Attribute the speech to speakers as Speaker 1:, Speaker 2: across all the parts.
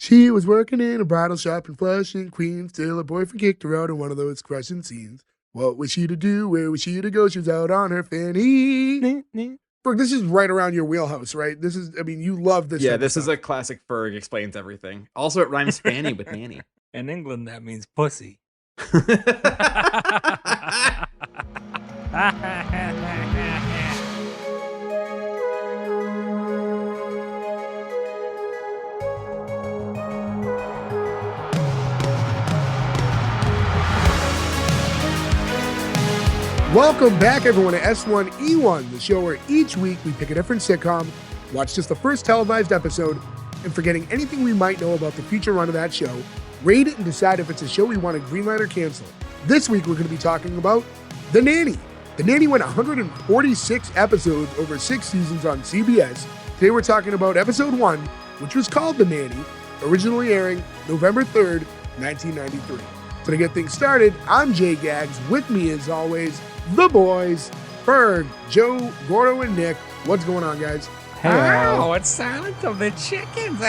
Speaker 1: She was working in a bridal shop in Flushing, Queens, till her boyfriend kicked her out in one of those crushing scenes. What was she to do? Where was she to go? She was out on her fanny. Berg, this is right around your wheelhouse, right? This is, I mean, you love this.
Speaker 2: Yeah, this is a classic Ferg explains everything. Also, it rhymes fanny with nanny.
Speaker 3: In England, that means pussy.
Speaker 1: Welcome back, everyone, to S1E1, the show where each week we pick a different sitcom, watch just the first televised episode, and forgetting anything we might know about the future run of that show, rate it and decide if it's a show we want to greenlight or cancel. This week we're going to be talking about The Nanny. The Nanny went 146 episodes over 6 seasons on CBS. Today we're talking about episode 1, which was called The Nanny, originally airing November 3rd, 1993. So to get things started, I'm Jay Gags. With me, as always, the boys, Ferg, Joe, Gordo, and Nick. What's going on, guys?
Speaker 3: Oh, it's Silence of the Chickens.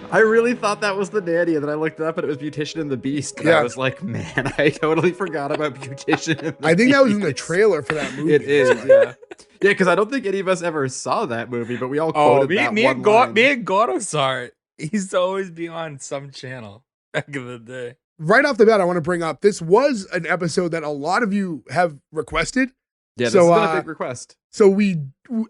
Speaker 2: I really thought that was the nanny, and then I looked it up and it was Beautician and the Beast. And I was like, man, I totally forgot about Beautician and the
Speaker 1: I think
Speaker 2: Beast.
Speaker 1: that was in the trailer for that movie.
Speaker 2: It is, yeah. Yeah, because I don't think any of us ever saw that movie, but we all quoted that
Speaker 3: me
Speaker 2: one line.
Speaker 3: Me and Gordo saw it. He used to always be on some channel back in the day.
Speaker 1: Right off the bat, I want to bring up, this was an episode that a lot of you have requested.
Speaker 2: Yeah, this has been a big request.
Speaker 1: So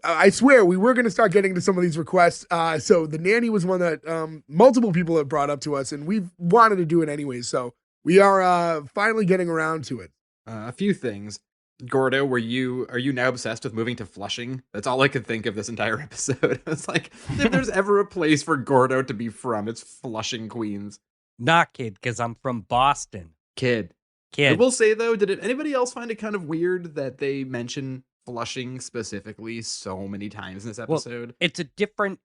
Speaker 1: I swear, we were going to start getting to some of these requests. So The Nanny was one that multiple people have brought up to us, and we've wanted to do it anyway. So we are finally getting around to it.
Speaker 2: A few things. Gordo, are you now obsessed with moving to Flushing? That's all I could think of this entire episode. It's like, if there's ever a place for Gordo to be from, it's Flushing, Queens.
Speaker 4: Not kid, because I'm from Boston.
Speaker 2: Kid. I will say, though, anybody else find it kind of weird that they mention Flushing specifically so many times in this episode?
Speaker 4: Well, it's a different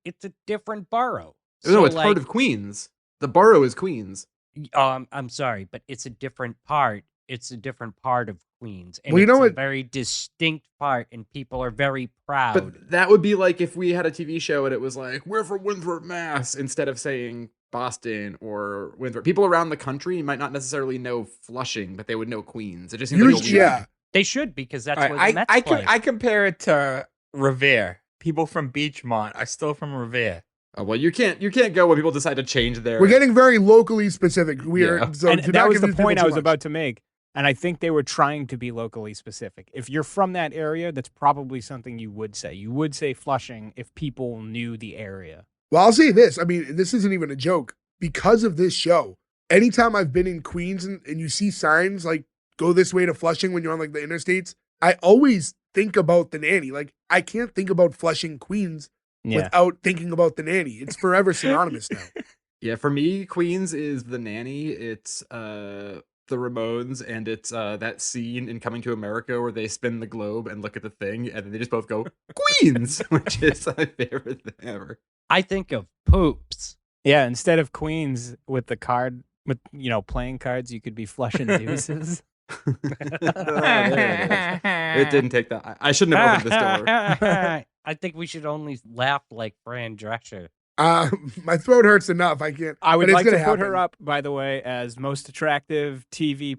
Speaker 4: borough.
Speaker 2: No, it's part of Queens. The borough is Queens.
Speaker 4: I'm sorry, but it's a different part. It's a different part of Queens. And
Speaker 1: Well, you know
Speaker 4: it's a
Speaker 1: what?
Speaker 4: very distinct part, and people are very proud.
Speaker 2: But that would be like if we had a TV show and it was like, we're from Winthrop, Mass, instead of saying Boston or Winthrop. People around the country might not necessarily know Flushing, but they would know Queens. It just seems like a weird.
Speaker 1: Yeah.
Speaker 4: They should, because that's
Speaker 3: All
Speaker 4: where
Speaker 3: right,
Speaker 4: the Mets play.
Speaker 3: I compare it to Revere. People from Beachmont are still from Revere.
Speaker 2: Oh, well, you can't go when people decide to change their.
Speaker 1: We're getting very locally specific. So
Speaker 5: And
Speaker 1: to
Speaker 5: that
Speaker 1: not
Speaker 5: was the
Speaker 1: confuse people
Speaker 5: point I
Speaker 1: too
Speaker 5: was
Speaker 1: much.
Speaker 5: about to make. And I think they were trying to be locally specific. If you're from that area, that's probably something you would say. You would say Flushing if people knew the area.
Speaker 1: Well, I'll say this. I mean, this isn't even a joke. Because of this show, anytime I've been in Queens and you see signs like go this way to Flushing when you're on like the interstates, I always think about The Nanny. Like, I can't think about Flushing, Queens without thinking about The Nanny. It's forever synonymous now.
Speaker 2: Yeah, for me, Queens is The Nanny. It's the Ramones, and it's that scene in Coming to America where they spin the globe and look at the thing, and then they just both go Queens, which is my favorite thing ever.
Speaker 4: I think of Poops.
Speaker 5: Yeah, instead of Queens with the card, with, playing cards, you could be Flushing Deuces.
Speaker 2: It didn't take that. I shouldn't have opened this door.
Speaker 4: I think we should only laugh like Fran Drescher.
Speaker 1: My throat hurts enough. I can't.
Speaker 5: I would
Speaker 1: but
Speaker 5: like
Speaker 1: it's
Speaker 5: to
Speaker 1: gonna
Speaker 5: put her
Speaker 1: happen.
Speaker 5: up, by the way, as most attractive TV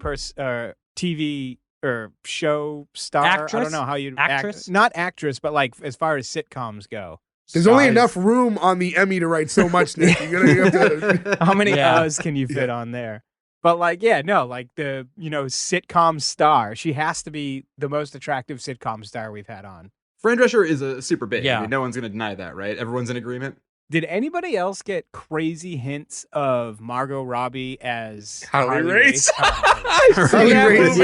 Speaker 5: or show star. I
Speaker 4: Actress?
Speaker 5: don't know how you
Speaker 4: Actress?
Speaker 5: not actress, but like as far as sitcoms go.
Speaker 1: There's only
Speaker 5: Stars.
Speaker 1: enough room on the Emmy to write so much, Nick. You have to.
Speaker 5: How many
Speaker 4: Yeah.
Speaker 5: O's can you fit on there? But like, the sitcom star. She has to be the most attractive sitcom star we've had on.
Speaker 2: Fran Drescher is a super big.
Speaker 4: Yeah.
Speaker 2: I mean, no one's going to deny that, right? Everyone's in agreement.
Speaker 5: Did anybody else get crazy hints of Margot Robbie as
Speaker 3: Harley
Speaker 5: Harley
Speaker 3: Race?
Speaker 1: Harley
Speaker 5: Race.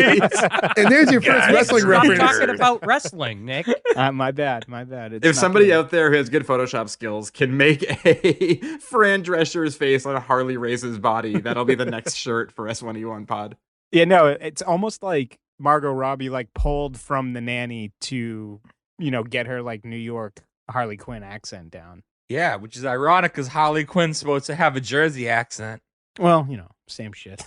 Speaker 1: And there's your first
Speaker 3: Guys,
Speaker 1: wrestling
Speaker 4: Stop
Speaker 1: reference.
Speaker 4: talking about wrestling, Nick.
Speaker 5: My bad. It's
Speaker 2: If
Speaker 5: not
Speaker 2: somebody
Speaker 5: good.
Speaker 2: out there who has good Photoshop skills can make a Fran Drescher's face on a Harley Race's body, that'll be the next shirt for S1E1 pod.
Speaker 5: Yeah, no, it's almost like Margot Robbie like pulled from The Nanny to, get her like New York Harley Quinn accent down.
Speaker 3: Yeah, which is ironic because Harley Quinn's supposed to have a Jersey accent.
Speaker 5: Well, same shit.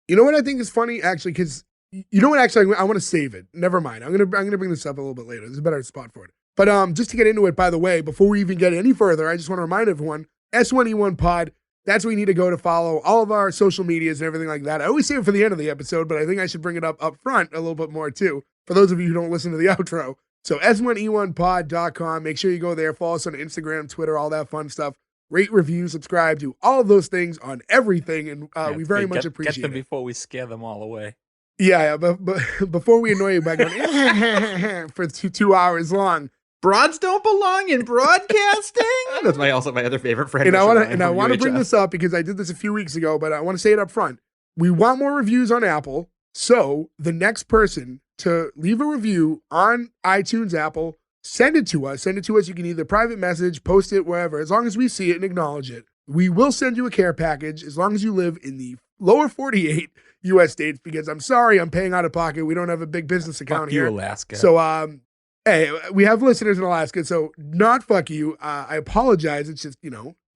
Speaker 1: You know what I think is funny, actually, because you know what? Actually, I want to save it. Never mind. I'm gonna bring this up a little bit later. There's a better spot for it. But just to get into it, by the way, before we even get any further, I just want to remind everyone, S1E1 Pod, that's where you need to go to follow all of our social medias and everything like that. I always say it for the end of the episode, but I think I should bring it up front a little bit more too, for those of you who don't listen to the outro. So S1E1pod.com, make sure you go there, follow us on Instagram, Twitter, all that fun stuff. Rate, review, subscribe, do all of those things on everything, and we very much appreciate
Speaker 3: Get them
Speaker 1: it.
Speaker 3: before we scare them all away.
Speaker 1: Yeah, but before we annoy you by going for 2 hours long.
Speaker 2: Broads don't belong in broadcasting. That's also my other favorite Fran
Speaker 1: And
Speaker 2: Drescher
Speaker 1: I want to bring
Speaker 2: UHF.
Speaker 1: this up because I did this a few weeks ago, but I want to say it up front. We want more reviews on Apple. So the next person to leave a review on iTunes, Apple, send it to us. Send it to us. You can either private message, post it, wherever. As long as we see it and acknowledge it, we will send you a care package as long as you live in the lower 48 U.S. states, because I'm sorry, I'm paying out of pocket. We don't have a big business account
Speaker 3: Fuck
Speaker 1: here.
Speaker 3: you, Alaska.
Speaker 1: So, hey, we have listeners in Alaska, so not fuck you. I apologize. It's just,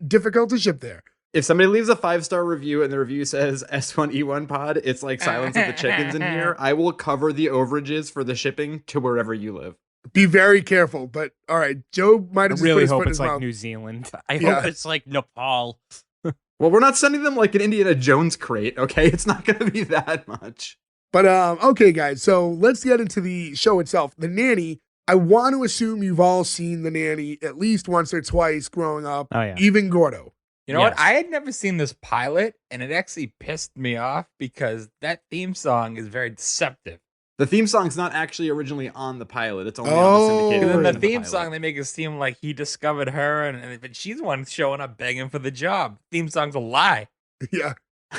Speaker 1: difficult to ship there.
Speaker 2: If somebody leaves a 5-star review and the review says S1E1 pod, it's like Silence of the Chickens in here. I will cover the overages for the shipping to wherever you live.
Speaker 1: Be very careful. But all right, Joe might
Speaker 5: I
Speaker 1: have just
Speaker 5: really
Speaker 1: put his
Speaker 5: hope
Speaker 1: foot in
Speaker 5: it's
Speaker 1: his
Speaker 5: like
Speaker 1: mouth.
Speaker 5: New Zealand.
Speaker 4: I
Speaker 1: Yeah.
Speaker 4: hope it's like Nepal.
Speaker 2: Well, we're not sending them like an Indiana Jones crate, okay? It's not going to be that much.
Speaker 1: But okay, guys. So let's get into the show itself. The Nanny. I want to assume you've all seen The Nanny at least once or twice growing up.
Speaker 5: Oh, yeah.
Speaker 1: Even Gordo.
Speaker 3: You know what?
Speaker 4: Yes.
Speaker 3: I had never seen this pilot, and it actually pissed me off because that theme song is very deceptive.
Speaker 2: The theme song's not actually originally on the pilot. It's only on
Speaker 1: Oh.
Speaker 2: the syndicated
Speaker 3: And then
Speaker 2: version
Speaker 3: the
Speaker 2: of
Speaker 3: theme
Speaker 2: pilot.
Speaker 3: song, they make it seem like he discovered her, but she's the one showing up begging for the job. Theme song's a lie.
Speaker 1: Yeah.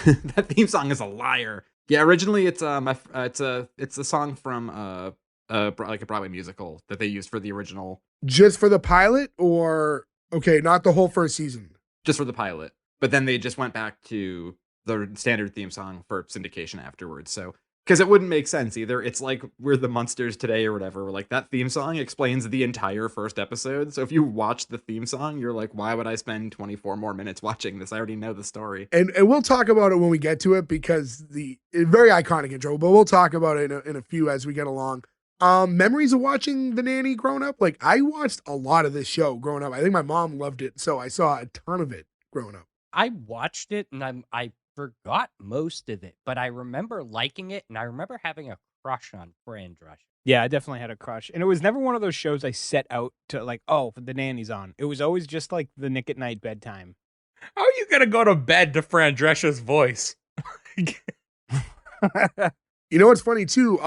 Speaker 2: That theme song is a liar. Yeah, originally it's a song from like a Broadway musical that they used for the original,
Speaker 1: Just for the pilot, or okay, not the whole first season.
Speaker 2: just for the pilot. But then they just went back to the standard theme song for syndication afterwards. So because it wouldn't make sense either. It's like We're the Munsters Today or whatever. Where like that theme song explains the entire first episode. So if you watch the theme song, you're like, why would I spend 24 more minutes watching this? I already know the story.
Speaker 1: And we'll talk about it when we get to it, because it's very iconic intro, but we'll talk about it in a few as we get along. Memories of watching The Nanny growing up. Like, I watched a lot of this show growing up. I think my mom loved it, so I saw a ton of it growing up.
Speaker 4: I watched it and I forgot most of it, but I remember liking it and I remember having a crush on Fran Drescher.
Speaker 5: Yeah, I definitely had a crush. And it was never one of those shows I set out to like, oh, The Nanny's on. It was always just like the Nick at Night bedtime.
Speaker 3: How are you gonna go to bed to Fran Drescher's voice?
Speaker 1: You know what's funny too?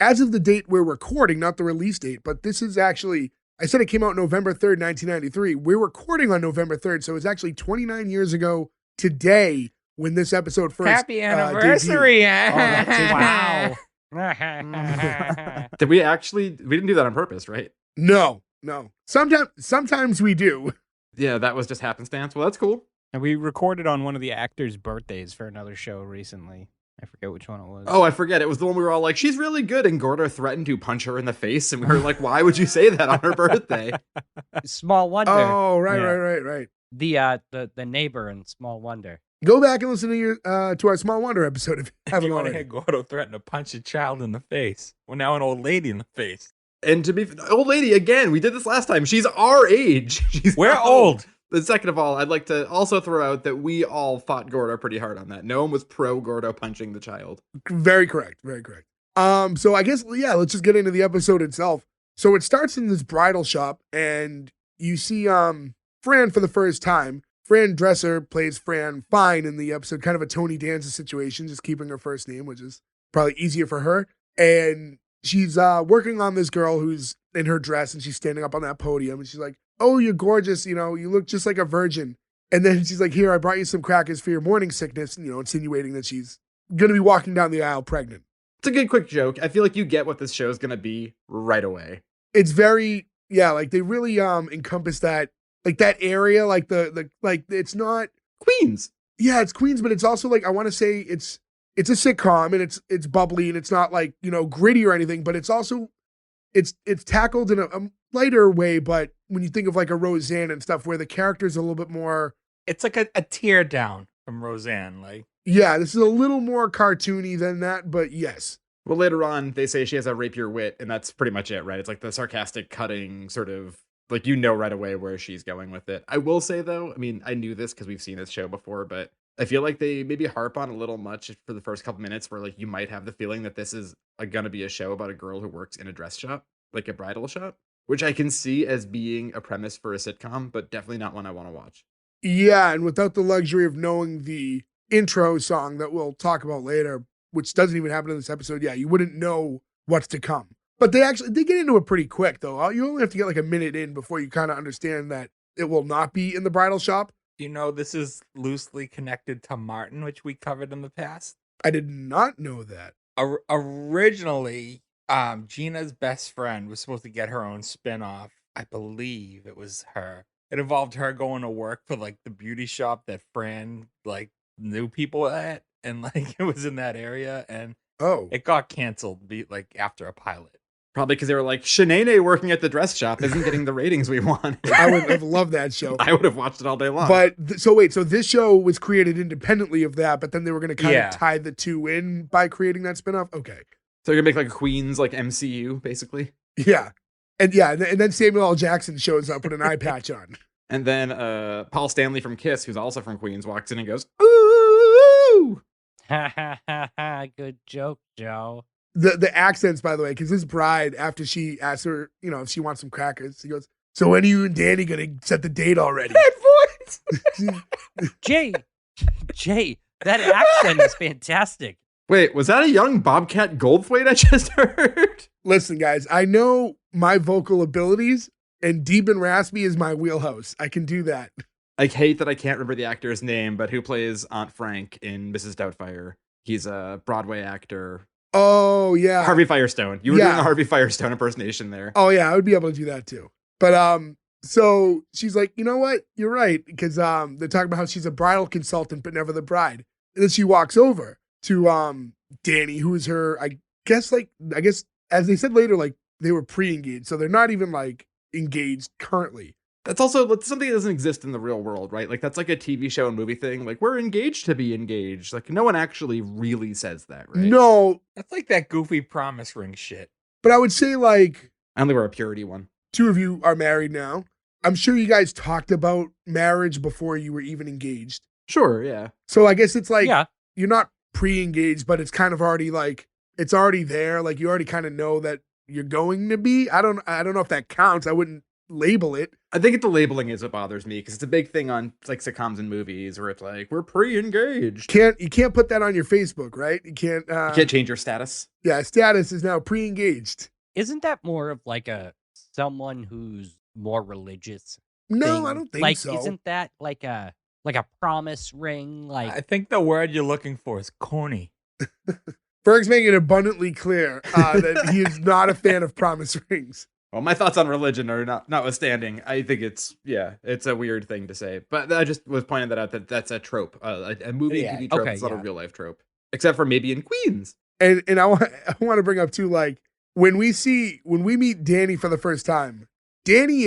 Speaker 1: As of the date we're recording, not the release date, but this is actually, I said it came out November 3rd, 1993. We're recording on November 3rd, so it's actually 29 years ago today when this episode first
Speaker 3: Happy anniversary!
Speaker 1: debuted.
Speaker 4: Wow.
Speaker 2: Did we didn't do that on purpose, right?
Speaker 1: No. Sometimes we do.
Speaker 2: Yeah, that was just happenstance. Well, that's cool.
Speaker 5: And we recorded on one of the actors' birthdays for another show recently. I forget which one it was.
Speaker 2: Oh, I forget. It was the one we were all like, she's really good. And Gordo threatened to punch her in the face. And we were like, why would you say that on her birthday?
Speaker 4: Small Wonder.
Speaker 1: Oh, right.
Speaker 4: The neighbor in Small Wonder.
Speaker 1: Go back and listen to our Small Wonder episode if you haven't
Speaker 3: You want to
Speaker 1: already.
Speaker 3: hear Gordo threaten to punch a child in the face? Well, now an old lady in the face.
Speaker 2: And to be old lady, again, we did this last time. She's our age.
Speaker 3: We're
Speaker 2: not
Speaker 3: old.
Speaker 2: But second of all, I'd like to also throw out that we all fought Gordo pretty hard on that. No one was pro Gordo punching the child.
Speaker 1: Very correct. So I guess, yeah, let's just get into the episode itself. So it starts in this bridal shop, and you see Fran for the first time. Fran Drescher plays Fran Fine in the episode, kind of a Tony Danza situation, just keeping her first name, which is probably easier for her. And she's working on this girl who's in her dress, and she's standing up on that podium, and she's like, oh, you're gorgeous, you look just like a virgin. And then she's like, here, I brought you some crackers for your morning sickness, insinuating that she's going to be walking down the aisle pregnant.
Speaker 2: It's a good quick joke. I feel like you get what this show is going to be right away.
Speaker 1: It's very, yeah, like they really encompass that, like that area, like the like it's not,
Speaker 2: Queens.
Speaker 1: yeah, it's Queens, but it's also like, I want to say it's a sitcom, and it's bubbly, and it's not like, gritty or anything, but it's also, it's tackled in a lighter way. But when you think of like a Roseanne and stuff, where the character's a little bit more,
Speaker 3: It's like a tear down from Roseanne. Like,
Speaker 1: yeah, this is a little more cartoony than that, but yes.
Speaker 2: Well, later on, they say she has a rapier wit, and that's pretty much it, right? It's like the sarcastic, cutting sort of, like, you know right away where she's going with it. I will say, though, I mean, I knew this because we've seen this show before, but I feel like they maybe harp on a little much for the first couple minutes where, like, you might have the feeling that this is going to be a show about a girl who works in a dress shop, like a bridal shop, which I can see as being a premise for a sitcom, but definitely not one I want to watch.
Speaker 1: Yeah, and without the luxury of knowing the intro song that we'll talk about later, which doesn't even happen in this episode, yeah, you wouldn't know what's to come. But they get into it pretty quick, though. You only have to get like a minute in before you kind of understand that it will not be in the bridal shop.
Speaker 3: You know, this is loosely connected to Martin, which we covered in the past.
Speaker 1: I did not know that.
Speaker 3: Originally, Gina's best friend was supposed to get her own spin-off. I believe it was her. It involved her going to work for like the beauty shop that Fran like knew people at, and like it was in that area, and
Speaker 1: Oh,
Speaker 3: it got canceled like after a pilot.
Speaker 2: Probably because they were like, Shanae working at the dress shop isn't getting the ratings we want.
Speaker 1: I would have loved that show.
Speaker 2: I would have watched it all day long.
Speaker 1: But so this show was created independently of that, but then they were going to kind
Speaker 3: Yeah.
Speaker 1: of tie the two in by creating that spinoff. Okay,
Speaker 2: So you're gonna make like a Queens like MCU basically,
Speaker 1: yeah, and then Samuel L. Jackson shows up with an eye patch on.
Speaker 2: and then Paul Stanley from Kiss, who's also from Queens, walks in and goes, "Ooh!"
Speaker 4: Ha ha ha ha. Good joke, Joe.
Speaker 1: The accents, by the way, because this bride, after she asks her, if she wants some crackers, she goes, "So when are you and Danny gonna set the date already?"
Speaker 4: Jay, that accent is fantastic.
Speaker 2: Wait, was that a young Bobcat Goldthwait I just heard?
Speaker 1: Listen, guys, I know my vocal abilities, and deep and raspy is my wheelhouse. I can do that.
Speaker 2: I hate that I can't remember the actor's name, but who plays Aunt Frank in Mrs. Doubtfire? He's a Broadway actor.
Speaker 1: Oh yeah,
Speaker 2: Harvey Firestone. You were doing
Speaker 1: Yeah.
Speaker 2: a Harvey Firestone impersonation there.
Speaker 1: Oh yeah, I would be able to do that too. But so she's like, you know what? You're right, because they're talking about how she's a bridal consultant, but never the bride. And then she walks over to Danny, who is her, I guess as they said later, like they were pre-engaged, so they're not even like engaged currently.
Speaker 2: That's also something that doesn't exist in the real world, right? Like that's like a TV show and movie thing. Like we're engaged to be engaged. Like no one actually really says that, right?
Speaker 1: No,
Speaker 3: That's like that goofy promise ring shit.
Speaker 1: but I would say like
Speaker 2: I only wear a purity one.
Speaker 1: two of you are married now. I'm sure you guys talked about marriage before you were even engaged.
Speaker 2: Sure, yeah.
Speaker 1: So I guess it's like
Speaker 4: Yeah.
Speaker 1: you're not pre-engaged, but it's kind of already like it's already there. Like you already kind of know that you're going to be. I don't know if that counts. I wouldn't label it.
Speaker 2: I think the labeling is what bothers me because it's a big thing on like sitcoms and movies where it's like we're pre-engaged.
Speaker 1: You can't put that on your Facebook, right? You can't.
Speaker 2: You can't change your status.
Speaker 1: Yeah, status is now pre-engaged.
Speaker 4: Isn't that more of like someone who's more religious?
Speaker 1: No,
Speaker 4: thing?
Speaker 1: I don't think
Speaker 4: like,
Speaker 1: so.
Speaker 4: Isn't that like a promise ring? Like,
Speaker 3: I think the word you're looking for is corny.
Speaker 1: Berg's making it abundantly clear that he is not a fan of promise rings.
Speaker 2: Well, my thoughts on religion are notwithstanding. I think it's a weird thing to say, but I just was pointing that out that's a trope, a movie
Speaker 3: Yeah,
Speaker 2: and TV trope.
Speaker 4: okay,
Speaker 2: It's not a
Speaker 4: yeah.
Speaker 2: real life trope, except for maybe in Queens.
Speaker 1: And I want to bring up too, like when we meet Danny for the first time, Danny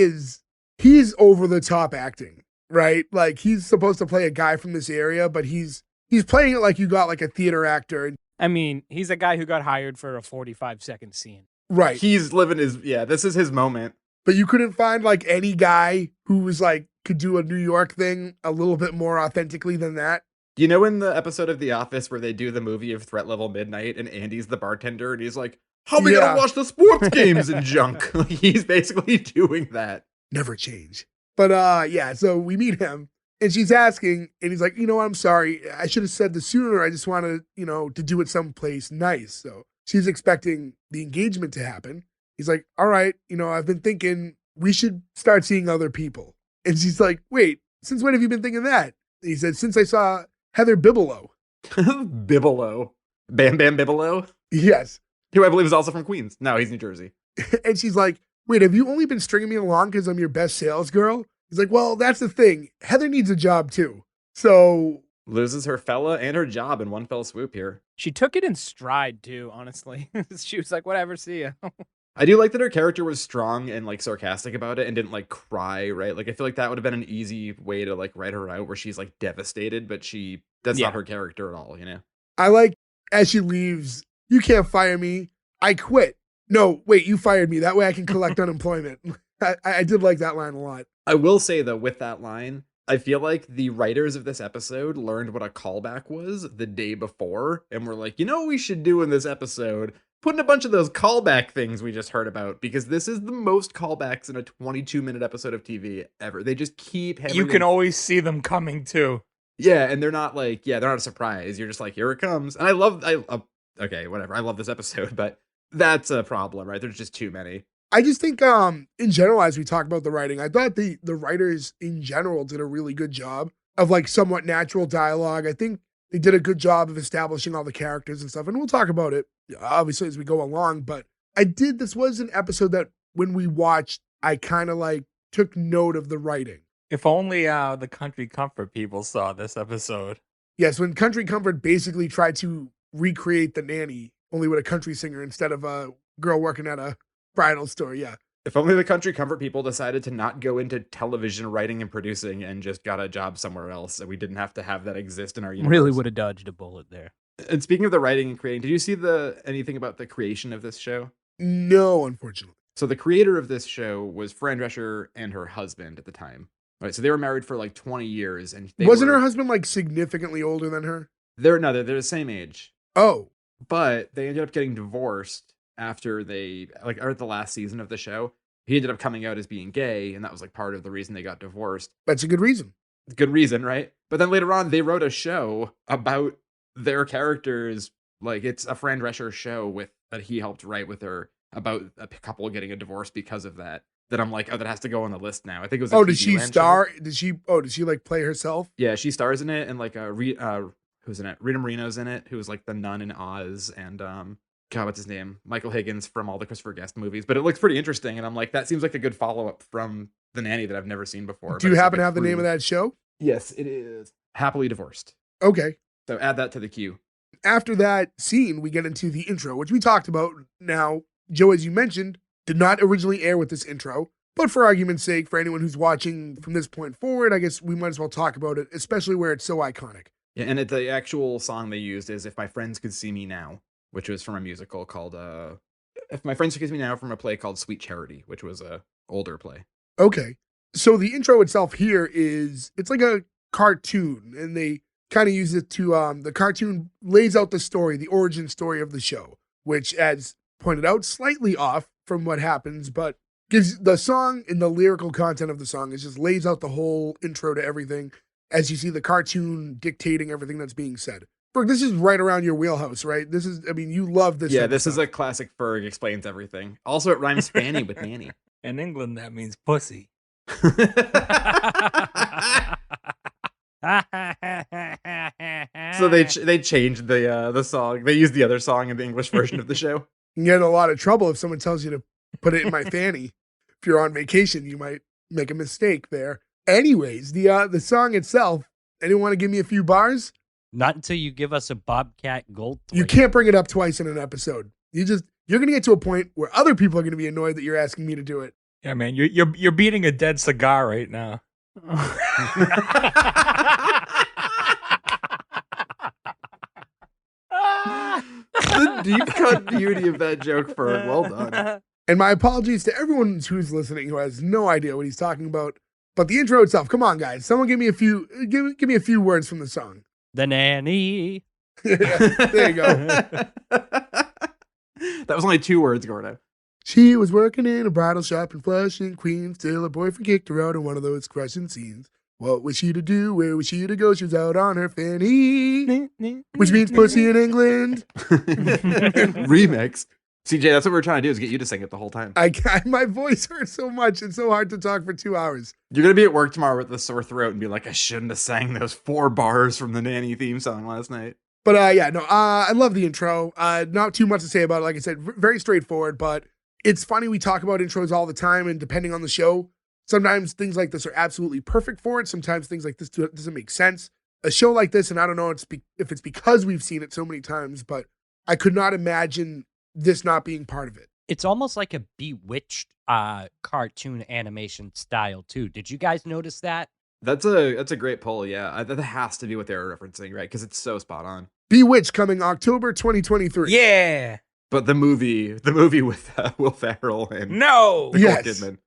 Speaker 1: he's over the top acting, right? Like he's supposed to play a guy from this area, but he's playing it like you got like a theater actor.
Speaker 5: I mean, he's a guy who got hired for a 45-second scene.
Speaker 1: Right.
Speaker 2: He's living this is his moment.
Speaker 1: But you couldn't find like any guy who was like could do a New York thing a little bit more authentically than that.
Speaker 2: You know, in the episode of The Office where they do the movie of Threat Level Midnight and Andy's the bartender and he's like, how are we
Speaker 1: Yeah.
Speaker 2: gonna watch the sports games and junk? Like, he's basically doing that.
Speaker 1: Never change. But yeah, so we meet him and she's asking and he's like, I'm sorry. I should have said this sooner. I just wanted, to do it someplace nice. So she's expecting the engagement to happen. He's like, all right, I've been thinking we should start seeing other people. And she's like, wait, since when have you been thinking that? And he said, since I saw Heather Bibelow.
Speaker 2: Bibelow. Bam Bam Bibelow,
Speaker 1: Yes.
Speaker 2: who I believe is also from Queens. No, he's New Jersey.
Speaker 1: And she's like, wait, have you only been stringing me along because I'm your best sales girl? He's like, well, that's the thing. Heather needs a job too. So
Speaker 2: Loses her fella and her job in one fell swoop here.
Speaker 5: She took it in stride too, honestly. She was like, whatever, see ya.
Speaker 2: I do like that her character was strong and like sarcastic about it and didn't like cry, right? Like I feel like that would have been an easy way to like write her out where she's like devastated, but that's
Speaker 5: Yeah.
Speaker 2: not her character at all,
Speaker 1: I like as she leaves You can't fire me. I quit. No, wait, you fired me. That way I can collect unemployment. I did like that line a lot.
Speaker 2: I will say, though, with that line, I feel like the writers of this episode learned what a callback was the day before, and were like, you know what we should do in this episode? Put in a bunch of those callback things we just heard about, because this is the most callbacks in a 22-minute episode of TV ever. They just keep hammering
Speaker 3: You can always see them coming too.
Speaker 2: Yeah, and they're not like, they're not a surprise. You're just like, here it comes. And okay, whatever. I love this episode, but that's a problem, right? There's just too many.
Speaker 1: I just think, in general, as we talk about the writing, I thought the writers in general did a really good job of like somewhat natural dialogue. I think they did a good job of establishing all the characters and stuff, and we'll talk about it obviously as we go along. But this was an episode that when we watched, I kind of like took note of the writing.
Speaker 3: If only the Country Comfort people saw this episode.
Speaker 1: Yes, when Country Comfort basically tried to recreate the Nanny, only with a country singer instead of a girl working at a bridal store, yeah.
Speaker 2: If only the Country Comfort people decided to not go into television writing and producing and just got a job somewhere else, and we didn't have to have that exist in our universe.
Speaker 5: Really would have dodged a bullet there.
Speaker 2: And speaking of the writing and creating, did you see anything about the creation of this show?
Speaker 1: No, unfortunately.
Speaker 2: So the creator of this show was Fran Drescher and her husband at the time. Right, so they were married for like 20 years, and
Speaker 1: wasn't her husband like significantly older than her?
Speaker 2: They're the same age.
Speaker 1: Oh,
Speaker 2: but they ended up getting divorced after or at the last season of the show. He ended up coming out as being gay, and that was like part of the reason they got divorced.
Speaker 1: That's a good reason.
Speaker 2: Good reason, right? But then later on, they wrote a show about their characters. Like, it's a Fran Drescher show that he helped write with her about a couple getting a divorce because of that. That I'm like, that has to go on the list now. I think it was.
Speaker 1: Did she star? Did she like play herself?
Speaker 2: Yeah, she stars in it, and like who's in it? Rita Moreno's in it, who was like the nun in Oz, and God, what's his name? Michael Higgins from all the Christopher Guest movies. But it looks pretty interesting, and I'm like, that seems like a good follow up from The Nanny that I've never seen before.
Speaker 1: Do you happen to have the name of that show?
Speaker 2: Yes, it is Happily Divorced.
Speaker 1: Okay,
Speaker 2: so add that to the queue.
Speaker 1: After that scene, we get into the intro, which we talked about. Now, Joe, as you mentioned, did not originally air with this intro. But for argument's sake, for anyone who's watching from this point forward, I guess we might as well talk about it, especially where it's so iconic.
Speaker 2: Yeah, and the actual song they used is If My Friends Could See Me Now, which was from a musical called If My Friends Could See Me Now, from a play called Sweet Charity, which was a older play.
Speaker 1: Okay. So the intro itself here it's like a cartoon, and they kind of use it to, the cartoon lays out the story, the origin story of the show, which, as pointed out, slightly off from what happens, but gives the song and the lyrical content of the song is just lays out the whole intro to everything as you see the cartoon dictating everything that's being said. Brooke, this is right around your wheelhouse, right? You love this.
Speaker 2: Yeah, this is a classic Ferg explains everything. Also, it rhymes Fanny with Nanny.
Speaker 3: In England, that means pussy.
Speaker 2: So they changed the song. They used the other song in the English version of the show.
Speaker 1: You get in a lot of trouble if someone tells you to put it in my fanny. If you're on vacation, you might make a mistake there. Anyways, the song itself, anyone want to give me a few bars?
Speaker 4: Not until you give us a Bobcat Gold.
Speaker 1: You can't bring it up twice in an episode. You're going to get to a point where other people are going to be annoyed that you're asking me to do it.
Speaker 3: Yeah, man, you're beating a dead cigar right now.
Speaker 2: The deep continuity of that joke, Ferg. Well done.
Speaker 1: And my apologies to everyone who's listening who has no idea what he's talking about. But the intro itself, come on, guys. Someone give me a few words from the song.
Speaker 4: The Nanny.
Speaker 1: There you go.
Speaker 2: That was only 2 words, Gordo.
Speaker 1: She was working in a bridal shop in Flushing, Queens, till her boyfriend kicked her out in one of those crushing scenes. What was she to do? Where was she to go? She was out on her fanny, which means pussy in England.
Speaker 2: Remix. CJ, that's what we're trying to do, is get you to sing it the whole time.
Speaker 1: My voice hurts so much. It's so hard to talk for 2 hours.
Speaker 2: You're going to be at work tomorrow with a sore throat and be like, I shouldn't have sang those 4 bars from the Nanny theme song last night.
Speaker 1: But I love the intro. Not too much to say about it. Like I said, very straightforward, but it's funny. We talk about intros all the time, and depending on the show, sometimes things like this are absolutely perfect for it. Sometimes things like this doesn't make sense. A show like this, and I don't know if it's because we've seen it so many times, but I could not imagine this not being part of it.
Speaker 4: It's almost like a Bewitched cartoon animation style too. Did you guys notice that?
Speaker 2: That's a great pull, yeah. That has to be what they were referencing, right? Because it's so spot on.
Speaker 1: Bewitched coming October 2023.
Speaker 3: Yeah.
Speaker 2: But the movie with Will Ferrell and
Speaker 3: No.
Speaker 2: Nicole
Speaker 1: Yes.
Speaker 2: Kidman.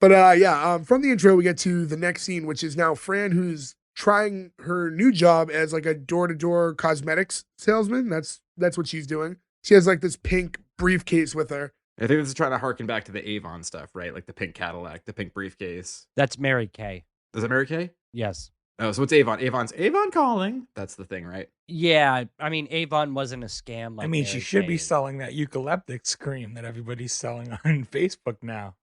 Speaker 1: But from the intro, we get to the next scene, which is now Fran, who's trying her new job as like a door-to-door cosmetics salesman. That's what she's doing. She has like this pink briefcase with her.
Speaker 2: I think this is trying to harken back to the Avon stuff, right? Like the pink Cadillac, the pink briefcase.
Speaker 4: That's Mary Kay.
Speaker 2: Is it Mary Kay?
Speaker 4: Yes.
Speaker 2: Oh, so it's Avon. Avon's Avon calling. That's the thing, right?
Speaker 4: Yeah, I mean, Avon wasn't a scam. Like
Speaker 3: I mean, she
Speaker 4: Mary
Speaker 3: should
Speaker 4: Kay
Speaker 3: be
Speaker 4: is.
Speaker 3: selling that eucalyptus cream that everybody's selling on Facebook now.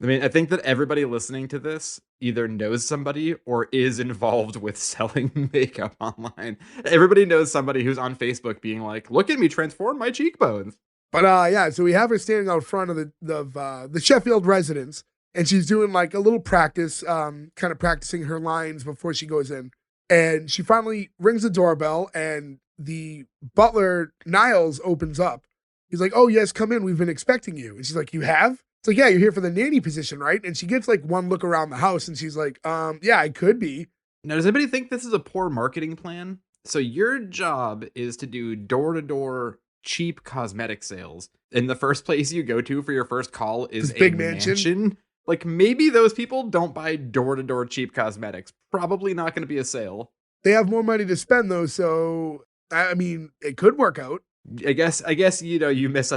Speaker 2: I mean, I think that everybody listening to this either knows somebody or is involved with selling makeup online. Everybody knows somebody who's on Facebook being like, "Look at me transform my cheekbones."
Speaker 1: But so we have her standing out front of the Sheffield residence, and she's doing like a little practice, kind of practicing her lines before she goes in. And she finally rings the doorbell, and the butler Niles opens up. He's like, "Oh yes, come in. We've been expecting you." And she's like, "You have?" It's like, "Yeah, you're here for the nanny position, right?" And she gets like one look around the house, and she's like, "Yeah, I could be."
Speaker 2: Now, does anybody think this is a poor marketing plan? So your job is to do door-to-door cheap cosmetic sales. And the first place you go to for your first call is
Speaker 1: This
Speaker 2: a
Speaker 1: big mansion?
Speaker 2: Like maybe those people don't buy door-to-door cheap cosmetics. Probably not going to be a sale.
Speaker 1: They have more money to spend though, so I mean, it could work out.
Speaker 2: I guess you miss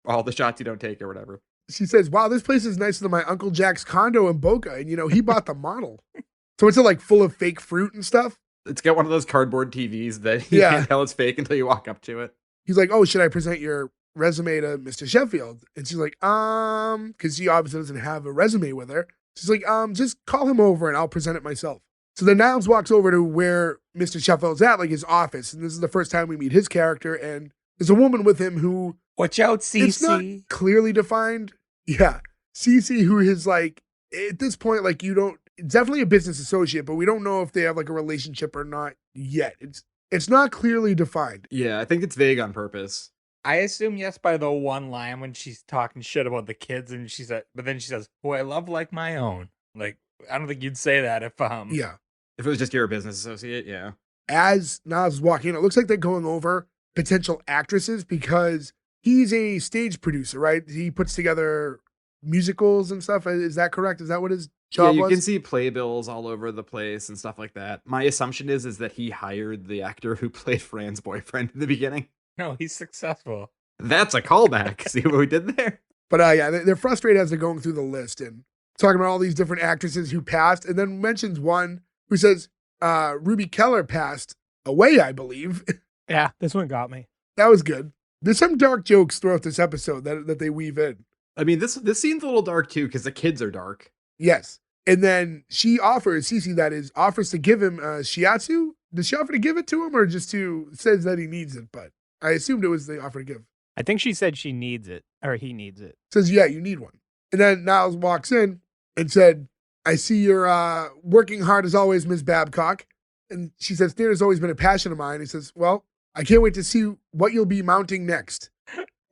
Speaker 2: all the shots you don't take or whatever.
Speaker 1: She says, "Wow, this place is nicer than my Uncle Jack's condo in Boca." And, he bought the model. So it's like full of fake fruit and stuff.
Speaker 2: It's got one of those cardboard TVs that you
Speaker 1: Yeah.
Speaker 2: can't tell it's fake until you walk up to it.
Speaker 1: He's like, "Oh, should I present your resume to Mr. Sheffield?" And she's like, because she obviously doesn't have a resume with her. She's like, just call him over and I'll present it myself. So then Niles walks over to where Mr. Sheffield's at, like his office. And this is the first time we meet his character. And there's a woman with him who
Speaker 3: Watch out,
Speaker 1: it's not
Speaker 3: Cece.
Speaker 1: clearly defined. Yeah. Cece, who is like, at this point, like it's definitely a business associate, but we don't know if they have like a relationship or not yet. It's not clearly defined.
Speaker 2: Yeah, I think it's vague on purpose.
Speaker 3: I assume yes by the one line when she's talking shit about the kids, and she said, but then she says, "Who I love like my own." Like, I don't think you'd say that if
Speaker 1: Yeah.
Speaker 2: If it was just you're a business associate, yeah.
Speaker 1: As Niles is walking in, it looks like they're going over potential actresses because he's a stage producer, right? He puts together musicals and stuff. Is that correct? Is that what his job
Speaker 2: you
Speaker 1: was?
Speaker 2: can see playbills all over the place and stuff like that. My assumption is that he hired the actor who played Fran's boyfriend in the beginning.
Speaker 3: No, he's successful.
Speaker 2: That's a callback. See what we did there?
Speaker 1: But yeah, they're frustrated as they're going through the list and talking about all these different actresses who passed, and then mentions one who says Ruby Keller passed away, I believe.
Speaker 5: Yeah, this one got me.
Speaker 1: That was good. There's some dark jokes throughout this episode that they weave in.
Speaker 2: I mean, this scene's a little dark too because the kids are dark.
Speaker 1: Yes. And then she offers, Cece that is, offers to give him shiatsu. Does she offer to give it to him or just says that he needs it? But I assumed it was the offer to give.
Speaker 5: I think she said she needs it, or he needs it.
Speaker 1: Says, yeah, you need one. And then Niles walks in and said, "I see you're working hard as always, Ms. Babcock." And she says, "Theater's always been a passion of mine." He says, "Well, I can't wait to see what you'll be mounting next."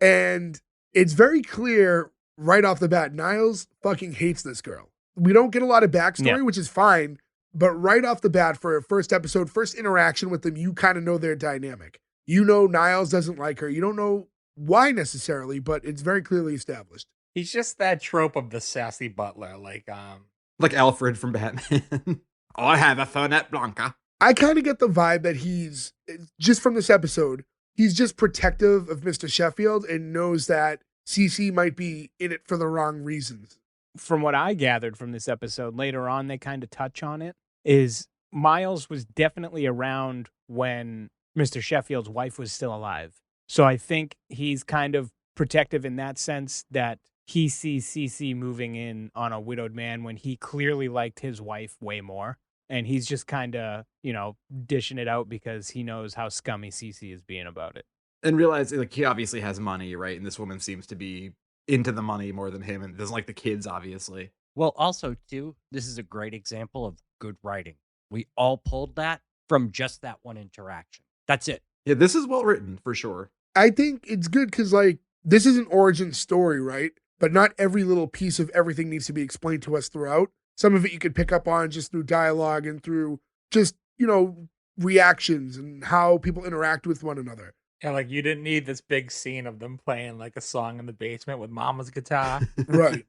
Speaker 1: And it's very clear right off the bat, Niles fucking hates this girl. We don't get a lot of backstory, which is fine. But right off the bat, for a first episode, first interaction with them, you kind of know their dynamic. You know Niles doesn't like her. You don't know why necessarily, but it's very clearly established.
Speaker 3: He's just that trope of the sassy butler, like
Speaker 2: Alfred from Batman. I have a Fernet Blanca.
Speaker 1: I kind of get the vibe that he's, just from this episode, he's just protective of Mr. Sheffield and knows that Cece might be in it for the wrong reasons.
Speaker 5: From what I gathered from this episode, later on they kind of touch on it, is Miles was definitely around when Mr. Sheffield's wife was still alive. So I think he's kind of protective in that sense that he sees Cece moving in on a widowed man when he clearly liked his wife way more. And he's just kind of, dishing it out because he knows how scummy Cece is being about it.
Speaker 2: And realize, like, he obviously has money, right? And this woman seems to be into the money more than him and doesn't like the kids, obviously.
Speaker 4: Well, also, too, this is a great example of good writing. We all pulled that from just that one interaction. That's it.
Speaker 2: Yeah, this is well written, for sure.
Speaker 1: I think it's good because, like, this is an origin story, right? But not every little piece of everything needs to be explained to us throughout. Some of it you could pick up on just through dialogue and through just, reactions and how people interact with one another.
Speaker 3: Yeah, like you didn't need this big scene of them playing like a song in the basement with Mama's guitar.
Speaker 1: Right.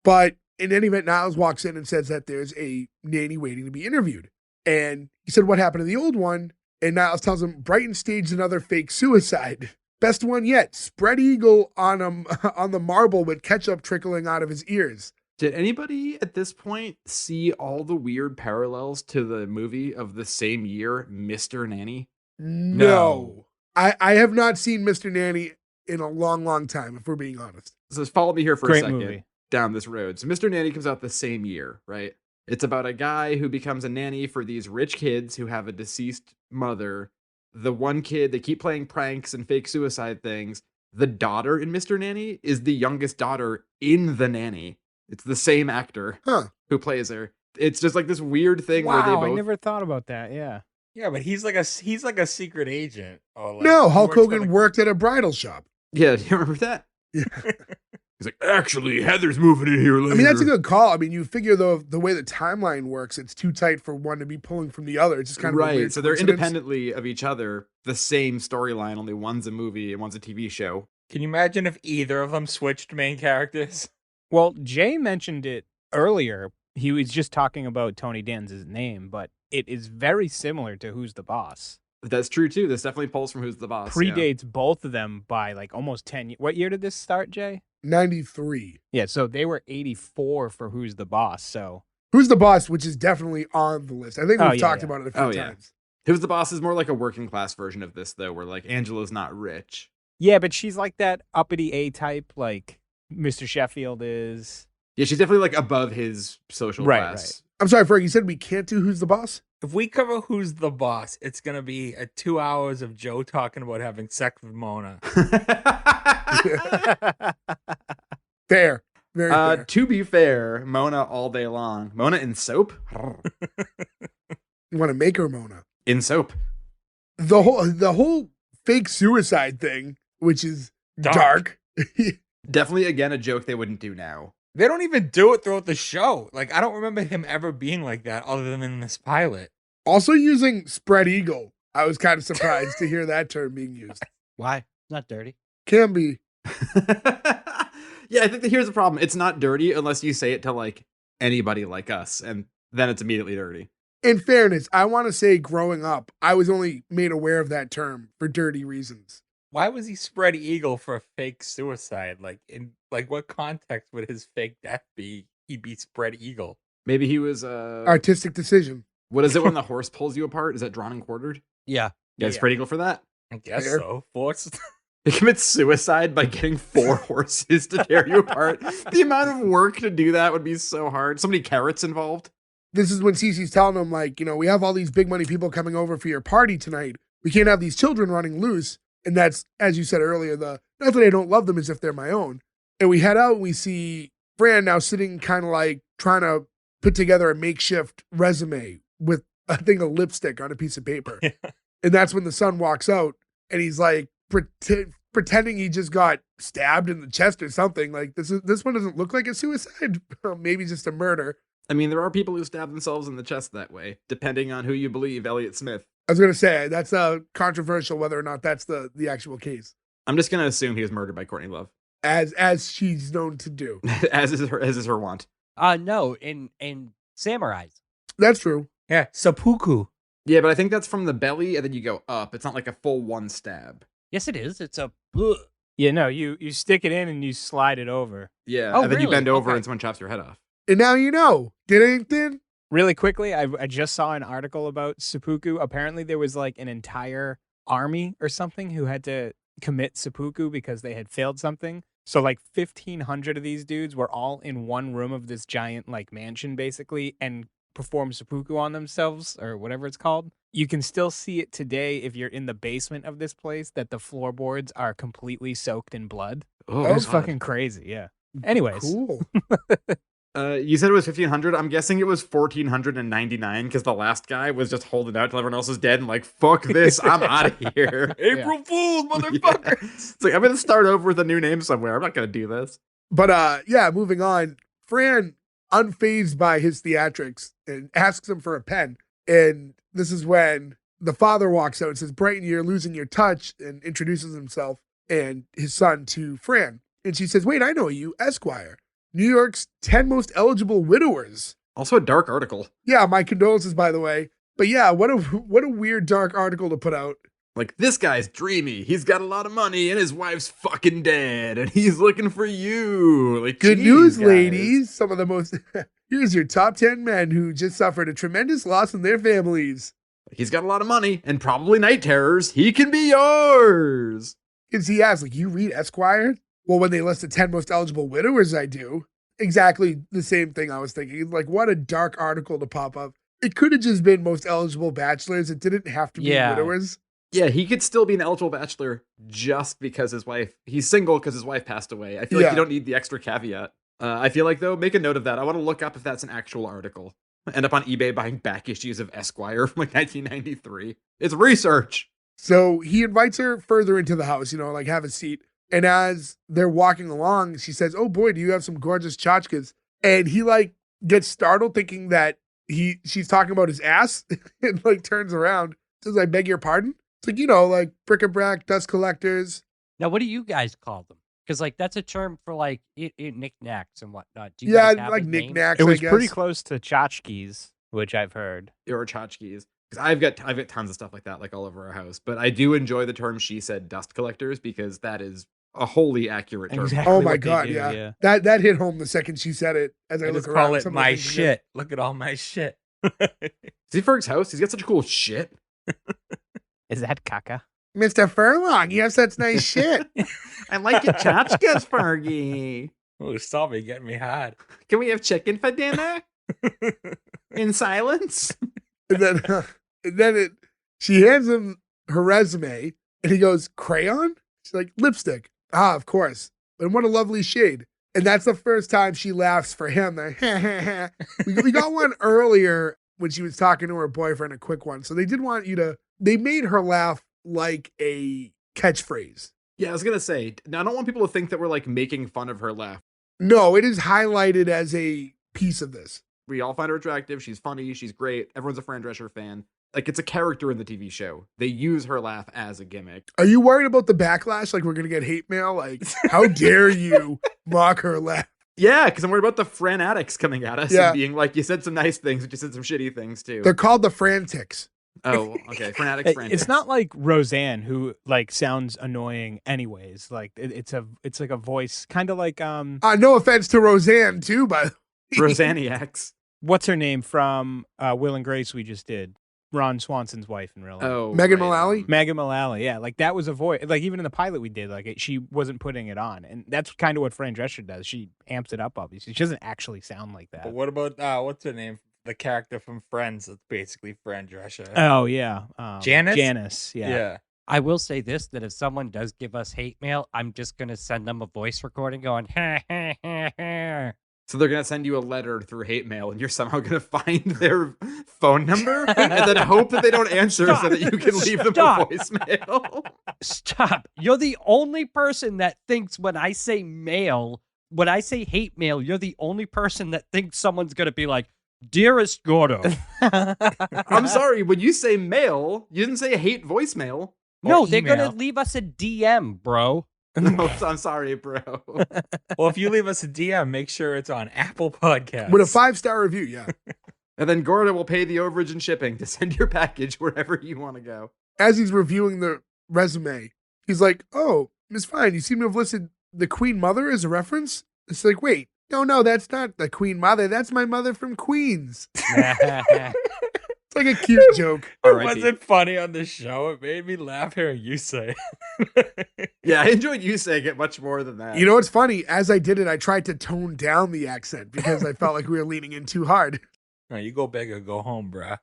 Speaker 1: But in any event, Niles walks in and says that there's a nanny waiting to be interviewed. And he said, what happened to the old one? And Niles tells him, Brighton staged another fake suicide. Best one yet, spread eagle on on the marble with ketchup trickling out of his ears.
Speaker 2: Did anybody at this point see all the weird parallels to the movie of the same year, Mr. Nanny?
Speaker 1: No. I have not seen Mr. Nanny in a long, long time, if we're being honest.
Speaker 2: So follow me here for
Speaker 5: Great
Speaker 2: a second
Speaker 5: movie.
Speaker 2: down this road. So Mr. Nanny comes out the same year, right? It's about a guy who becomes a nanny for these rich kids who have a deceased mother. The one kid, they keep playing pranks and fake suicide things. The daughter in Mr. Nanny is the youngest daughter in The Nanny. It's the same actor who plays her. It's just like this weird thing where they
Speaker 5: Wow,
Speaker 2: both...
Speaker 5: I never thought about that. Yeah.
Speaker 3: Yeah, but he's like a secret agent. Or like,
Speaker 1: No,
Speaker 3: he
Speaker 1: Hulk
Speaker 3: works for
Speaker 1: Hogan
Speaker 3: the-
Speaker 1: worked at a bridal shop.
Speaker 2: Yeah, do you remember that?
Speaker 1: Yeah.
Speaker 2: He's like, actually, Heather's moving in here later.
Speaker 1: I mean, that's a good call. I mean, you figure the way the timeline works, it's too tight for one to be pulling from the other. It's just kind of a
Speaker 2: right.
Speaker 1: weird
Speaker 2: So they're
Speaker 1: coincidence.
Speaker 2: independently of each other, the same storyline, only one's a movie and one's a TV show.
Speaker 3: Can you imagine if either of them switched main characters?
Speaker 5: Well, Jay mentioned it earlier. He was just talking about Tony Danza's name, but it is very similar to Who's the Boss.
Speaker 2: That's true too. This definitely pulls from Who's the Boss. yeah.
Speaker 5: Predates both of them by like almost 10 years. What year did this start, Jay?
Speaker 1: 93.
Speaker 5: Yeah, so they were 84 for Who's the Boss. So
Speaker 1: Who's the Boss, which is definitely on the list. I think we've
Speaker 5: Oh, yeah,
Speaker 1: talked
Speaker 5: yeah.
Speaker 1: about it a few
Speaker 2: Oh, yeah.
Speaker 1: times.
Speaker 2: Who's the Boss is more like a working class version of this, though, where like Angela's not rich.
Speaker 5: yeah, but she's like that uppity A type, like Mr. Sheffield is.
Speaker 2: Yeah, she's definitely like above his social
Speaker 5: Right,
Speaker 2: class.
Speaker 1: I'm sorry, Frank, you said we can't do Who's the Boss?
Speaker 3: If we cover Who's the Boss, it's gonna be 2 hours of Joe talking about having sex with Mona.
Speaker 1: Fair. Very fair.
Speaker 2: To be fair, Mona all day long. Mona in soap?
Speaker 1: You want to make her Mona.
Speaker 2: In soap.
Speaker 1: The whole fake suicide thing, which is dark.
Speaker 2: Definitely, again, a joke they wouldn't do now.
Speaker 3: They don't even do it throughout the show. Like, I don't remember him ever being like that other than in this pilot.
Speaker 1: Also using spread eagle. I was kind of surprised to hear that term being used.
Speaker 4: Why? Not dirty.
Speaker 1: Can be.
Speaker 2: Yeah, I think that here's the problem. It's not dirty unless you say it to like anybody like us, and then it's immediately dirty.
Speaker 1: In fairness, I want to say growing up, I was only made aware of that term for dirty reasons.
Speaker 3: Why was he spread eagle for a fake suicide? Like, in what context would his fake death be? He'd be spread eagle.
Speaker 2: Maybe he was
Speaker 1: Artistic decision.
Speaker 2: what is it when the horse pulls you apart? Is that drawn and quartered?
Speaker 4: Yeah.
Speaker 2: Yeah, spread eagle for that.
Speaker 3: I guess
Speaker 1: Fair.
Speaker 3: so. Forced.
Speaker 2: He commits suicide by getting 4 horses to tear you apart. The amount of work to do that would be so hard. So many carrots involved.
Speaker 1: This is when Cece's telling him, like, we have all these big money people coming over for your party tonight. We can't have these children running loose. And that's, as you said earlier, not that I don't love them as if they're my own. And we head out and we see Fran now sitting kind of like trying to put together a makeshift resume with a thing of lipstick on a piece of paper. And that's when the son walks out and he's like pretending he just got stabbed in the chest or something. Like, this one doesn't look like a suicide. Maybe just a murder.
Speaker 2: I mean, there are people who stab themselves in the chest that way, depending on who you believe, Elliot Smith.
Speaker 1: I was going to say, that's controversial whether or not that's the actual case.
Speaker 2: I'm just going to assume he was murdered by Courtney Love,
Speaker 1: As she's known to do.
Speaker 2: as is her want.
Speaker 4: No, in samurais.
Speaker 1: That's true.
Speaker 3: Yeah, seppuku.
Speaker 2: Yeah, but I think that's from the belly, and then you go up. It's not like a full one stab.
Speaker 4: Yes, it is. It's a.
Speaker 5: Yeah, no, you stick it in and you slide it over.
Speaker 2: Yeah,
Speaker 4: Oh,
Speaker 2: and then you
Speaker 4: really?
Speaker 2: bend over
Speaker 4: Okay.
Speaker 2: and someone chops your head off.
Speaker 1: And now you know. Did
Speaker 5: Really quickly, I just saw an article about seppuku. Apparently, there was like an entire army or something who had to commit seppuku because they had failed something. So like 1,500 of these dudes were all in one room of this giant like mansion, basically, and perform seppuku on themselves or whatever it's called. You can still see it today if you're in the basement of this place that the floorboards are completely soaked in blood.
Speaker 2: Oh,
Speaker 5: It was
Speaker 2: God.
Speaker 5: fucking crazy. Yeah. Anyways,
Speaker 1: Cool.
Speaker 2: You said it was 1,500. I'm guessing it was 1,499 because the last guy was just holding out till everyone else is dead and like, fuck this, I'm out of here.
Speaker 3: April Fools, motherfucker.
Speaker 2: Yeah. It's like, I'm going to start over with a new name somewhere. I'm not going to do this.
Speaker 1: But yeah, moving on. Fran, unfazed by his theatrics, and asks him for a pen. And this is when the father walks out and says, Brighton, you're losing your touch, and introduces himself and his son to Fran. And she says, wait, I know you, Esquire, New York's 10 most eligible widowers.
Speaker 2: Also a dark article.
Speaker 1: Yeah, my condolences, by the way. But yeah, what a weird dark article to put out.
Speaker 2: Like, this guy's dreamy. He's got a lot of money and his wife's fucking dead and he's looking for you. Like,
Speaker 1: Good
Speaker 2: geez,
Speaker 1: news,
Speaker 2: guys.
Speaker 1: ladies. Some of the most... Here's your top 10 men who just suffered a tremendous loss in their families.
Speaker 2: He's got a lot of money and probably night terrors. He can be yours.
Speaker 1: Because he asks, like, you read Esquire? Well, when they list the 10 most eligible widowers, I do. Exactly the same thing I was thinking. Like, what a dark article to pop up. It could have just been most eligible bachelors. It didn't have to be widowers.
Speaker 2: Yeah, he could still be an eligible bachelor just because he's single because his wife passed away. I feel like you don't need the extra caveat. I feel like, though, make a note of that. I want to look up if that's an actual article. End up on eBay buying back issues of Esquire from like 1993. It's research.
Speaker 1: So he invites her further into the house, like have a seat. And as they're walking along, she says, oh boy, do you have some gorgeous tchotchkes? And he like gets startled thinking that she's talking about his ass and like turns around, says, I beg your pardon? It's like, like bric-a-brac, dust collectors.
Speaker 4: Now, what do you guys call them? Because like that's a term for like knickknacks and whatnot. Do you guys have
Speaker 1: like
Speaker 4: a name?
Speaker 1: knickknacks.
Speaker 5: It was
Speaker 1: I guess.
Speaker 5: pretty close to tchotchkes, which I've heard.
Speaker 2: Or tchotchkes. Because I've got tons of stuff like that, like all over our house. But I do enjoy the term she said dust collectors because that is a wholly accurate term.
Speaker 5: Exactly.
Speaker 1: Oh my
Speaker 5: what they
Speaker 1: God,
Speaker 5: do,
Speaker 1: yeah. That hit home the second she said it. As I
Speaker 3: I
Speaker 1: look
Speaker 3: just
Speaker 1: around,
Speaker 3: call it
Speaker 1: some of the
Speaker 3: my
Speaker 1: things she
Speaker 3: shit. Look at all my shit.
Speaker 2: See Ferg's house? He's got such cool shit.
Speaker 5: Is that caca?
Speaker 1: did. Mr. Furlong, you have such nice shit.
Speaker 2: I like your tchotchkes, Fergie.
Speaker 3: Oh, stop me, getting me hard.
Speaker 2: Can we have chicken for dinner? In silence?
Speaker 1: And then she hands him her resume, and he goes, crayon? She's like, lipstick. Ah, of course. And what a lovely shade. And that's the first time she laughs for him. Like, we got one earlier when she was talking to her boyfriend, a quick one. So they did want they made her laugh like a catchphrase.
Speaker 2: Yeah, I was going to say, now I don't want people to think that we're like making fun of her laugh.
Speaker 1: No, it is highlighted as a piece of this.
Speaker 2: We all find her attractive. She's funny. She's great. Everyone's a Fran Drescher fan. Like, it's a character in the TV show. They use her laugh as a gimmick.
Speaker 1: Are you worried about the backlash? Like, we're going to get hate mail? Like, how dare you mock her laugh?
Speaker 2: Yeah, because I'm worried about the Fran addicts coming at us
Speaker 1: Yeah.
Speaker 2: and being like, you said some nice things, but you said some shitty things too.
Speaker 1: They're called the Frantics.
Speaker 2: Oh, okay. Fran addicts, Fran
Speaker 5: It's
Speaker 2: addicts.
Speaker 5: not like Roseanne, who like sounds annoying anyways. Like it's like a voice, kind of like
Speaker 1: No offense to Roseanne, too, but
Speaker 2: Roseanniacs.
Speaker 5: what's her name from Will and Grace we just did? Ron Swanson's wife in real life.
Speaker 2: Oh,
Speaker 1: Megan
Speaker 2: right.
Speaker 1: Mullally?
Speaker 5: Megan Mullally, yeah, like that was a voice. Like even in the pilot we did, like she wasn't putting it on, and that's kind of what Fran Drescher does. She amps it up, obviously. She doesn't actually sound like that.
Speaker 3: But what about what's her name? The character from Friends that's basically Fran Drescher.
Speaker 5: Oh yeah,
Speaker 3: Janice?
Speaker 5: Janice, yeah.
Speaker 3: Yeah.
Speaker 4: I will say this, that if someone does give us hate mail, I'm just going to send them a voice recording going, ha, ha, ha, ha.
Speaker 2: So they're going to send you a letter through hate mail and you're somehow going to find their phone number and then hope that they don't answer so that you can leave them a
Speaker 4: Stop.
Speaker 2: voicemail.
Speaker 4: Stop. You're the only person that thinks when I say hate mail, you're the only person that thinks someone's going to be like, dearest Gordo.
Speaker 2: I'm sorry, when you say mail, you didn't say hate voicemail.
Speaker 4: No,
Speaker 5: Or
Speaker 4: they're going to
Speaker 5: email.
Speaker 4: leave us a DM, bro.
Speaker 2: No, I'm sorry, bro.
Speaker 3: Well, if you leave us a DM, make sure it's on Apple Podcasts.
Speaker 1: with a 5-star review, yeah.
Speaker 2: And then Gordo will pay the overage and shipping to send your package wherever you want to go.
Speaker 1: As he's reviewing the resume, he's like, oh, Miss Fine, you seem to have listed the Queen Mother as a reference? It's like, wait, no, that's not the Queen Mother. That's my mother from Queens. It's like a cute joke.
Speaker 3: It
Speaker 2: R.I.P.
Speaker 3: wasn't funny on the show. It made me laugh hearing you say it.
Speaker 2: Yeah, I enjoyed you saying it much more than that.
Speaker 1: You know what's funny? As I did it, I tried to tone down the accent because I felt like we were leaning in too hard.
Speaker 3: No, you go big or go home, bruh.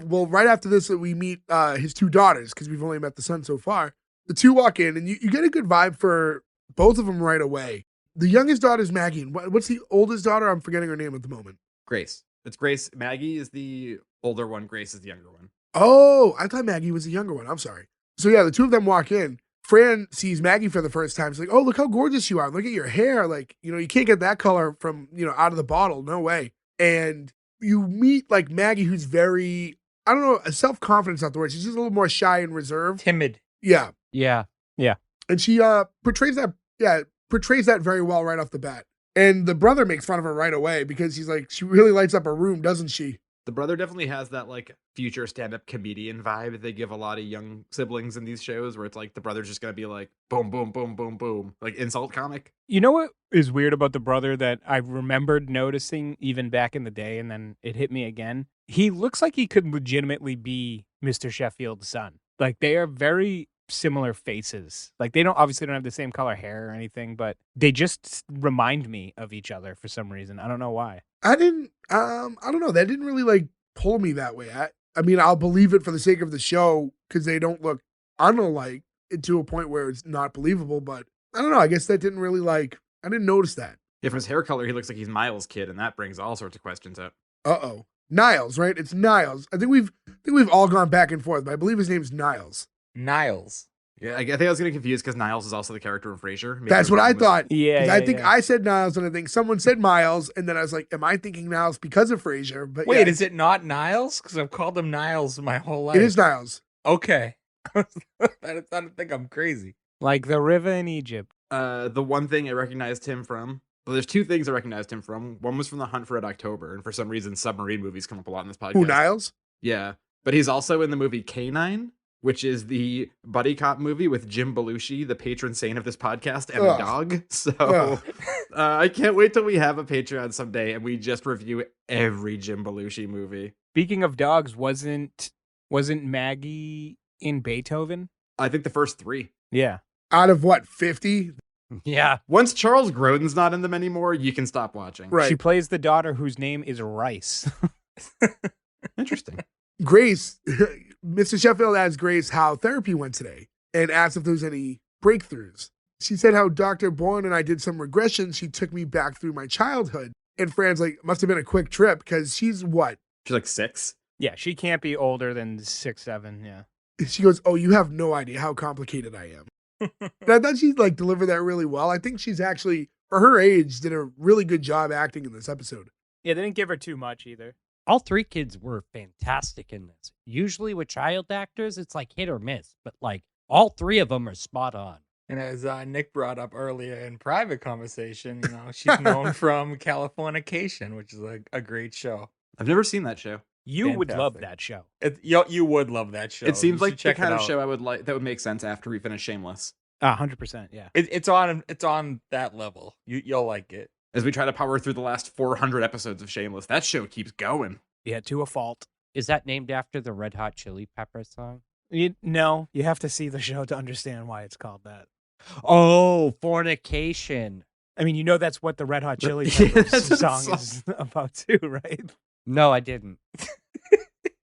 Speaker 1: Well, right after this, we meet his 2 daughters because we've only met the son so far. The 2 walk in, and you get a good vibe for both of them right away. The youngest daughter is Maggie. And what's the oldest daughter? I'm forgetting her name at the moment.
Speaker 2: Grace. It's Grace. Maggie is the older one. Grace is the younger one.
Speaker 1: Oh, I thought Maggie was the younger one. I'm sorry. So yeah, the 2 of them walk in. Fran sees Maggie for the first time. She's like, oh, look how gorgeous you are. Look at your hair. Like, you can't get that color from, out of the bottle. No way. And you meet like Maggie, who's very I don't know, self-confidence not the word. She's just a little more shy and reserved.
Speaker 3: Timid.
Speaker 1: Yeah.
Speaker 4: Yeah.
Speaker 1: And she portrays that very well right off the bat. And the brother makes fun of her right away because he's like, she really lights up her room, doesn't she?
Speaker 2: The brother definitely has that like future stand-up comedian vibe they give a lot of young siblings in these shows, where it's like the brother's just gonna be like boom, boom, boom, boom, boom, like insult comic.
Speaker 5: You know what is weird about the brother that I remembered noticing even back in the day, and then it hit me again? He looks like he could legitimately be Mr. Sheffield's son. Like, they are very similar faces. Like, they don't have the same color hair or anything, but they just remind me of each other for some reason. I don't know why.
Speaker 1: I don't know. That didn't really like pull me that way. I mean, I'll believe it for the sake of the show because they don't look unalike to a point where it's not believable. But I don't know. I guess that didn't really like, I didn't notice that.
Speaker 2: Yeah, from his hair color, he looks like he's Miles' kid, and that brings all sorts of questions up.
Speaker 1: Uh-oh. Niles, right? It's Niles. I think we've all gone back and forth, but I believe his name's Niles.
Speaker 3: Niles.
Speaker 2: Yeah, I think I was getting confused because Niles is also the character in Frasier. Maybe
Speaker 1: That's
Speaker 2: it was
Speaker 1: what I
Speaker 2: wrong with-
Speaker 1: thought.
Speaker 5: Yeah,
Speaker 1: 'Cause I think I said Niles, and I think someone said Miles, and then I was like, am I thinking Niles because of Frasier? But
Speaker 3: Wait,
Speaker 1: yeah,
Speaker 3: is it not Niles? Because I've called him Niles my whole life.
Speaker 1: it is Niles.
Speaker 3: Okay. I don't think I'm crazy.
Speaker 5: Like the river in Egypt.
Speaker 2: The one thing I recognized him from. Well, there's two things I recognized him from. One was from The Hunt for Red October, and for some reason, submarine movies come up a lot in this podcast.
Speaker 1: Who, Niles?
Speaker 2: Yeah, but he's also in the movie K9, which is the buddy cop movie with Jim Belushi, the patron saint of this podcast, and a
Speaker 1: Ugh.
Speaker 2: dog. So
Speaker 1: Ugh.
Speaker 2: I can't wait till we have a Patreon someday and we just review every Jim Belushi movie.
Speaker 5: Speaking of dogs, wasn't Maggie in Beethoven?
Speaker 2: I think the first three.
Speaker 5: Yeah.
Speaker 1: Out of what, 50?
Speaker 4: Yeah.
Speaker 2: Once Charles Grodin's not in them anymore, you can stop watching.
Speaker 1: Right.
Speaker 5: She plays the daughter whose name is Rice.
Speaker 2: Interesting.
Speaker 1: Grace, Mr. Sheffield asked Grace how therapy went today and asked if there was any breakthroughs. She said how Dr. Bourne and I did some regressions. She took me back through my childhood. And Fran's like, must have been a quick trip because she's what?
Speaker 2: She's like 6.
Speaker 5: Yeah, she can't be older than 6, 7. Yeah.
Speaker 1: She goes, oh, you have no idea how complicated I am. And I thought she like delivered that really well. I think she's actually, for her age, did a really good job acting in this episode.
Speaker 5: Yeah, they didn't give her too much either.
Speaker 4: All three kids were fantastic in this. Usually with child actors, it's like hit or miss, but like all three of them are spot on.
Speaker 3: And as Nick brought up earlier in private conversation, she's known from Californication, which is a great show.
Speaker 2: I've never seen that show.
Speaker 5: You would love
Speaker 3: Fantastic.
Speaker 5: that show.
Speaker 3: You would love that show.
Speaker 2: It seems
Speaker 3: You
Speaker 2: like
Speaker 3: should
Speaker 2: the
Speaker 3: check
Speaker 2: kind
Speaker 3: it
Speaker 2: of
Speaker 3: out.
Speaker 2: show I would like that would make sense after we finish Shameless.
Speaker 5: 100%. Yeah.
Speaker 3: It's on that level. You'll like it.
Speaker 2: As we try to power through the last 400 episodes of Shameless, that show keeps going.
Speaker 5: Yeah, to a fault.
Speaker 4: Is that named after the Red Hot Chili Pepper song?
Speaker 5: No, you have to see the show to understand why it's called that.
Speaker 4: Oh, fornication.
Speaker 5: I mean, that's what the Red Hot Chili
Speaker 2: Yeah,
Speaker 5: Peppers
Speaker 2: that's what
Speaker 5: song
Speaker 2: the
Speaker 5: is about too, right?
Speaker 4: No, I didn't.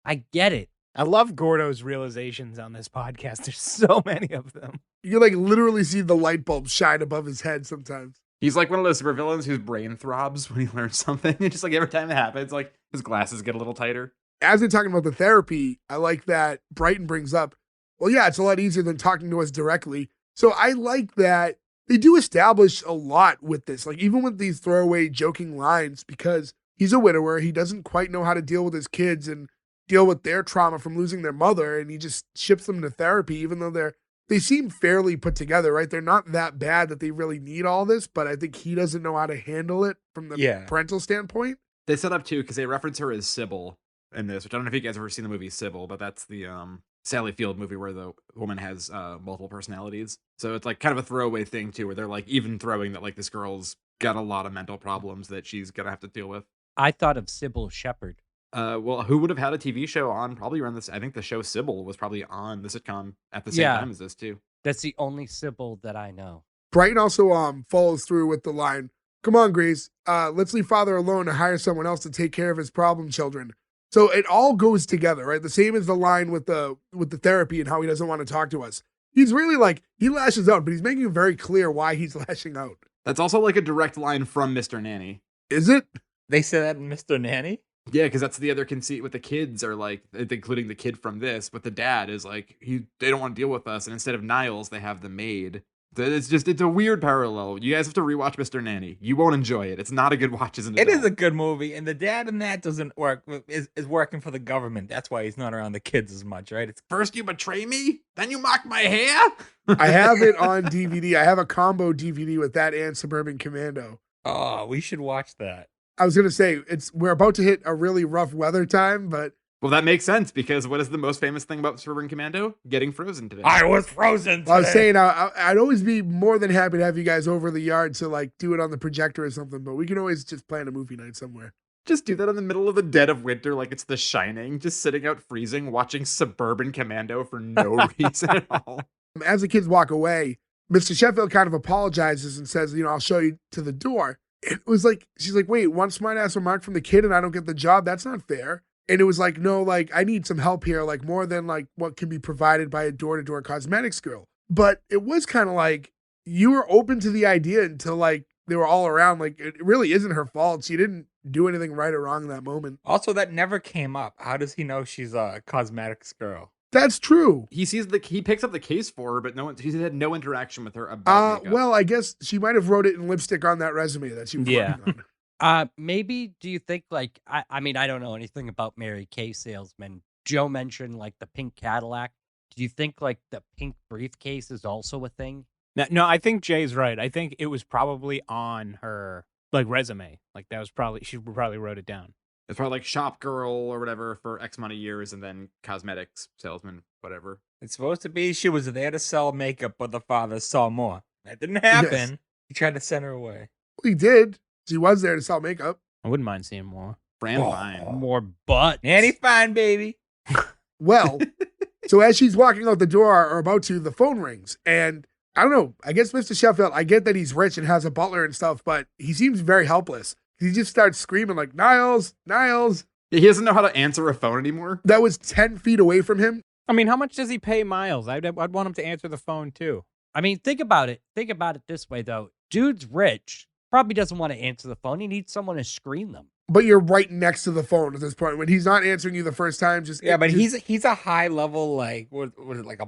Speaker 4: I get it.
Speaker 5: I love Gordo's realizations on this podcast. There's so many of them.
Speaker 1: You can like literally see the light bulb shine above his head sometimes.
Speaker 2: He's like one of those supervillains whose brain throbs when he learns something. And just like every time it happens, like his glasses get a little tighter.
Speaker 1: As they're talking about the therapy, I like that Brighton brings up, well, yeah, it's a lot easier than talking to us directly. So I like that they do establish a lot with this, like even with these throwaway joking lines, because he's a widower. He doesn't quite know how to deal with his kids and deal with their trauma from losing their mother. And he just ships them to therapy, even though they seem fairly put together, right? They're not that bad that they really need all this, but I think he doesn't know how to handle it from the parental standpoint.
Speaker 2: They set up too, because they reference her as Sybil in this, which I don't know if you guys have ever seen the movie Sybil, but that's the Sally Field movie where the woman has multiple personalities. So it's like kind of a throwaway thing too, where they're like even throwing that like this girl's got a lot of mental problems that she's gonna have to deal with.
Speaker 4: I thought of Sybil Shepherd.
Speaker 2: Well, who would have had a TV show on probably around this? I think the show Sybil was probably on the sitcom at the same time as this too.
Speaker 4: That's the only Sybil that I know.
Speaker 1: Brighton also follows through with the line, come on, Grace, let's leave father alone to hire someone else to take care of his problem children. So it all goes together, right? The same as the line with the therapy and how he doesn't want to talk to us. He's really like, he lashes out, but he's making it very clear why he's lashing out.
Speaker 2: That's also like a direct line from Mr. Nanny.
Speaker 1: Is it?
Speaker 3: They say that in Mr. Nanny?
Speaker 2: Yeah, because that's the other conceit with the kids are like, including the kid from this, but the dad is like, they don't want to deal with us. And instead of Niles, they have the maid. It's a weird parallel. You guys have to rewatch Mr. Nanny. You won't enjoy it. It's not a good watch as an
Speaker 3: It
Speaker 2: adult.
Speaker 3: is a good movie, and the dad in that doesn't work. Is working for the government. That's why he's not around the kids as much, right? It's
Speaker 2: First you betray me, then you mock my hair.
Speaker 1: I have it on DVD. I have a combo DVD with that and Suburban Commando.
Speaker 3: we should watch that.
Speaker 1: I was gonna say we're about to hit a really rough weather time, but
Speaker 2: Well, that makes sense because what is the most famous thing about Suburban Commando? Getting frozen today.
Speaker 3: I was frozen.
Speaker 1: I was
Speaker 3: today.
Speaker 1: saying I'd always be more than happy to have you guys over the yard to like do it on the projector or something, but we can always just plan a movie night somewhere.
Speaker 2: Just do that in the middle of the dead of winter like it's The Shining, just sitting out freezing, watching Suburban Commando for no reason at all.
Speaker 1: As the kids walk away, Mr. Sheffield kind of apologizes and says, I'll show you to the door. It was like, she's like, wait, one smart ass remark from the kid and I don't get the job? That's not fair. And it was like, no, like, I need some help here, like more than like what can be provided by a door-to-door cosmetics girl. But it was kind of like, you were open to the idea until like they were all around. Like, it really isn't her fault. She didn't do anything right or wrong in that moment.
Speaker 3: Also, that never came up. How does he know she's a cosmetics girl?
Speaker 1: That's true.
Speaker 2: He picks up the case for her, but he's had no interaction with her about makeup.
Speaker 1: Well, I guess she might have wrote it in lipstick on that resume that she was working on.
Speaker 4: Maybe do you think like I mean I don't know anything about Mary Kay salesmen. Joe mentioned like the pink Cadillac. Do you think like the pink briefcase is also a thing?
Speaker 5: No, I think Jay's right. I think it was probably on her like resume. Like that was probably she probably wrote it down.
Speaker 2: It's probably like shop girl or whatever for X amount of years, and then cosmetics salesman, whatever.
Speaker 3: It's supposed to be she was there to sell makeup, but the father saw more. That didn't happen.
Speaker 1: Yes.
Speaker 3: He tried to send her away.
Speaker 1: Well, he did. She was there to sell makeup.
Speaker 5: I wouldn't mind seeing more.
Speaker 2: Fran fine.
Speaker 4: More butt.
Speaker 3: Nanny fine, baby.
Speaker 1: Well, so as she's walking out the door or about to, the phone rings. And I don't know, I guess Mr. Sheffield, I get that he's rich and has a butler and stuff, but he seems very helpless. He just starts screaming like, Niles, Niles.
Speaker 2: He doesn't know how to answer a phone anymore.
Speaker 1: That was 10 feet away from him.
Speaker 5: I mean, how much does he pay Miles? I'd want him to answer the phone too.
Speaker 4: I mean, think about it. Think about it this way though. Dude's rich. Probably doesn't want to answer the phone. He needs someone to screen them.
Speaker 1: But you're right next to the phone at this point. When he's not answering you the first time,
Speaker 3: But he's a high level like what is it like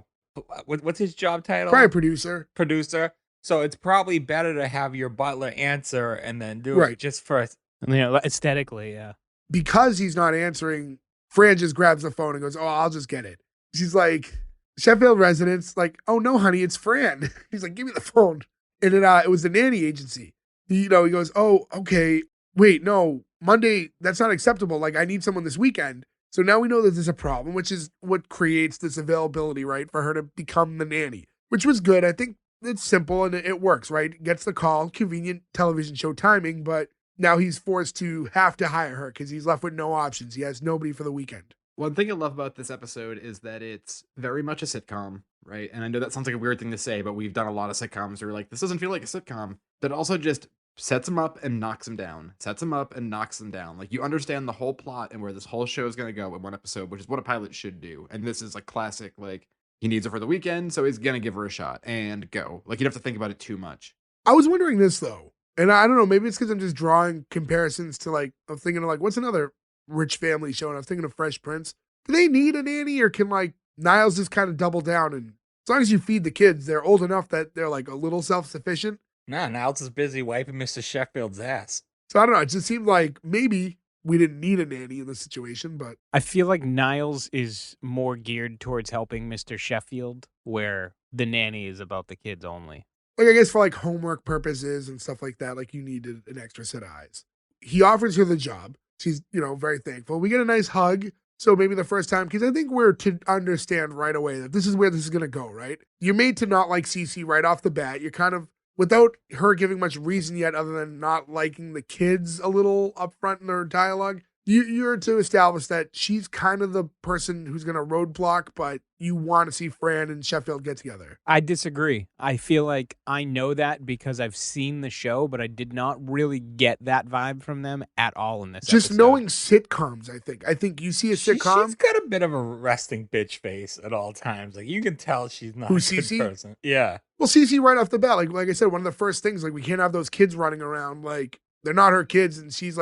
Speaker 3: what's his job title?
Speaker 1: probably a producer.
Speaker 3: Producer. So it's probably better to have your butler answer and then do
Speaker 1: Right.
Speaker 3: it just first.
Speaker 5: Aesthetically, yeah.
Speaker 1: Because he's not answering, Fran just grabs the phone and goes, oh, I'll just get it. She's like, Sheffield residents, like, oh no, honey, it's Fran. He's like, give me the phone. And it was the nanny agency. He goes, oh, okay. Wait, no, Monday, that's not acceptable. Like, I need someone this weekend. So now we know that there's a problem, which is what creates this availability, right, for her to become the nanny, which was good. I think it's simple and it works, right? Gets the call, convenient television show timing, but now he's forced to have to hire her because he's left with no options. He has nobody for the weekend.
Speaker 2: One thing I love about this episode is that it's very much a sitcom, right? And I know that sounds like a weird thing to say, but we've done a lot of sitcoms where like, this doesn't feel like a sitcom, but also just sets him up and knocks him down. Sets him up and knocks him down. Like you understand the whole plot and where this whole show is going to go in one episode, which is what a pilot should do. And this is like classic, like he needs her for the weekend, so he's going to give her a shot and go. Like you don't have to think about it too much.
Speaker 1: I was wondering this though, and I don't know, maybe it's because I'm just drawing comparisons to like, I'm thinking of like, what's another rich family show? And I was thinking of Fresh Prince. Do they need a nanny or can like Niles just kind of double down? And as long as you feed the kids, they're old enough that they're like a little self-sufficient.
Speaker 3: Nah, Niles is busy wiping Mr. Sheffield's ass.
Speaker 1: So I don't know. It just seemed like maybe we didn't need a nanny in this situation, but
Speaker 5: I feel like Niles is more geared towards helping Mr. Sheffield, where the nanny is about the kids only.
Speaker 1: like I guess for like homework purposes and stuff like that, like you needed an extra set of eyes. He offers her the job. She's, very thankful. We get a nice hug. So maybe the first time, because I think we're to understand right away that this is where this is going to go, right? You're made to not like Cece right off the bat. You're kind of, without her giving much reason yet other than not liking the kids a little upfront in their dialogue, you're to establish that she's kind of the person who's going to roadblock, but you want to see Fran and Sheffield get together.
Speaker 5: I disagree. I feel like I know that because I've seen the show, but I did not really get that vibe from them at all in this
Speaker 1: Just
Speaker 5: episode.
Speaker 1: knowing sitcoms, I think you see a sitcom.
Speaker 3: She's got a bit of a resting bitch face at all times. Like you can tell she's not
Speaker 1: Who's
Speaker 3: a good
Speaker 1: Cece?
Speaker 3: person. Yeah.
Speaker 1: Well, Cece right off the bat, like I said, one of the first things, like we can't have those kids running around. Like they're not her kids, and she's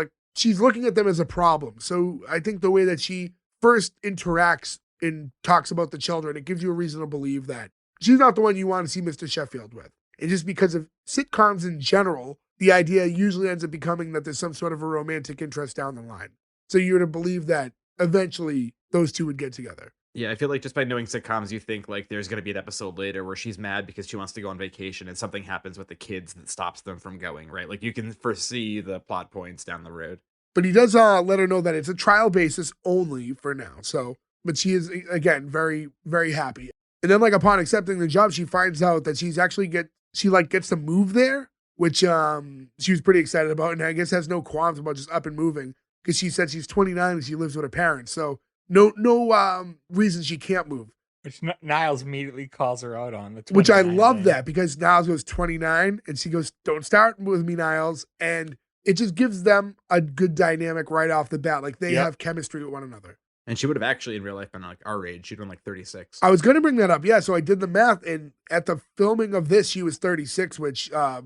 Speaker 1: looking at them as a problem. So I think the way that she first interacts and talks about the children, it gives you a reason to believe that she's not the one you want to see Mr. Sheffield with. And just because of sitcoms in general, the idea usually ends up becoming that there's some sort of a romantic interest down the line. So you're to believe that eventually those two would get together.
Speaker 2: Yeah, I feel like just by knowing sitcoms, you think like there's going to be an episode later where she's mad because she wants to go on vacation and something happens with the kids that stops them from going, right? Like you can foresee the plot points down the road.
Speaker 1: But he does let her know that it's a trial basis only for now. So, but she is, again, very, very happy. And then like upon accepting the job, she finds out that she's actually gets to move there, which she was pretty excited about. And I guess has no qualms about just up and moving because she said she's 29 and she lives with her parents. So no reason she can't move.
Speaker 3: Which Niles immediately calls her out on.
Speaker 1: Which I
Speaker 3: 29
Speaker 1: love
Speaker 3: thing.
Speaker 1: that because Niles goes 29 and she goes, don't start with me, Niles. And it just gives them a good dynamic right off the bat. Like they have chemistry with one another.
Speaker 2: And she would have actually in real life been like our age. She'd been like 36.
Speaker 1: I was going to bring that up. Yeah. So I did the math and at the filming of this, she was 36, which a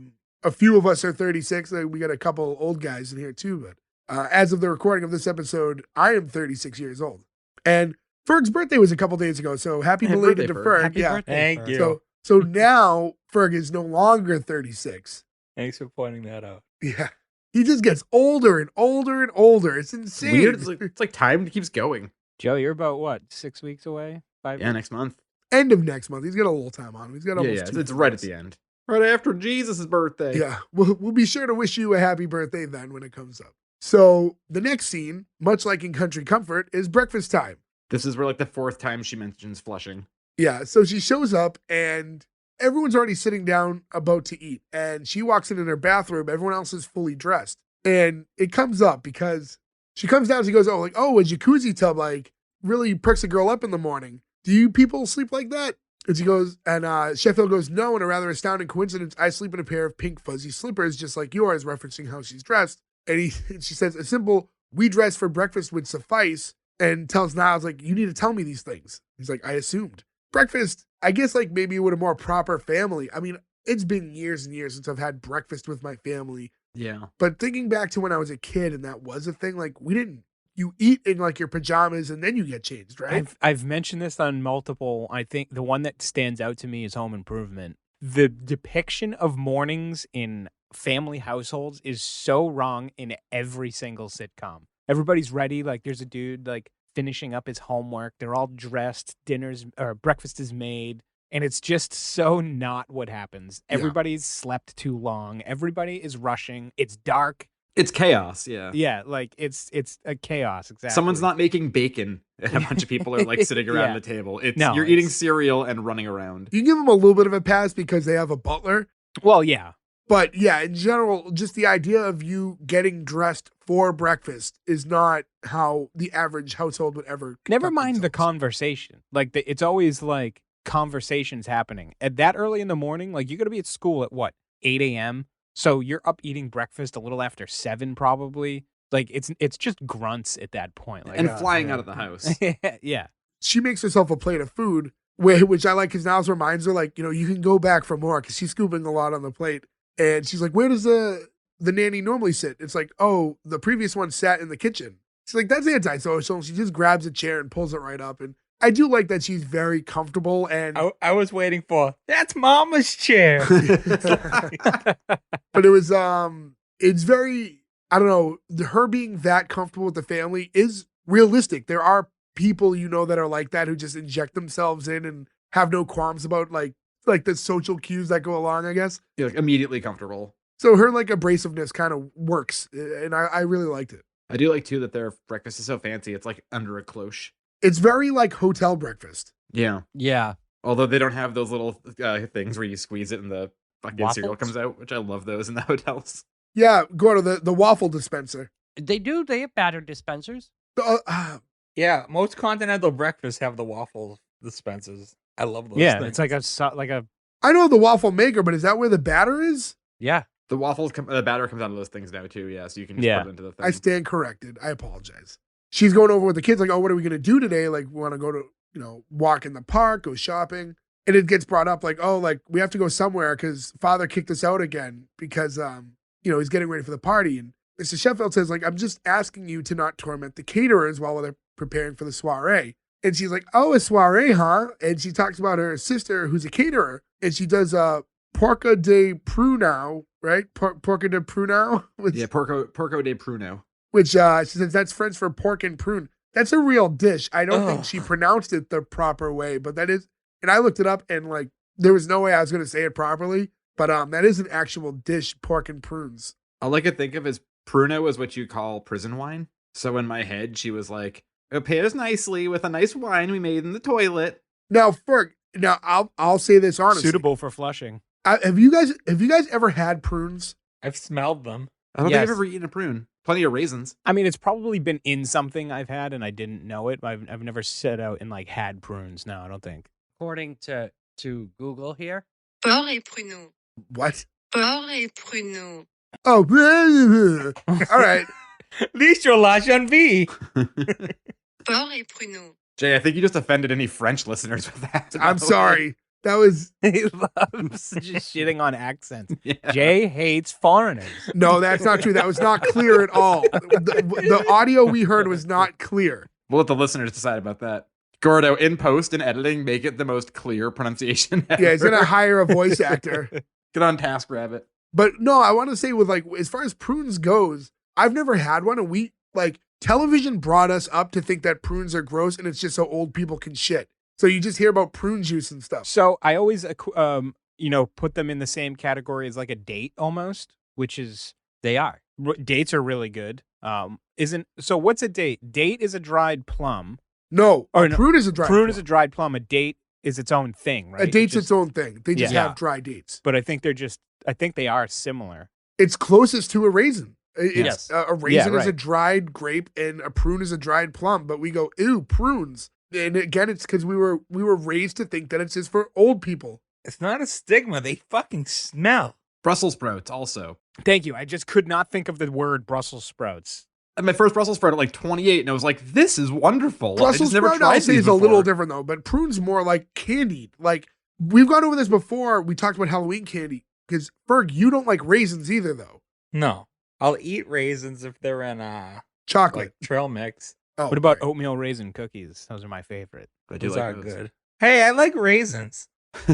Speaker 1: few of us are 36. We got a couple old guys in here too. But as of the recording of this episode, I am 36 years old. And Ferg's birthday was a couple days ago. So happy belated to Ferg.
Speaker 4: Happy birthday,
Speaker 3: Thank
Speaker 4: Ferg.
Speaker 3: you.
Speaker 1: So now Ferg is no longer 36.
Speaker 3: Thanks for pointing that out.
Speaker 1: Yeah. He just gets older and older and older. It's insane.
Speaker 2: Weird. It's like time keeps going.
Speaker 5: Joe, you're about what, 6 weeks away? 5
Speaker 2: Yeah,
Speaker 5: weeks?
Speaker 2: next month.
Speaker 1: End of next month. He's got a little time on him. He's got almost
Speaker 2: Yeah,
Speaker 1: 2
Speaker 2: it's right at
Speaker 1: months.
Speaker 2: the end. Right after Jesus' birthday.
Speaker 1: Yeah, we'll be sure to wish you a happy birthday then when it comes up. So the next scene, much like in Country Comfort, is breakfast time.
Speaker 2: This is where like the 4th time she mentions flushing.
Speaker 1: Yeah, so she shows up and everyone's already sitting down about to eat. And she walks in her bathroom. Everyone else is fully dressed. And it comes up because she comes down. She goes, a jacuzzi tub like really perks a girl up in the morning. Do you people sleep like that? And she goes, and Sheffield goes, no, in a rather astounding coincidence, I sleep in a pair of pink fuzzy slippers, just like yours, referencing how she's dressed. And she says, a simple, we dress for breakfast would suffice, and tells Niles, like, you need to tell me these things. He's like, I assumed. Breakfast, I guess, like, maybe with a more proper family. I mean, it's been years and years since I've had breakfast with my family.
Speaker 2: Yeah.
Speaker 1: But thinking back to when I was a kid and that was a thing, like, you eat in, like, your pajamas and then you get changed, right?
Speaker 5: I've mentioned this on multiple. I think the one that stands out to me is Home Improvement. The depiction of mornings in family households is so wrong in every single sitcom. Everybody's ready. Like there's a dude like finishing up his homework. They're all dressed. Breakfast is made. And it's just so not what happens.
Speaker 1: Yeah.
Speaker 5: Everybody's slept too long. Everybody is rushing. It's dark.
Speaker 2: It's chaos, yeah.
Speaker 5: Yeah, like it's a chaos, exactly.
Speaker 2: Someone's not making bacon and a bunch of people are like sitting around
Speaker 5: Yeah.
Speaker 2: the table. You're eating cereal and running around.
Speaker 1: You give them a little bit of a pass because they have a butler.
Speaker 5: Well, yeah.
Speaker 1: But yeah, in general, just the idea of you getting dressed for breakfast is not how the average household would ever.
Speaker 5: Never
Speaker 1: conduct
Speaker 5: mind the
Speaker 1: themselves.
Speaker 5: conversation. Like it's always like conversations happening at that early in the morning. Like you're gonna be at school at what 8 a.m. So you're up eating breakfast a little after 7 probably. Like it's just grunts at that point. Like
Speaker 2: And flying out of the house.
Speaker 5: yeah.
Speaker 1: She makes herself a plate of food, which I like because Niles reminds her, like, you can go back for more because she's scooping a lot on the plate. And she's like, where does the nanny normally sit? It's like, oh, the previous one sat in the kitchen. She's like, that's antisocial. She just grabs a chair and pulls it right up. And I do like that she's very comfortable. And
Speaker 3: I was waiting for that's Mama's chair.
Speaker 1: but it was it's very, I don't know, her being that comfortable with the family is realistic. There are people that are like that who just inject themselves in and have no qualms about like the social cues that go along, I guess.
Speaker 2: You're like immediately comfortable.
Speaker 1: So her like abrasiveness kind of works, and I really liked it.
Speaker 2: I do like too that their breakfast is so fancy. It's like under a cloche.
Speaker 1: It's very like hotel breakfast.
Speaker 2: Yeah.
Speaker 4: Yeah.
Speaker 2: Although they don't have those little things where you squeeze it and the fucking cereal
Speaker 4: Waffles?
Speaker 2: comes out, which I love those in the hotels.
Speaker 1: Yeah, go to the waffle dispenser.
Speaker 4: They do. They have batter dispensers.
Speaker 3: Yeah, most continental breakfasts have the waffle dispensers. I love those.
Speaker 5: Yeah,
Speaker 3: things.
Speaker 5: it's like a
Speaker 1: I know the waffle maker, but is that where the batter is?
Speaker 4: Yeah.
Speaker 2: The the batter comes out of those things now too, yeah. So you can just
Speaker 5: Yeah.
Speaker 2: put it into the thing.
Speaker 1: I stand corrected. I apologize. She's going over with the kids, like, oh, what are we going to do today? Like, we want to go to, walk in the park, go shopping. And it gets brought up like, oh, like, we have to go somewhere because father kicked us out again because, he's getting ready for the party. And Mr. Sheffield says, like, I'm just asking you to not torment the caterers while they're preparing for the soiree. And she's like, oh, a soiree, huh? And she talks about her sister who's a caterer. And she does porca de pruno, right? Porca de pruno, which,
Speaker 2: Yeah, porco de pruno.
Speaker 1: which she says that's French for pork and prune. That's a real dish. I don't think
Speaker 3: Ugh.
Speaker 1: she pronounced it the proper way, but that is, and I looked it up and like there was no way I was going to say it properly, but that is an actual dish, pork and prunes.
Speaker 2: All I could think of is pruno is what you call prison wine. So in my head, she was like, "It pairs nicely with a nice wine we made in the toilet."
Speaker 1: Now, Ferg, I'll say this honestly.
Speaker 5: Suitable for flushing.
Speaker 1: Have you guys ever had prunes?
Speaker 3: I've smelled them.
Speaker 2: I don't think I've
Speaker 4: Yes.
Speaker 2: ever eaten a prune. Plenty of raisins.
Speaker 5: I mean, it's probably been in something I've had and I didn't know it. I've never set out and like had prunes. No, I don't think.
Speaker 4: According to Google here,
Speaker 6: Porc et pruneau.
Speaker 1: What?
Speaker 6: Porc et pruneau.
Speaker 1: Oh, all right.
Speaker 3: Listo la janvier.
Speaker 6: Porc et pruneau.
Speaker 2: Jay, I think you just offended any French listeners with that.
Speaker 1: I'm sorry. That was
Speaker 5: He loves just shitting on accents.
Speaker 2: Yeah.
Speaker 5: Jay hates foreigners.
Speaker 1: no, that's not true. That was not clear at all. The audio we heard was not clear.
Speaker 2: We'll let the listeners decide about that. Gordo, in post and editing, make it the most clear pronunciation ever.
Speaker 1: Yeah, he's gonna hire a voice actor.
Speaker 2: Get on task, Rabbit.
Speaker 1: But no, I want to say with like as far as prunes goes, I've never had one, and we like television brought us up to think that prunes are gross, and it's just so old people can shit. So you just hear about prune juice and stuff.
Speaker 5: So I always, put them in the same category as like a date almost, which is
Speaker 4: they are.
Speaker 5: dates are really good. What's a date? Date is a dried plum.
Speaker 1: No,
Speaker 5: Or
Speaker 1: a
Speaker 5: no,
Speaker 1: prune is a dry.
Speaker 5: Prune
Speaker 1: plum.
Speaker 5: is a dried plum. A date is its own thing, right?
Speaker 1: A date's
Speaker 5: It's
Speaker 1: its own thing. They just
Speaker 5: Yeah.
Speaker 1: have dry dates.
Speaker 5: But I think they are similar.
Speaker 1: It's closest to a raisin. It's,
Speaker 4: Yes.
Speaker 1: a raisin is a
Speaker 5: right.
Speaker 1: dried grape, and a prune is a dried plum. But we go, ew, prunes. And again, it's because we were raised to think that it's just for old people.
Speaker 3: It's not a stigma. They fucking smell.
Speaker 2: Brussels sprouts also.
Speaker 5: Thank you. I just could not think of the word Brussels sprouts.
Speaker 2: And my first Brussels sprout at like 28, and I was like, "This is wonderful." I
Speaker 1: Brussels
Speaker 2: just never
Speaker 1: sprout,
Speaker 2: tried
Speaker 1: I'll say,
Speaker 2: these
Speaker 1: is a little
Speaker 2: before.
Speaker 1: different though. But prunes more like candied. Like we've gone over this before. We talked about Halloween candy because Ferg, you don't like raisins either though.
Speaker 3: No. I'll eat raisins if they're in
Speaker 1: Chocolate.
Speaker 3: like trail mix.
Speaker 1: Oh,
Speaker 5: What about
Speaker 1: right.
Speaker 5: oatmeal raisin cookies? Those are my favorite.
Speaker 2: I do
Speaker 3: Those
Speaker 2: like
Speaker 3: are
Speaker 2: those.
Speaker 3: good. Hey, I like raisins.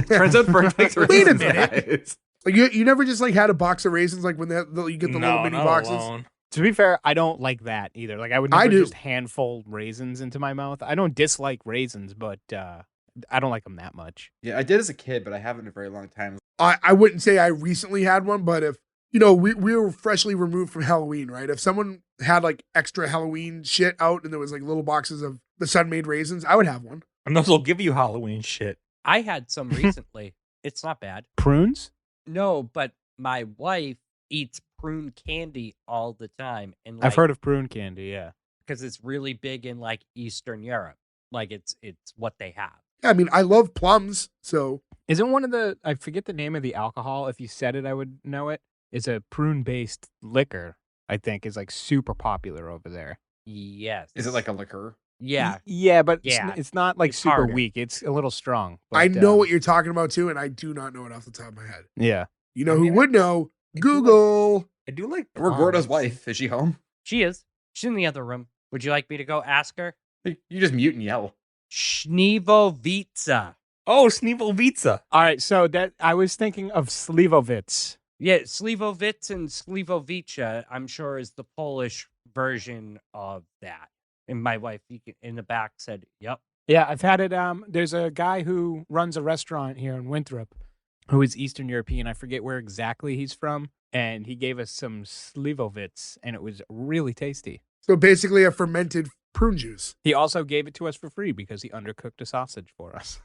Speaker 2: Turns out Ferg likes
Speaker 1: Wait a
Speaker 2: raisins,
Speaker 1: minute.
Speaker 2: guys.
Speaker 1: Like you never just like had a box of raisins like when you get the little mini
Speaker 3: not
Speaker 1: boxes.
Speaker 3: alone.
Speaker 5: To be fair, I don't like that either. Like I would
Speaker 1: I
Speaker 5: never
Speaker 1: do.
Speaker 5: just handful raisins into my mouth. I don't dislike raisins, but I don't like them that much.
Speaker 2: Yeah, I did as a kid, but I haven't in a very long time.
Speaker 1: I wouldn't say I recently had one, but if we were freshly removed from Halloween, right? If someone had like extra Halloween shit out and there was like little boxes of the Sun-made raisins, I would have one.
Speaker 3: And those will give you Halloween shit.
Speaker 4: I had some recently. It's not bad.
Speaker 5: Prunes?
Speaker 4: No, but my wife eats prune candy all the time, and
Speaker 5: I've heard of prune candy, yeah.
Speaker 4: because it's really big in like Eastern Europe. Like it's what they have.
Speaker 1: I mean, I love plums, so
Speaker 5: Isn't one of the, I forget the name of the alcohol. If you said it, I would know it. It's a prune-based liquor, I think, is like super popular over there.
Speaker 4: Yes.
Speaker 2: Is it like a liquor?
Speaker 4: Yeah.
Speaker 5: Yeah, but
Speaker 4: Yeah.
Speaker 5: it's not like
Speaker 4: It's
Speaker 5: super
Speaker 4: harder.
Speaker 5: weak. It's a little strong.
Speaker 1: I
Speaker 5: but,
Speaker 1: know what you're talking about too, and I do not know it off the top of my head.
Speaker 5: Yeah.
Speaker 1: You know
Speaker 3: I
Speaker 1: who
Speaker 3: mean,
Speaker 1: would know?
Speaker 3: I do like-
Speaker 1: Google.
Speaker 3: I do like
Speaker 2: We're Gordo's
Speaker 3: plums.
Speaker 2: wife. Is she home?
Speaker 4: She is. She's in the other room. Would you like me to go ask her?
Speaker 2: You just mute and yell.
Speaker 4: Schneevovica.
Speaker 3: Oh, Sneevelvica.
Speaker 5: All right, so that I was thinking of Slivovitz.
Speaker 4: Yeah, Slivovitz and Slivovica, I'm sure, is the Polish version of that. And my wife in the back said, yep.
Speaker 5: Yeah, I've had it. There's a guy who runs a restaurant here in Winthrop who is Eastern European. I forget where exactly he's from. And he gave us some Slivovitz, and it was really tasty.
Speaker 1: So basically a fermented prune juice.
Speaker 5: He also gave it to us for free because he undercooked a sausage for us.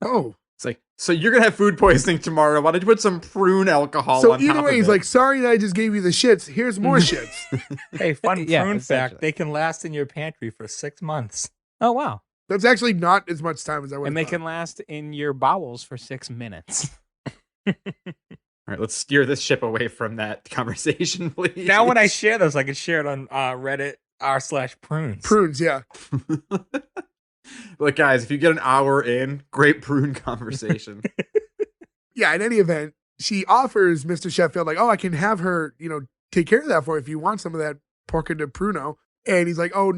Speaker 1: Oh.
Speaker 2: It's like, so you're gonna have food poisoning tomorrow. Why don't you put some prune alcohol
Speaker 1: So
Speaker 2: on
Speaker 1: either
Speaker 2: top
Speaker 1: way,
Speaker 2: of
Speaker 1: he's
Speaker 2: it?
Speaker 1: like, sorry that I just gave you the shits. Here's more shits.
Speaker 3: Hey, fun
Speaker 5: Yeah,
Speaker 3: prune
Speaker 5: essentially.
Speaker 3: fact. They can last in your pantry for 6 months.
Speaker 5: Oh, wow.
Speaker 1: That's actually not as much time as I would
Speaker 5: And
Speaker 1: have
Speaker 5: they can last in your bowels for 6 minutes.
Speaker 2: All right, let's steer this ship away from that conversation, please.
Speaker 3: Now when I share those, I can share it on Reddit r/prunes.
Speaker 1: Prunes, yeah.
Speaker 2: Look, guys, if you get an hour in, great prune conversation.
Speaker 1: Yeah, in any event, she offers Mr. Sheffield, like, oh, I can have her, take care of that for you if you want some of that porca de pruno. And he's like, oh,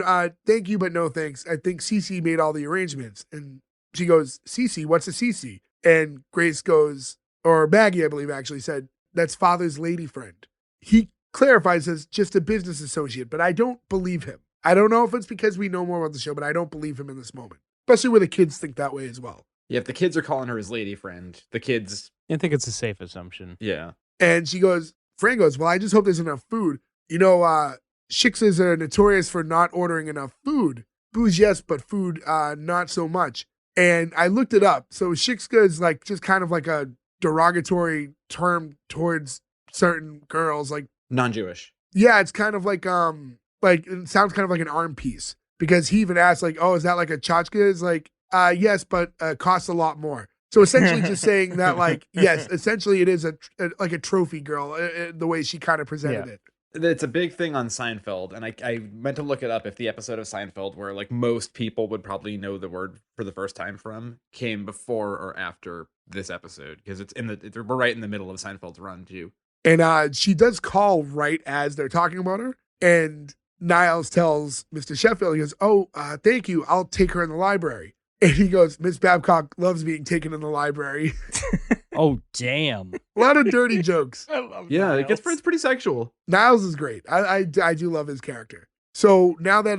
Speaker 1: thank you, but no thanks. I think Cece made all the arrangements. And she goes, Cece, what's a Cece? And Grace goes, or Maggie, I believe, actually said, that's father's lady friend. He clarifies as just a business associate, but I don't believe him. I don't know if it's because we know more about the show, but I don't believe him in this moment, especially where the kids think that way as well.
Speaker 2: Yeah, if the kids are calling her his lady friend, the kids,
Speaker 5: I think it's a safe assumption.
Speaker 2: yeah.
Speaker 1: And Fran goes, well, I just hope there's enough food. You know, Shixes are notorious for not ordering enough food. Booze, yes, but food, not so much. And I looked it up. So Shikska is like just kind of like a derogatory term towards certain girls. Like,
Speaker 2: Non-Jewish.
Speaker 1: yeah, it's kind of like it sounds kind of like an arm piece, because he even asked like, oh, is that like a tchotchke? Is like, yes, but costs a lot more. So essentially just saying that, like, yes, essentially it is like a trophy girl, the way she kind of presented it.
Speaker 2: It's a big thing on Seinfeld, and I meant to look it up if the episode of Seinfeld where like most people would probably know the word for the first time from came before or after this episode, because we're right in the middle of Seinfeld's run too.
Speaker 1: And she does call right as they're talking about her, and Niles tells Mr. Sheffield, he goes, oh, thank you, I'll take her in the library. And he goes, Miss Babcock loves being taken in the library.
Speaker 4: Oh, damn.
Speaker 1: A lot of dirty jokes.
Speaker 3: I love
Speaker 2: Yeah,
Speaker 3: Niles.
Speaker 2: it's pretty sexual.
Speaker 1: Niles is great. I do love his character. So now that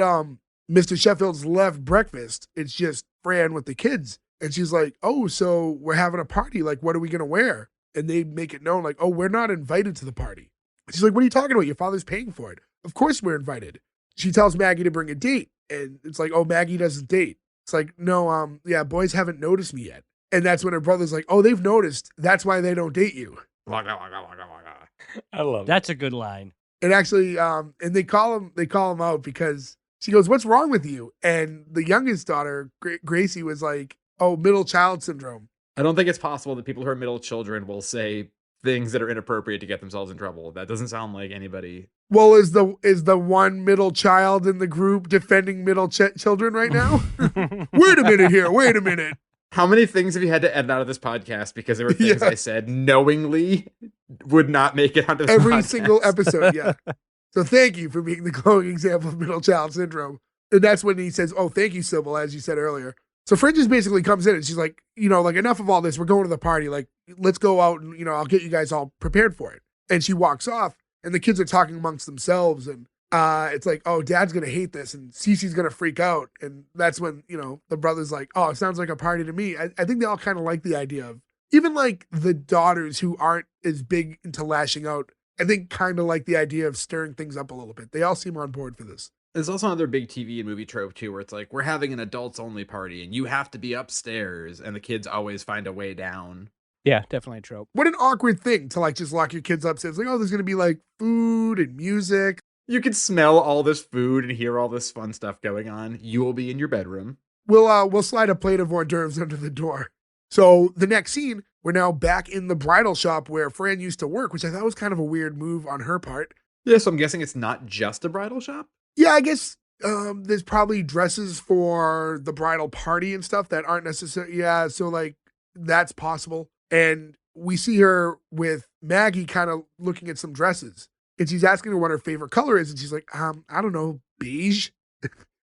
Speaker 1: Mr. Sheffield's left breakfast, it's just Fran with the kids. And she's like, oh, so we're having a party. Like, what are we going to wear? And they make it known, like, oh, we're not invited to the party. She's like, what are you talking about? Your father's paying for it. Of course we're invited. She tells Maggie to bring a date. And it's like, oh, Maggie doesn't date. It's like, no, yeah, boys haven't noticed me yet. And that's when her brother's like, oh, they've noticed. That's why they don't date you.
Speaker 3: I love
Speaker 4: That's a good line.
Speaker 1: And actually, and they call him out because she goes, what's wrong with you? And the youngest daughter, Gracie, was like, oh, middle child syndrome.
Speaker 2: I don't think it's possible that people who are middle children will say things that are inappropriate to get themselves in trouble. That doesn't sound like anybody.
Speaker 1: Well, is the one middle child in the group defending middle children right now? Wait a minute here. Wait a minute.
Speaker 2: How many things have you had to edit out of this podcast because there were things I said knowingly would not make it onto this
Speaker 1: Every
Speaker 2: podcast?
Speaker 1: single episode, yeah. So thank you for being the glowing example of middle child syndrome. And that's when he says, oh, thank you, Sybil, as you said earlier. So Fran just basically comes in and she's like, like, enough of all this. We're going to the party. Like, let's go out and, I'll get you guys all prepared for it. And she walks off and the kids are talking amongst themselves. And it's like, oh, Dad's going to hate this. And Cece's going to freak out. And that's when, the brother's like, oh, it sounds like a party to me. I think they all kind of like the idea of, even like the daughters who aren't as big into lashing out, I think kind of like the idea of stirring things up a little bit. They all seem on board for this.
Speaker 2: There's also another big TV and movie trope too, where it's like, we're having an adults only party and you have to be upstairs and the kids always find a way down.
Speaker 5: Yeah, definitely a trope.
Speaker 1: What an awkward thing to like just lock your kids upstairs. Like, oh, there's going to be like food and music.
Speaker 2: You can smell all this food and hear all this fun stuff going on. You will be in your bedroom.
Speaker 1: We'll slide a plate of hors d'oeuvres under the door. So the next scene, we're now back in the bridal shop where Fran used to work, which I thought was kind of a weird move on her part.
Speaker 2: Yeah, so I'm guessing it's not just a bridal shop?
Speaker 1: Yeah, I guess there's probably dresses for the bridal party and stuff that aren't necessary. Yeah, so like that's possible. And we see her with Maggie kind of looking at some dresses. And she's asking her what her favorite color is. And she's like, I don't know, beige.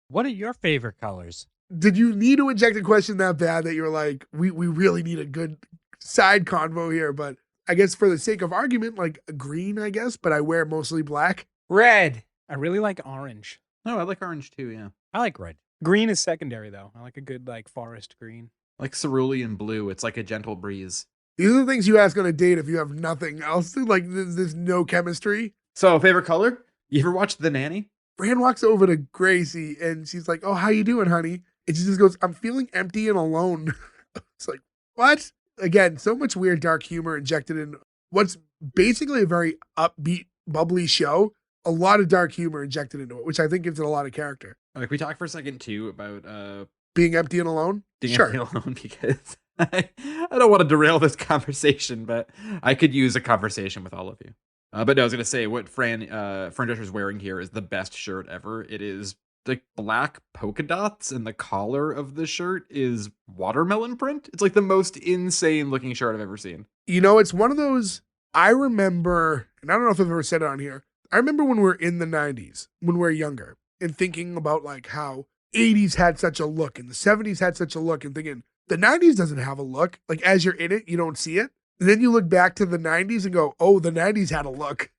Speaker 4: What are your favorite colors?
Speaker 1: Did you need to inject a question that bad that you're like, we really need a good side convo here? But I guess for the sake of argument, like green, I guess, but I wear mostly black.
Speaker 3: Red.
Speaker 5: I really like orange.
Speaker 2: Oh, I like orange too, yeah.
Speaker 4: I like red.
Speaker 5: Green is secondary, though. I like a good, like, forest green.
Speaker 2: Like cerulean blue. It's like a gentle breeze.
Speaker 1: These are the things you ask on a date if you have nothing else. Like, there's no chemistry.
Speaker 2: So, favorite color? You ever watched The Nanny?
Speaker 1: Fran walks over to Gracie and she's like, oh, how you doing, honey? And she just goes, I'm feeling empty and alone. It's like, what? Again, so much weird dark humor injected in what's basically a very upbeat, bubbly show. A lot of dark humor injected into it, which I think gives it a lot of character.
Speaker 2: Like, we talk for a second too about
Speaker 1: Being empty and alone?
Speaker 2: being
Speaker 1: Sure.
Speaker 2: empty alone, because I don't want to derail this conversation, but I could use a conversation with all of you. But no, I was gonna say what Fran Drescher's wearing here is the best shirt ever. It is like black polka dots, and the collar of the shirt is watermelon print. It's like the most insane looking shirt I've ever seen.
Speaker 1: It's one of those, I remember, and I don't know if I've ever said it on here, I remember when we're in the 90s, when we're younger, and thinking about like how 80s had such a look and the 70s had such a look, and thinking the 90s doesn't have a look. Like as you're in it, you don't see it. And then you look back to the 90s and go, oh, the 90s had a look.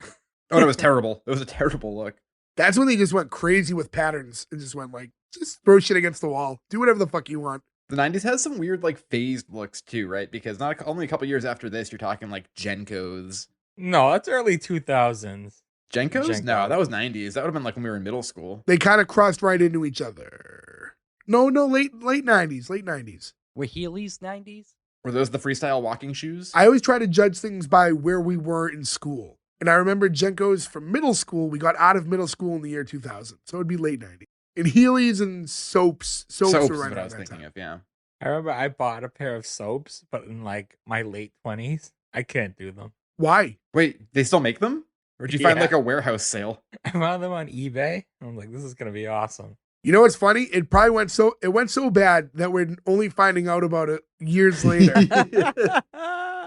Speaker 2: Oh, it was terrible. It was a terrible look.
Speaker 1: That's when they just went crazy with patterns and just went like, just throw shit against the wall. Do whatever the fuck you want.
Speaker 2: The 90s has some weird, like, phased looks too, right? Because not only a couple years after this, you're talking like Genkos.
Speaker 3: No, that's early 2000s.
Speaker 2: Genkos? No,
Speaker 3: Jenko.
Speaker 2: that was 90s. That would have been like when we were in middle school.
Speaker 1: They kind of crossed right into each other. No, late 90s, late 90s.
Speaker 4: Were Heelys 90s?
Speaker 2: Were those the freestyle walking shoes?
Speaker 1: I always try to judge things by where we were in school. And I remember Jenkos from middle school. We got out of middle school in the year 2000. So it would be late 90s. And Heelys and soaps. Soaps
Speaker 2: Soaps
Speaker 1: were
Speaker 2: is
Speaker 1: right
Speaker 2: what I
Speaker 1: around
Speaker 2: was
Speaker 1: that
Speaker 2: thinking
Speaker 1: time.
Speaker 2: of, yeah.
Speaker 3: I remember I bought a pair of soaps, but in like my late 20s. I can't do them.
Speaker 1: Why?
Speaker 2: Wait, they still make them? Or did you find
Speaker 3: Yeah.
Speaker 2: like a warehouse sale?
Speaker 3: I found them on eBay. I'm like, this is going to be awesome.
Speaker 1: You know what's funny? It probably went so bad that we're only finding out about it years later.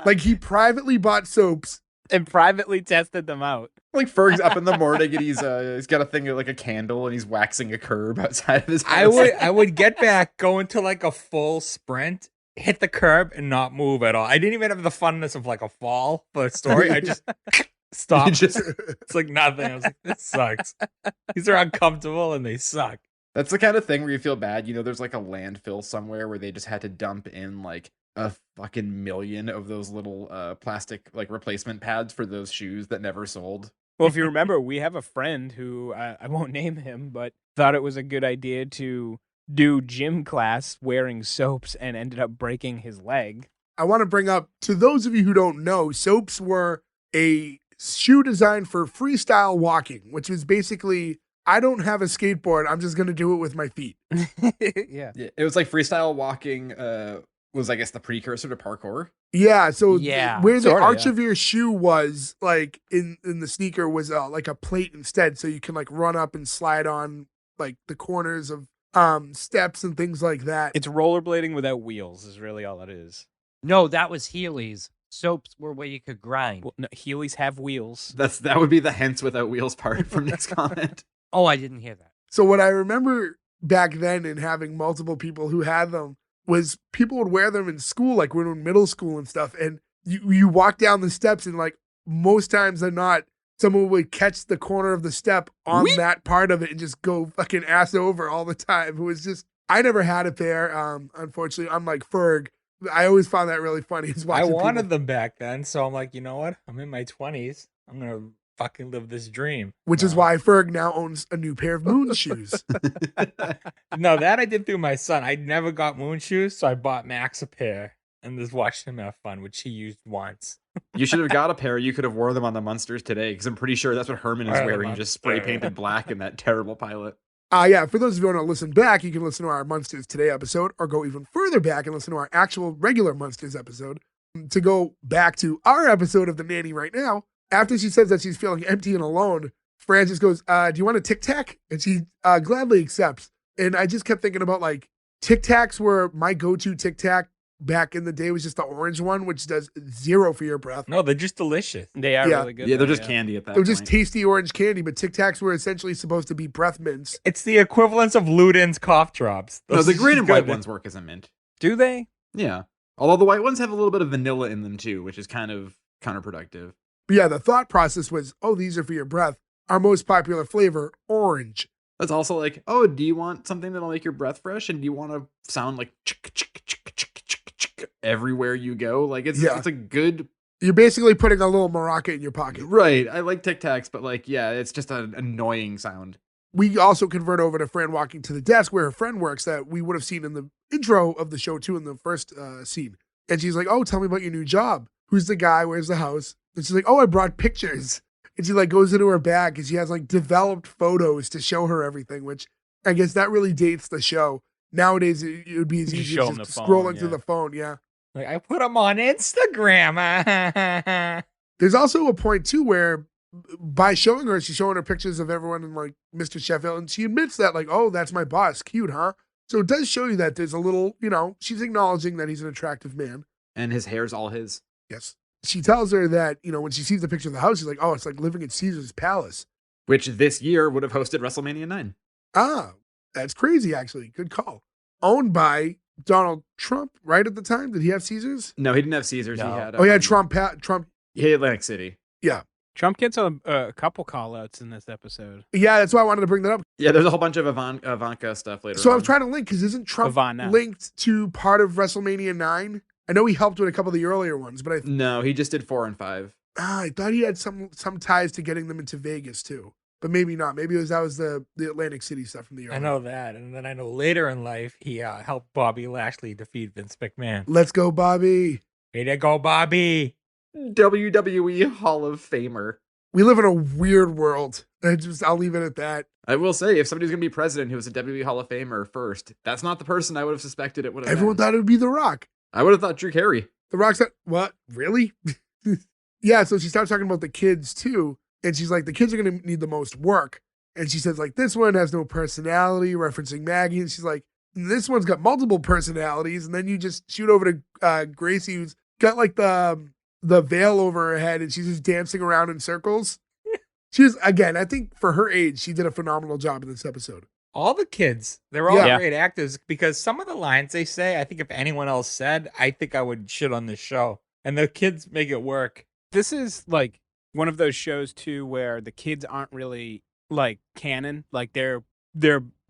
Speaker 1: Like he privately bought soaps.
Speaker 5: And privately tested them out.
Speaker 2: Like Ferg's up in the morning and he's got a thing like a candle and he's waxing a curb outside of his house.
Speaker 3: I would get back, go into like a full sprint, hit the curb, and not move at all. I didn't even have the funness of like a fall for a story. I just stopped. It's like nothing. I was like, this sucks. These are uncomfortable and they suck.
Speaker 2: That's the kind of thing where you feel bad. You know, there's like a landfill somewhere where they just had to dump in like a fucking million of those little plastic like replacement pads for those shoes that never sold.
Speaker 5: Well, if you remember, we have a friend who, I won't name him, but thought it was a good idea to do gym class wearing soaps and ended up breaking his leg.
Speaker 1: I want to bring up, to those of you who don't know, soaps were a shoe designed for freestyle walking, which was basically, I don't have a skateboard, I'm just going to do it with my feet.
Speaker 5: Yeah.
Speaker 2: Yeah, it was like freestyle walking was I guess the precursor to parkour.
Speaker 1: Yeah, so
Speaker 4: Yeah,
Speaker 1: where the
Speaker 5: sorta,
Speaker 1: arch
Speaker 5: yeah.
Speaker 1: of your shoe was, like in the sneaker, was like a plate instead, so you can like run up and slide on like the corners of steps and things like that.
Speaker 5: It's rollerblading without wheels is really all it is.
Speaker 4: No, that was Heelys. Soaps were where you could grind.
Speaker 5: Well, no, Heelys have wheels.
Speaker 2: That would be the hence without wheels part from this comment.
Speaker 4: Oh, I didn't hear that.
Speaker 1: So what I remember back then and having multiple people who had them was people would wear them in school, like when we were in middle school and stuff. And you walk down the steps and like most times they're not, someone would catch the corner of the step on
Speaker 2: Whee!
Speaker 1: that part of it and just go fucking ass over all the time. It was just, I never had a pair. Unfortunately, unlike Ferg, I always found that really funny. Is
Speaker 3: I
Speaker 1: watching
Speaker 3: wanted
Speaker 1: people,
Speaker 3: them back then, so I'm like, you know what? I'm in my 20s. I'm going to fucking live this dream.
Speaker 1: which is why Ferg now owns a new pair of moon shoes.
Speaker 3: No, that I did through my son. I never got moon shoes, so I bought Max a pair and just watched him have fun, which he used once.
Speaker 2: You should have got a pair. You could have worn them on the Munsters today because I'm pretty sure that's what Herman is
Speaker 3: Or the
Speaker 2: wearing, just spray
Speaker 3: Munster.
Speaker 2: painted black in that terrible pilot.
Speaker 1: Yeah, for those of you who want to listen back, you can listen to our Munsters Today episode or go even further back and listen to our actual regular Munsters episode. To go back to our episode of The Nanny right now, after she says that she's feeling empty and alone, Fran just goes, do you want a Tic Tac? And she gladly accepts. And I just kept thinking about like Tic Tacs were my go-to Tic Tac back in the day was just the orange one, which does zero for your breath.
Speaker 3: No, they're just delicious.
Speaker 5: They are
Speaker 1: Yeah.
Speaker 5: really good.
Speaker 2: Yeah, they're
Speaker 5: though,
Speaker 2: just candy at that
Speaker 1: It was just
Speaker 2: point.
Speaker 1: tasty orange candy, but Tic Tacs were essentially supposed to be breath mints.
Speaker 3: It's the equivalence of Luden's cough drops.
Speaker 2: No,
Speaker 3: Those
Speaker 2: the
Speaker 3: are
Speaker 2: green and
Speaker 3: good.
Speaker 2: white ones work as a mint.
Speaker 5: Do they?
Speaker 2: Yeah. Although the white ones have a little bit of vanilla in them too, which is kind of counterproductive.
Speaker 1: But yeah, the thought process was, oh, these are for your breath. Our most popular flavor, orange.
Speaker 2: That's also like, oh, do you want something that'll make your breath fresh? And do you want to sound like chick, chick, chick, chick, chick, chick everywhere you go? Like, it's a good...
Speaker 1: You're basically putting a little maraca in your pocket.
Speaker 2: Right. I like Tic Tacs, but like, yeah, it's just an annoying sound.
Speaker 1: We also convert over to Fran walking to the desk where her friend works that we would have seen in the intro of the show too in the first scene. And she's like, oh, tell me about your new job. Who's the guy? Where's the house? And she's like, oh, I brought pictures. And she like goes into her bag and she has like developed photos to show her everything, which I guess that really dates the show. Nowadays, it would be as
Speaker 5: You
Speaker 1: easy
Speaker 5: show
Speaker 1: as
Speaker 5: 'em
Speaker 1: just
Speaker 5: the phone,
Speaker 1: scrolling through
Speaker 5: yeah.
Speaker 1: the phone. Yeah.
Speaker 3: Like, I put them on Instagram.
Speaker 1: There's also a point too where by showing her, she's showing her pictures of everyone in like Mr. Sheffield, and she admits that like, oh, that's my boss. Cute, huh? So it does show you that there's a little, she's acknowledging that he's an attractive man.
Speaker 2: And his hair's all his.
Speaker 1: Yes. She tells her that, when she sees the picture of the house, she's like, oh, it's like living in Caesar's palace.
Speaker 2: Which this year would have hosted WrestleMania 9.
Speaker 1: Ah, that's crazy, actually. Good call. Owned by Donald Trump, right, at the time? Did he have Caesars?
Speaker 2: No, he didn't have Caesars.
Speaker 3: No.
Speaker 2: He had.
Speaker 1: Oh, yeah, Trump.
Speaker 2: He had Atlantic City.
Speaker 1: Yeah.
Speaker 5: Trump gets a couple call outs in this episode.
Speaker 1: Yeah, that's why I wanted to bring that up.
Speaker 2: Yeah, there's a whole bunch of Ivanka stuff later.
Speaker 1: So
Speaker 2: on.
Speaker 1: I'm trying to link, because isn't Trump
Speaker 5: Ivana.
Speaker 1: linked to part of WrestleMania 9? I know he helped with a couple of the earlier ones, but
Speaker 2: No, he just did 4 and 5.
Speaker 1: I thought he had some ties to getting them into Vegas too. But maybe not. Maybe that was the Atlantic City stuff from the earlier.
Speaker 3: I know that. And then I know later in life, he helped Bobby Lashley defeat Vince McMahon.
Speaker 1: Let's go, Bobby.
Speaker 3: Way to go, Bobby.
Speaker 2: WWE Hall of Famer.
Speaker 1: We live in a weird world. I'll leave it at that.
Speaker 2: I will say, if somebody's going to be president who was a WWE Hall of Famer first, that's not the person I would have suspected it would have
Speaker 1: Everyone
Speaker 2: been.
Speaker 1: thought it would be The Rock.
Speaker 2: I would have thought Drew Carey.
Speaker 1: The Rock's not, what? Really? Yeah, so she starts talking about the kids too. And she's like, the kids are going to need the most work. And she says, like, this one has no personality, referencing Maggie. And she's like, this one's got multiple personalities. And then you just shoot over to Gracie, who's got like the veil over her head, and she's just dancing around in circles. She's, again, I think for her age, she did a phenomenal job in this episode.
Speaker 3: All the kids, they're all
Speaker 1: Yeah.
Speaker 3: great actors, because some of the lines they say, I think if anyone else said, I think I would shit on this show. And the kids make it work.
Speaker 5: This is like one of those shows too where the kids aren't really like canon, like they're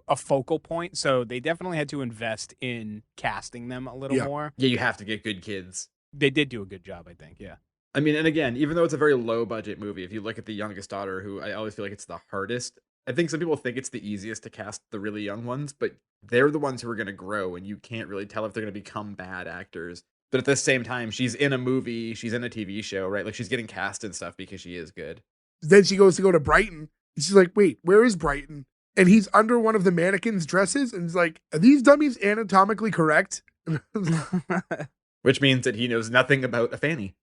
Speaker 5: a focal point, so they definitely had to invest in casting them a little
Speaker 1: Yeah.
Speaker 5: more.
Speaker 2: Yeah, you have to get good kids.
Speaker 5: They did do a good job, I think. Yeah.
Speaker 2: I mean, and again, even though it's a very low budget movie, if you look at the youngest daughter, who I always feel like it's the hardest, I think some people think it's the easiest to cast the really young ones, but they're the ones who are going to grow, and you can't really tell if they're going to become bad actors. But at the same time, she's in a movie, she's in a TV show, right? Like, she's getting cast and stuff because she is good.
Speaker 1: Then she goes to go to Brighton, and she's like, wait, where is Brighton? And he's under one of the mannequin's dresses, and he's like, are these dummies anatomically correct?
Speaker 2: Which means that he knows nothing about a fanny.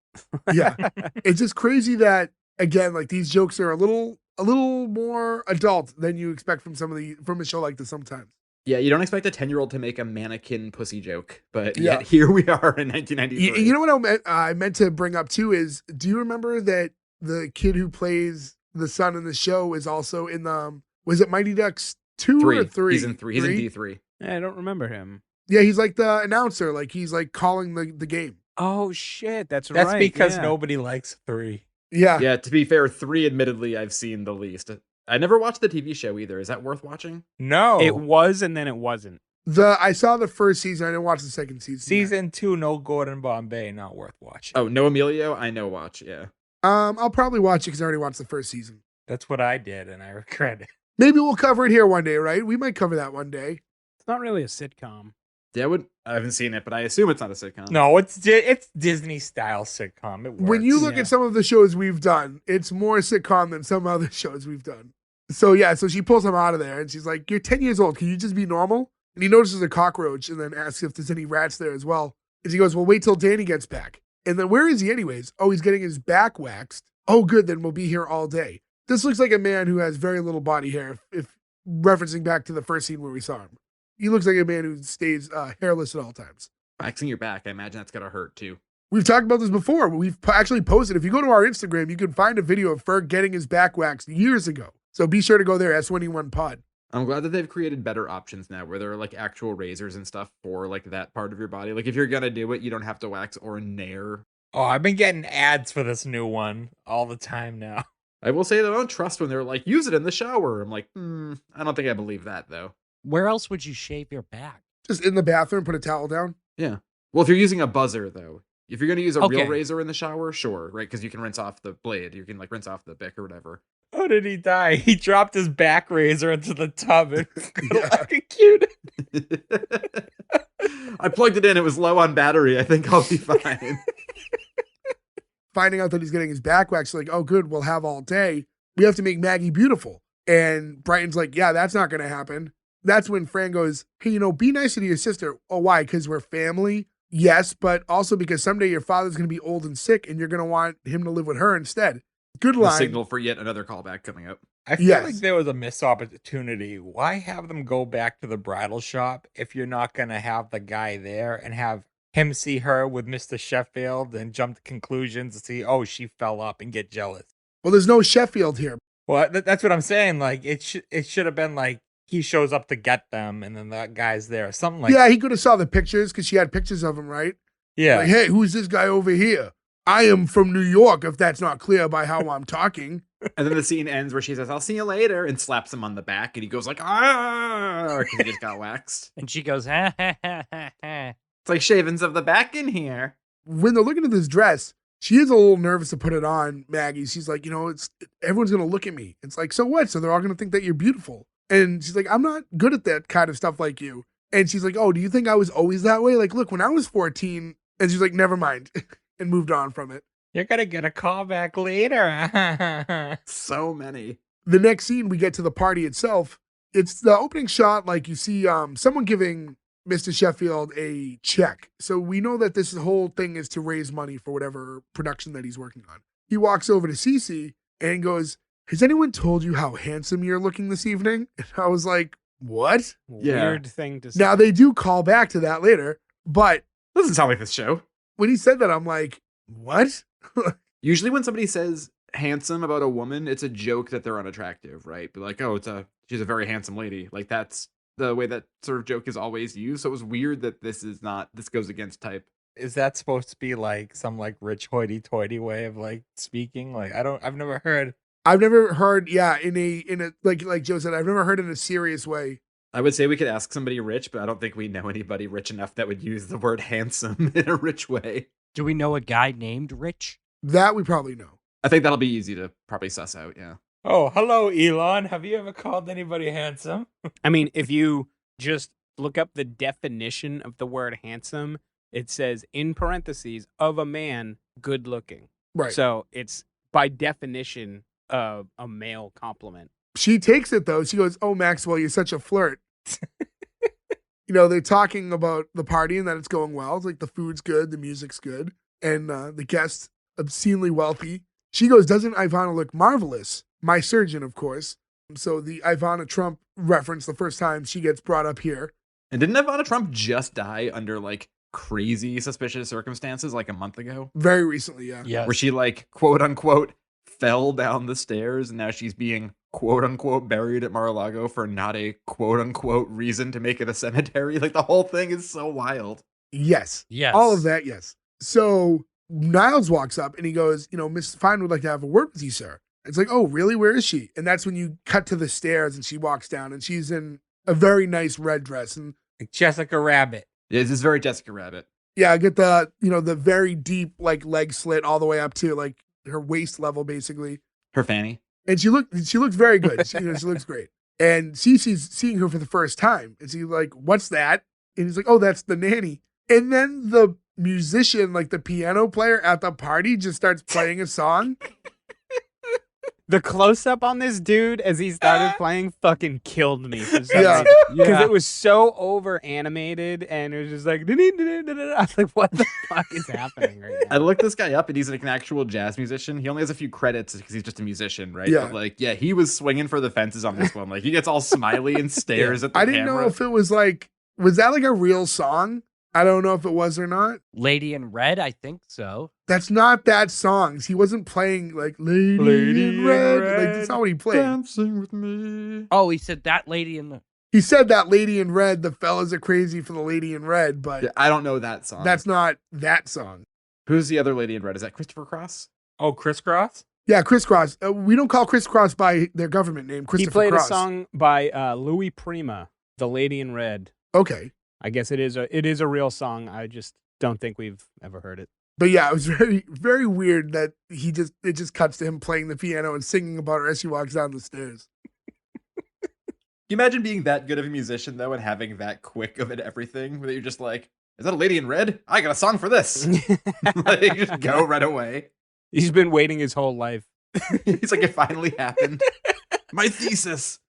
Speaker 1: Yeah. It's just crazy that, again, like, these jokes are a little more adult than you expect from from a show like this sometimes.
Speaker 2: Yeah, you don't expect a 10-year-old to make a mannequin pussy joke, but
Speaker 1: Yeah.
Speaker 2: yet here we are in 1993.
Speaker 1: You know what I meant to bring up too is, do you remember that the kid who plays the son in the show is also in the, was it Mighty Ducks 2 or 3?
Speaker 2: He's in 3. He's in D3.
Speaker 5: I don't remember him.
Speaker 1: Yeah, he's like the announcer, like he's like calling the game.
Speaker 5: Oh shit, that's
Speaker 3: That's
Speaker 5: right.
Speaker 3: because
Speaker 5: yeah.
Speaker 3: nobody likes 3.
Speaker 1: Yeah.
Speaker 2: Yeah, to be fair, 3 admittedly I've seen the least. I never watched the TV show either. Is that worth watching?
Speaker 3: No.
Speaker 5: It was, and then it wasn't.
Speaker 1: I saw the first season. I didn't watch the second season. yet.
Speaker 3: Season 2, no Gordon Bombay, not worth watching.
Speaker 2: Oh, no Emilio? I know watch, yeah.
Speaker 1: I'll probably watch it because I already watched the first season.
Speaker 3: That's what I did, and I regret it.
Speaker 1: Maybe we'll cover it here one day, right? We might cover that one day.
Speaker 5: It's not really a sitcom.
Speaker 2: Yeah, I haven't seen it, but I assume it's not a sitcom.
Speaker 3: No, it's Disney style sitcom. It works.
Speaker 1: When you look
Speaker 5: yeah.
Speaker 1: at some of the shows we've done, it's more sitcom than some other shows we've done. So yeah, so she pulls him out of there and she's like, you're 10 years old. Can you just be normal? And he notices a cockroach and then asks if there's any rats there as well. And she goes, well, wait till Danny gets back. And then where is he anyways? Oh, he's getting his back waxed. Oh, good. Then we'll be here all day. This looks like a man who has very little body hair, if referencing back to the first scene where we saw him. He looks like a man who stays hairless at all times.
Speaker 2: Waxing your back, I imagine that's gotta hurt too.
Speaker 1: We've talked about this before, but we've actually posted. If you go to our Instagram, you can find a video of Ferg getting his back waxed years ago. So be sure to go there, S1E1 Pod.
Speaker 2: I'm glad that they've created better options now where there are like actual razors and stuff for like that part of your body. Like if you're gonna do it, you don't have to wax or nair.
Speaker 3: Oh, I've been getting ads for this new one all the time now.
Speaker 2: I will say that I don't trust when they're like, use it in the shower. I'm like, I don't think I believe that though.
Speaker 4: Where else would you shave your back?
Speaker 1: Just in the bathroom, put a towel down.
Speaker 2: Yeah. Well, if you're using a buzzer though, if you're gonna use a
Speaker 4: Okay.
Speaker 2: real razor in the shower, sure, right? Because you can rinse off the blade. You can like rinse off the bick or whatever.
Speaker 3: How did he die? He dropped his back razor into the tub and
Speaker 1: Yeah.
Speaker 3: electrocuted.
Speaker 2: I plugged it in. It was low on battery. I think I'll be fine.
Speaker 1: Finding out that he's getting his back waxed, like, oh, good, we'll have all day. We have to make Maggie beautiful. And Brighton's like, yeah, that's not going to happen. That's when Fran goes, hey, be nicer to your sister. Oh, why? Because we're family? Yes, but also because someday your father's going to be old and sick and you're going to want him to live with her instead. Good
Speaker 2: The
Speaker 1: line.
Speaker 2: signal for yet another callback coming up.
Speaker 3: I feel
Speaker 1: Yes.
Speaker 3: like there was a missed opportunity. Why have them go back to the bridal shop if you're not going to have the guy there and have him see her with Mr. Sheffield and jump to conclusions and see, oh, she fell up and get jealous?
Speaker 1: Well, there's no Sheffield here.
Speaker 3: Well, that's what I'm saying. Like it should have been like he shows up to get them, and then that guy's there. Something like
Speaker 1: Yeah, he could have saw the pictures because she had pictures of him, right?
Speaker 3: yeah.
Speaker 1: Like, hey, who's this guy over here? I am from New York, if that's not clear by how I'm talking.
Speaker 2: And then the scene ends where she says, "I'll see you later," and slaps him on the back, and he goes like, "Ah," because he just got waxed.
Speaker 4: And she goes, ha ha ha ha ha.
Speaker 2: It's like shavings of the back in here.
Speaker 1: When they're looking at this dress, she is a little nervous to put it on, Maggie. She's like, everyone's going to look at me. It's like, so what? So they're all going to think that you're beautiful. And she's like, I'm not good at that kind of stuff like you. And she's like, oh, do you think I was always that way? Like, look, when I was 14, and she's like, never mind, and moved on from it.
Speaker 3: You're gonna get a call back later.
Speaker 2: So many.
Speaker 1: The next scene, we get to the party itself. It's the opening shot, like you see someone giving Mr. Sheffield a check. So we know that this whole thing is to raise money for whatever production that he's working on. He walks over to Cece and goes, has anyone told you how handsome you're looking this evening? And I was like, what?
Speaker 2: Yeah.
Speaker 5: Weird thing to say.
Speaker 1: Now, they do call back to that later, but
Speaker 2: Doesn't sound like this show.
Speaker 1: when he said that, I'm like, what?
Speaker 2: Usually when somebody says handsome about a woman, it's a joke that they're unattractive, right? But like, oh, she's a very handsome lady. Like that's the way that sort of joke is always used. So it was weird that this goes against type.
Speaker 3: Is that supposed to be like some like rich hoity-toity way of like speaking? Like I've never heard.
Speaker 1: I've never heard, yeah, in a like Joe said, I've never heard in a serious way.
Speaker 2: I would say we could ask somebody rich, but I don't think we know anybody rich enough that would use the word handsome in a rich way.
Speaker 4: Do we know a guy named Rich?
Speaker 1: That we probably know.
Speaker 2: I think that'll be easy to probably suss out, yeah.
Speaker 3: Oh, hello, Elon. Have you ever called anybody handsome?
Speaker 5: I mean, if you just look up the definition of the word handsome, it says in parentheses of a man good looking.
Speaker 1: Right.
Speaker 5: So it's by definition a male compliment.
Speaker 1: She takes it though. She goes, oh, Maxwell, you're such a flirt. They're talking about the party and that it's going well. It's like the food's good, the music's good, and the guests obscenely wealthy. She goes, doesn't Ivana look marvelous? My surgeon, of course. So the Ivana Trump reference, the first time she gets brought up here.
Speaker 2: And didn't Ivana Trump just die under like crazy suspicious circumstances like a month ago?
Speaker 1: Very recently, yeah.
Speaker 4: Yes.
Speaker 2: Where she like quote unquote fell down the stairs and now she's being quote unquote buried at Mar-a-Lago for not a quote unquote reason to make it a cemetery. Like the whole thing is so wild.
Speaker 1: Yes.
Speaker 4: Yes.
Speaker 1: All of that, yes. So Niles walks up and he goes, Miss Fine would like to have a word with you, sir. It's like, oh, really? Where is she? And that's when you cut to the stairs and she walks down and she's in a very nice red dress. And
Speaker 3: Like Jessica Rabbit.
Speaker 2: Yeah, this is very Jessica Rabbit.
Speaker 1: yeah, I get the, the very deep like leg slit all the way up to like her waist level, basically.
Speaker 2: Her fanny.
Speaker 1: And she looks very good. She looks great. And Cece's seeing her for the first time. And she's like, what's that? And he's like, oh, that's the nanny. And then the musician, like the piano player at the party, just starts playing a song.
Speaker 5: The close up on this dude as he started playing fucking killed me for some
Speaker 1: Yeah.
Speaker 5: reason. Because it was so over animated and it was just like, I was like, what the fuck is happening right
Speaker 2: I
Speaker 5: now?
Speaker 2: looked this guy up and he's like an actual jazz musician. He only has a few credits because he's just a musician, right?
Speaker 1: Yeah.
Speaker 2: But like, yeah, he was swinging for the fences on this one. Like he gets all smiley and stares at the
Speaker 1: I didn't
Speaker 2: camera.
Speaker 1: know if it was like, was that like a real song? I don't know if it was or not.
Speaker 4: Lady in Red, I think so.
Speaker 1: That's not that song. He wasn't playing like Lady in Red. Like, that's not what he played.
Speaker 2: Dancing with me.
Speaker 4: Oh, he said that lady in the.
Speaker 1: He said that Lady in Red, the fellas are crazy for the Lady in Red, but
Speaker 2: Yeah, I don't know that song.
Speaker 1: that's not that song.
Speaker 2: Who's the other lady in red? Is that Christopher Cross?
Speaker 3: Oh, crisscross?
Speaker 1: Yeah, Crisscross. We don't call Crisscross by their government name,
Speaker 5: He
Speaker 1: Christopher
Speaker 5: played
Speaker 1: Cross.
Speaker 5: a song by Louis Prima, The Lady in Red.
Speaker 1: Okay.
Speaker 5: I guess it is a real song. I just don't think we've ever heard it.
Speaker 1: But yeah, it was very, very weird that it just cuts to him playing the piano and singing about her as she walks down the stairs.
Speaker 2: Can you imagine being that good of a musician though and having that quick of an everything where you're just like, is that a lady in red? I got a song for this. Like, you just go right away.
Speaker 5: He's been waiting his whole life.
Speaker 2: He's like, it finally happened. My thesis.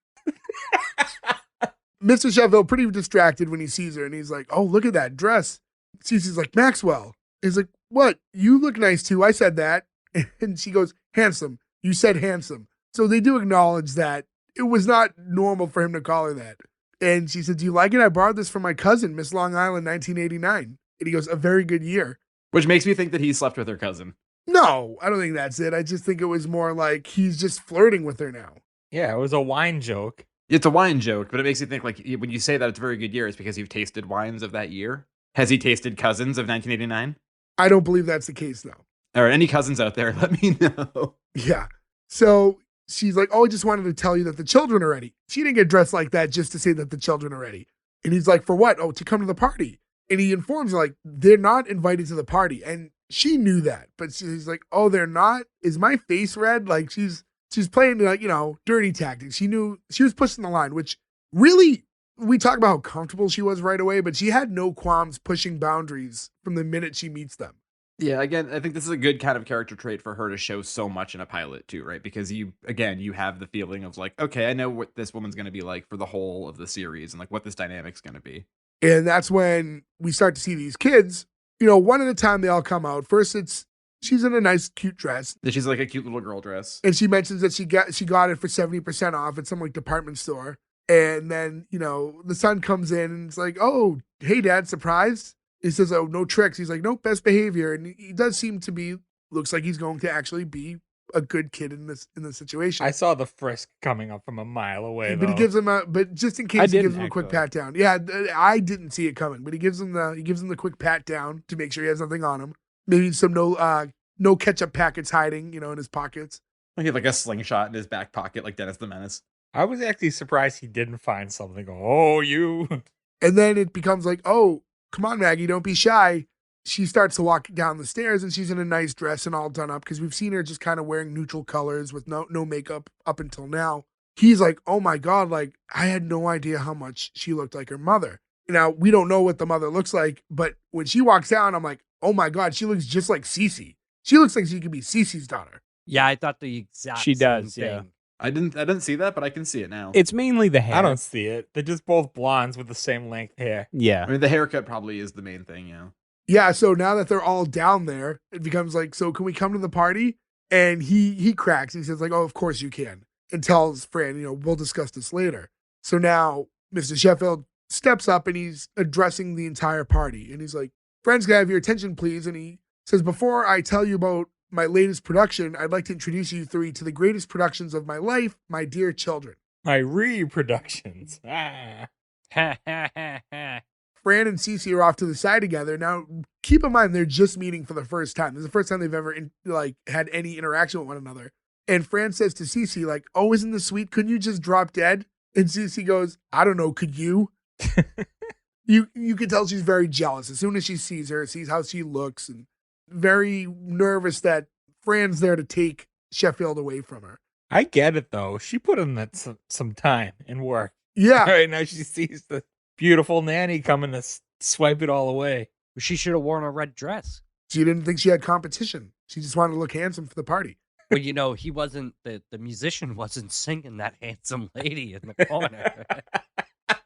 Speaker 1: Mr. Sheffield pretty distracted when he sees her, and he's like, oh, look at that dress. Cece's like, Maxwell. He's like, what? You look nice too. I said that. And she goes, handsome. You said handsome. So they do acknowledge that it was not normal for him to call her that. And she said, do you like it? I borrowed this from my cousin, Miss Long Island, 1989. And he goes, a very good year.
Speaker 2: Which makes me think that he slept with her cousin.
Speaker 1: No, I don't think that's it. I just think it was more like he's just flirting with her now.
Speaker 3: Yeah, it was a wine joke.
Speaker 2: It's a wine joke, but it makes you think like when you say that it's a very good year, it's because you've tasted wines of that year. Has he tasted Cousins of 1989?
Speaker 1: I don't believe that's the case, though.
Speaker 2: Or any Cousins out there? Let me know.
Speaker 1: Yeah. So she's like, oh, I just wanted to tell you that the children are ready. She didn't get dressed like that just to say that the children are ready. And he's like, for what? Oh, to come to the party. And he informs her, like, they're not invited to the party. And she knew that. But she's like, oh, they're not? Is my face red? Like, she's playing, like, dirty tactics. She knew she was pushing the line, which really, we talk about how comfortable she was right away, but she had no qualms pushing boundaries from the minute she meets them.
Speaker 2: Yeah, again, I think this is a good kind of character trait for her to show so much in a pilot too, right? Because you have the feeling of like, okay, I know what this woman's going to be like for the whole of the series and like what this dynamic's going to be.
Speaker 1: And that's when we start to see these kids, one at a time, they all come out. First, she's in a nice, cute dress.
Speaker 2: She's like a cute little girl dress.
Speaker 1: And she mentions that she got it for 70% off at some like department store. And then, the son comes in and it's like, oh, hey, Dad, surprise. He says, oh, no tricks. He's like, nope, best behavior. And he does seem to be, looks like he's going to actually be a good kid in this situation.
Speaker 3: I saw the frisk coming up from a mile away,
Speaker 1: but
Speaker 3: though.
Speaker 1: he gives him but just in case, he gives him a quick
Speaker 5: actually.
Speaker 1: pat down. Yeah, I didn't see it coming, but he gives him the quick pat down to make sure he has nothing on him. Maybe some no ketchup packets hiding, in his pockets.
Speaker 2: He had like a slingshot in his back pocket, like Dennis the Menace.
Speaker 3: I was actually surprised he didn't find something. Oh, you.
Speaker 1: And then it becomes like, oh, come on, Maggie, don't be shy. She starts to walk down the stairs and she's in a nice dress and all done up because we've seen her just kind of wearing neutral colors with no makeup up until now. He's like, oh my God, like I had no idea how much she looked like her mother. Now, we don't know what the mother looks like, but when she walks down, I'm like, oh my God, she looks just like Cece. She looks like she could be Cece's daughter.
Speaker 4: Yeah, I thought the exact
Speaker 5: She
Speaker 4: same
Speaker 5: does,
Speaker 4: thing.
Speaker 5: yeah.
Speaker 2: I didn't see that, but I can see it now.
Speaker 5: It's mainly the hair.
Speaker 3: I don't see it. They're just both blondes with the same length hair.
Speaker 5: Yeah.
Speaker 2: I mean, the haircut probably is the main thing,
Speaker 1: Yeah, so now that they're all down there, it becomes like, so can we come to the party? And he cracks. He says like, oh, of course you can. And tells Fran, we'll discuss this later. So now Mr. Sheffield steps up and he's addressing the entire party. And he's like, friends, can I have your attention, please? And he says, before I tell you about my latest production, I'd like to introduce you three to the greatest productions of my life, my dear children.
Speaker 3: My reproductions. Ah.
Speaker 1: Fran and Cece are off to the side together. Now, keep in mind, they're just meeting for the first time. This is the first time they've ever had any interaction with one another. And Fran says to Cece, like, oh, isn't this sweet? Couldn't you just drop dead? And Cece goes, I don't know, could you? You can tell she's very jealous. As soon as she sees her, sees how she looks, and very nervous that Fran's there to take Sheffield away from her.
Speaker 3: I get it, though. She put in that some time and work.
Speaker 1: Yeah.
Speaker 3: Right now she sees the beautiful nanny coming to swipe it all away.
Speaker 4: She should have worn a red dress.
Speaker 1: She didn't think she had competition. She just wanted to look handsome for the party.
Speaker 4: Well, he wasn't, the musician wasn't singing that handsome lady in the corner.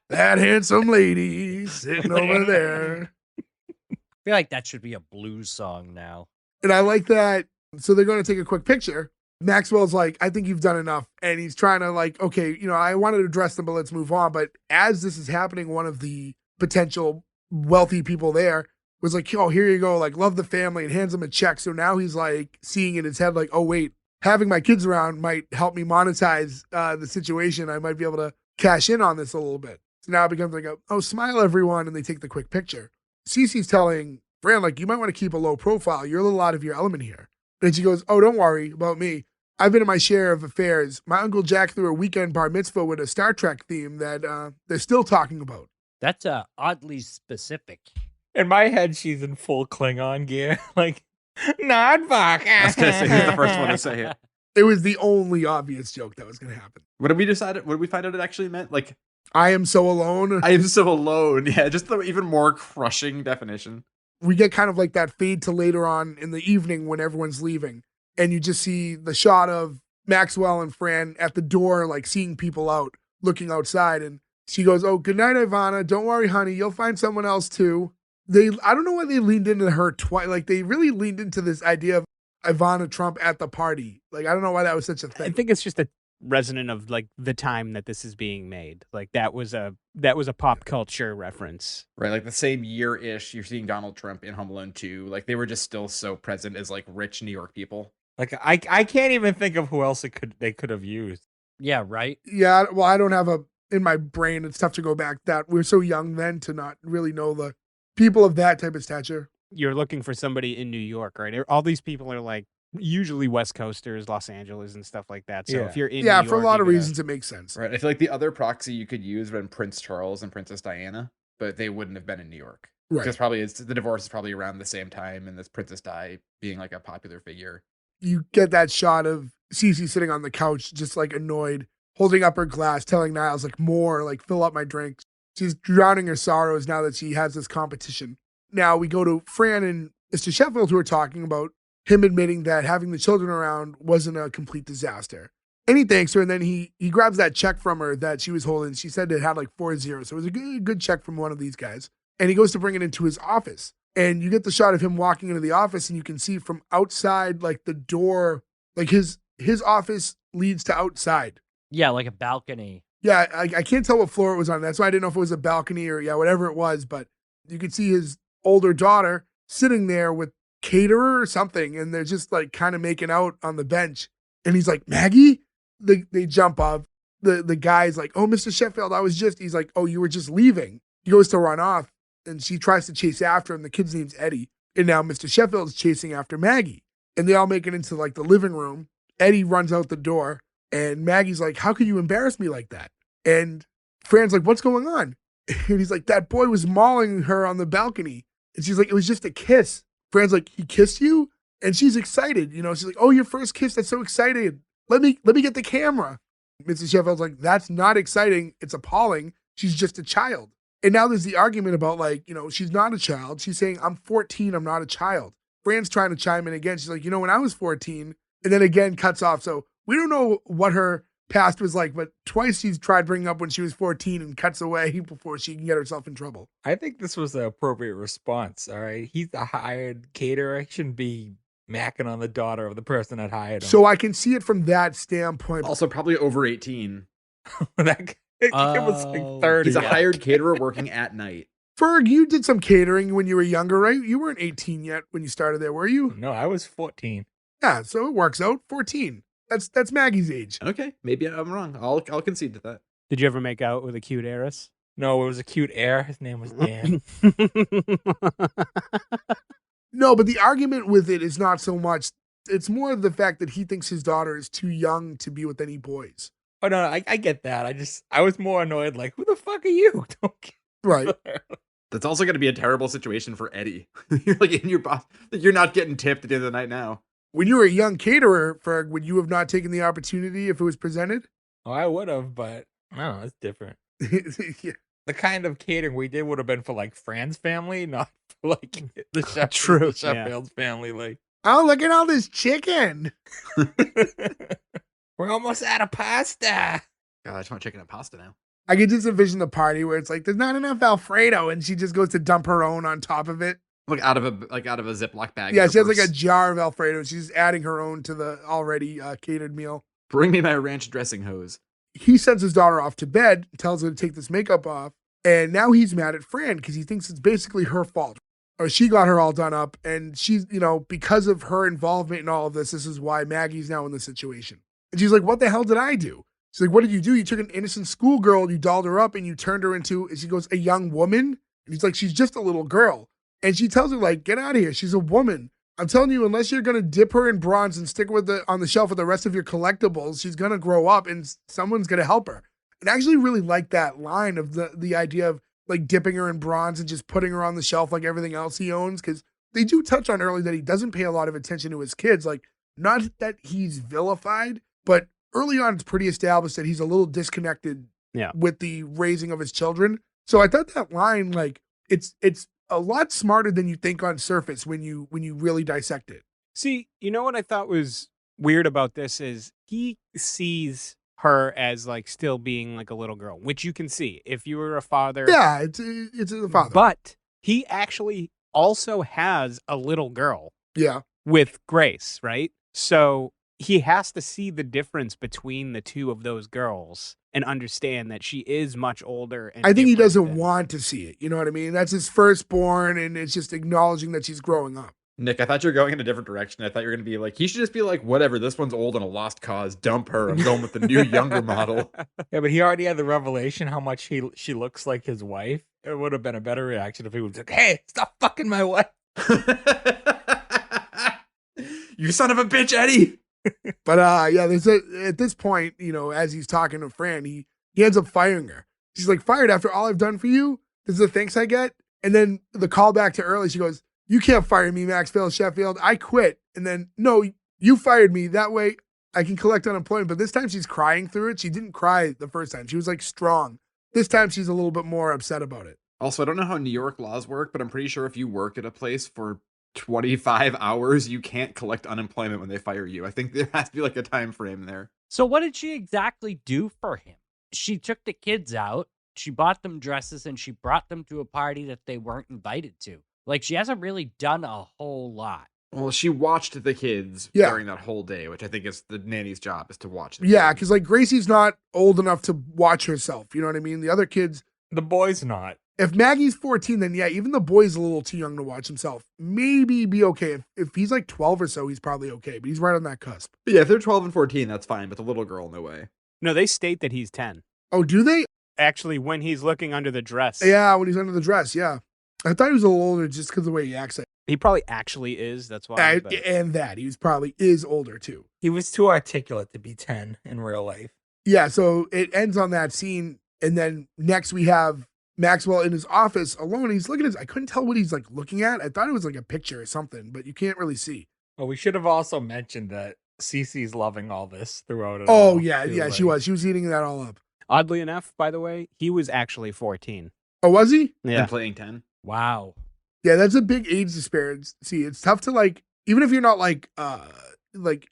Speaker 1: That handsome lady sitting over there.
Speaker 4: I feel like that should be a blues song now.
Speaker 1: And I like that. So they're going to take a quick picture. Maxwell's like, I think you've done enough. And he's trying to like, okay, I wanted to address them, but let's move on. But as this is happening, one of the potential wealthy people there was like, oh, here you go. Like, love the family, and hands him a check. So now he's like seeing in his head, like, oh, wait, having my kids around might help me monetize the situation. I might be able to cash in on this a little bit. So now it becomes like, oh, smile everyone. And they take the quick picture. Cece's telling Fran, like, you might want to keep a low profile. You're a little out of your element here. And she goes, oh, don't worry about me. I've been in my share of affairs. My Uncle Jack threw a weekend bar mitzvah with a Star Trek theme that they're still talking about.
Speaker 4: That's oddly specific.
Speaker 3: In my head, she's in full Klingon gear. Like, Nodbach.
Speaker 2: I was going to say, he's the first one to say it.
Speaker 1: It was the only obvious joke that was going to happen.
Speaker 2: What did we decide? What did we find out it actually meant? Like,
Speaker 1: I am so alone.
Speaker 2: I am so alone. Yeah, just the even more crushing definition.
Speaker 1: We get kind of like that fade to later on in the evening when everyone's leaving. And you just see the shot of Maxwell and Fran at the door, like seeing people out, looking outside. And she goes, oh, good night, Ivana. Don't worry, honey. You'll find someone else too. I don't know why they leaned into her twice. Like they really leaned into this idea of Ivana Trump at the party. Like, I don't know why that was such a thing.
Speaker 5: I think it's just a resonant of like the time that this is being made. Like that was a pop culture reference.
Speaker 2: Right, like the same year-ish, you're seeing Donald Trump in Home Alone 2. Like they were just still so present as like rich New York people.
Speaker 3: Like I can't even think of who else they could have used.
Speaker 4: Yeah, right?
Speaker 1: Yeah, well, I don't have a in my brain, it's tough to go back that we're so young then to not really know the people of that type of stature.
Speaker 5: You're looking for somebody in New York, right? All these people are like usually West Coasters, Los Angeles and stuff like that. So
Speaker 3: Yeah.
Speaker 5: if you're in
Speaker 1: Yeah,
Speaker 5: New
Speaker 1: for a
Speaker 5: York,
Speaker 1: lot
Speaker 5: you
Speaker 1: of
Speaker 5: gotta-
Speaker 1: reasons, it makes sense.
Speaker 2: Right. I feel like the other proxy you could use would have been Prince Charles and Princess Diana, but they wouldn't have been in New York.
Speaker 1: Right.
Speaker 2: Because probably the divorce is probably around the same time, and this Princess Di being like a popular figure.
Speaker 1: You get that shot of Cece sitting on the couch, just like annoyed, holding up her glass, telling Niles like more, like fill up my drink. She's drowning her sorrows now that she has this competition. Now we go to Fran and Mr. Sheffield, who are talking about him admitting that having the children around wasn't a complete disaster. And he thanks her, and then he grabs that check from her that she was holding. She said it had like 4 zeros, so it was a good check from one of these guys. And he goes to bring it into his office. And you get the shot of him walking into the office, and you can see from outside, like the door, like his office leads to outside.
Speaker 4: Yeah, like a balcony.
Speaker 1: Yeah, I can't tell what floor it was on. That's why I didn't know if it was a balcony or whatever it was. But you could see his older daughter sitting there with caterer or something, and they're just like kind of making out on the bench. And he's like, Maggie? They jump up. The guy's like, oh, Mr. Sheffield, he's like, oh, you were just leaving. He goes to run off, and she tries to chase after him. The kid's name's Eddie. And now Mr. Sheffield's chasing after Maggie. And they all make it into like the living room. Eddie runs out the door, and Maggie's like, how could you embarrass me like that? And Fran's like, what's going on? And he's like, that boy was mauling her on the balcony. And she's like, it was just a kiss. Fran's like, he kissed you? And she's excited. She's like, oh, your first kiss. That's so excited. Let me get the camera. Mrs. Sheffield's like, that's not exciting. It's appalling. She's just a child. And now there's the argument about like, she's not a child. She's saying, I'm 14. I'm not a child. Fran's trying to chime in again. She's like, when I was 14, and then again cuts off. So we don't know what her past was like, but twice she's tried bringing up when she was 14 and cuts away before she can get herself in trouble.
Speaker 3: I think this was the appropriate response. All right. He's a hired caterer. He shouldn't be macking on the daughter of the person that hired him.
Speaker 1: So I can see it from that standpoint.
Speaker 2: Also, probably over 18.
Speaker 3: That kid was like 30.
Speaker 2: He's a hired caterer working at night.
Speaker 1: Ferg, you did some catering when you were younger, right? You weren't 18 yet when you started there, were you?
Speaker 3: No, I was 14.
Speaker 1: Yeah, so it works out. 14. That's Maggie's age.
Speaker 2: Okay, maybe I'm wrong. I'll concede to that.
Speaker 5: Did you ever make out with a cute heiress?
Speaker 3: No, it was a cute heir. His name was Dan.
Speaker 1: No, but the argument with it is not so much. It's more the fact that he thinks his daughter is too young to be with any boys.
Speaker 3: Oh, no, I get that. I was more annoyed, like, who the fuck are you? Don't get
Speaker 1: Right.
Speaker 2: That's also going to be a terrible situation for Eddie. You're like in your boss. You're not getting tipped at the end of the night now.
Speaker 1: When you were a young caterer, Ferg, would you have not taken the opportunity if it was presented?
Speaker 3: Oh, I would have, but I don't know. It's different.
Speaker 1: Yeah.
Speaker 3: The kind of catering we did would have been for like Fran's family, not for like the
Speaker 5: True,
Speaker 3: Sheffield's family. Like,
Speaker 1: Oh, look at all this chicken.
Speaker 3: we're almost out of pasta.
Speaker 2: God, I just want chicken and pasta now.
Speaker 1: I could just envision the party where it's like, there's not enough Alfredo, and she just goes to dump her own on top of it.
Speaker 2: Like out of a Ziploc bag.
Speaker 1: Yeah,
Speaker 2: in her
Speaker 1: she has like
Speaker 2: purse.
Speaker 1: a jar of Alfredo. She's adding her own to the already catered meal.
Speaker 2: Bring me my ranch dressing hose.
Speaker 1: He sends his daughter off to bed, tells her to take this makeup off, and now he's mad at Fran because he thinks it's basically her fault. Or she got her all done up, and she's, because of her involvement in all of this is why Maggie's now in this situation. And she's like, what the hell did I do? She's like, what did you do? You took an innocent schoolgirl, you dolled her up, and you turned her into, and she goes, a young woman? And he's like, she's just a little girl. And she tells her, like, get out of here. She's a woman. I'm telling you, unless you're going to dip her in bronze and stick with on the shelf with the rest of your collectibles, she's going to grow up and someone's going to help her. And I actually really like that line of the idea of like dipping her in bronze and just putting her on the shelf like everything else he owns. Because they do touch on early that he doesn't pay a lot of attention to his kids. Like, not that he's vilified, but early on it's pretty established that he's a little disconnected with the raising of his children. So I thought that line, like, it's a lot smarter than you think on surface when you really dissect it.
Speaker 5: See, you know what I thought was weird about this is he sees her as like still being like a little girl, which you can see if you were a father.
Speaker 1: Yeah, it's the father.
Speaker 5: But he actually also has a little girl
Speaker 1: Yeah.
Speaker 5: with Grace, right? So he has to see the difference between the two of those girls and understand that she is much older. And
Speaker 1: I think he
Speaker 5: different
Speaker 1: doesn't
Speaker 5: than-
Speaker 1: want to see it. You know what I mean? That's his firstborn, and it's just acknowledging that she's growing up.
Speaker 2: Nick, I thought you were going in a different direction. I thought you were going to be like, he should just be like, whatever, this one's old and a lost cause. Dump her. I'm going with the new, younger model.
Speaker 3: Yeah, but he already had the revelation how much she looks like his wife. It would have been a better reaction if he was like, "Hey, stop fucking my wife."
Speaker 2: You son of a bitch, Eddie.
Speaker 1: But yeah, at this point, as he's talking to Fran, he ends up firing her. She's like, fired after all I've done for you? This is the thanks I get? And then the call back to early, she goes, you can't fire me, Maxfield Sheffield. I quit. And then, no, you fired me. That way I can collect unemployment. But this time she's crying through it. She didn't cry the first time. She was like strong. This time she's a little bit more upset about it.
Speaker 2: Also, I don't know how New York laws work, but I'm pretty sure if you work at a place for 25 hours, you can't collect unemployment when they fire you. I think there has to be like a time frame there.
Speaker 4: So what did she exactly do for him? She took the kids out, she bought them dresses, and she brought them to a party that they weren't invited to. Like, she hasn't really done a whole lot.
Speaker 2: Well, she watched the kids during that whole day, which I think is the nanny's job, is to watch them.
Speaker 1: Yeah, because like Gracie's not old enough to watch herself. You know what I mean? The other kids,
Speaker 3: The boy's not.
Speaker 1: if Maggie's 14, then yeah, even the boy's a little too young to watch himself. Maybe be okay. If he's like 12 or so, he's probably okay, but he's right on that cusp.
Speaker 2: But yeah, if they're 12 and 14, that's fine, but the little girl, no way.
Speaker 5: No, they state that he's 10.
Speaker 1: Oh, do they?
Speaker 5: Actually, when he's looking under the dress.
Speaker 1: Yeah, when he's under the dress, yeah. I thought he was a little older just because of the way he acts.
Speaker 5: He probably actually is. That's why. But...
Speaker 1: And that. He was probably is older too.
Speaker 3: He was too articulate to be 10 in real life.
Speaker 1: Yeah, so it ends on that scene. And then next we have Maxwell in his office alone. He's looking at I couldn't tell what he's like looking at. I thought it was like a picture or something, but you can't really see.
Speaker 3: Well, we should have also mentioned that Cece's loving all this throughout it.
Speaker 1: Oh,
Speaker 3: all,
Speaker 1: yeah.
Speaker 3: too,
Speaker 1: Yeah,
Speaker 3: like...
Speaker 1: she was. She was eating that all up.
Speaker 5: Oddly enough, by the way, he was actually 14.
Speaker 1: Oh, was he?
Speaker 5: Yeah.
Speaker 2: And playing 10.
Speaker 4: Wow.
Speaker 1: Yeah, that's a big age disparity. See, it's tough to like, even if you're not like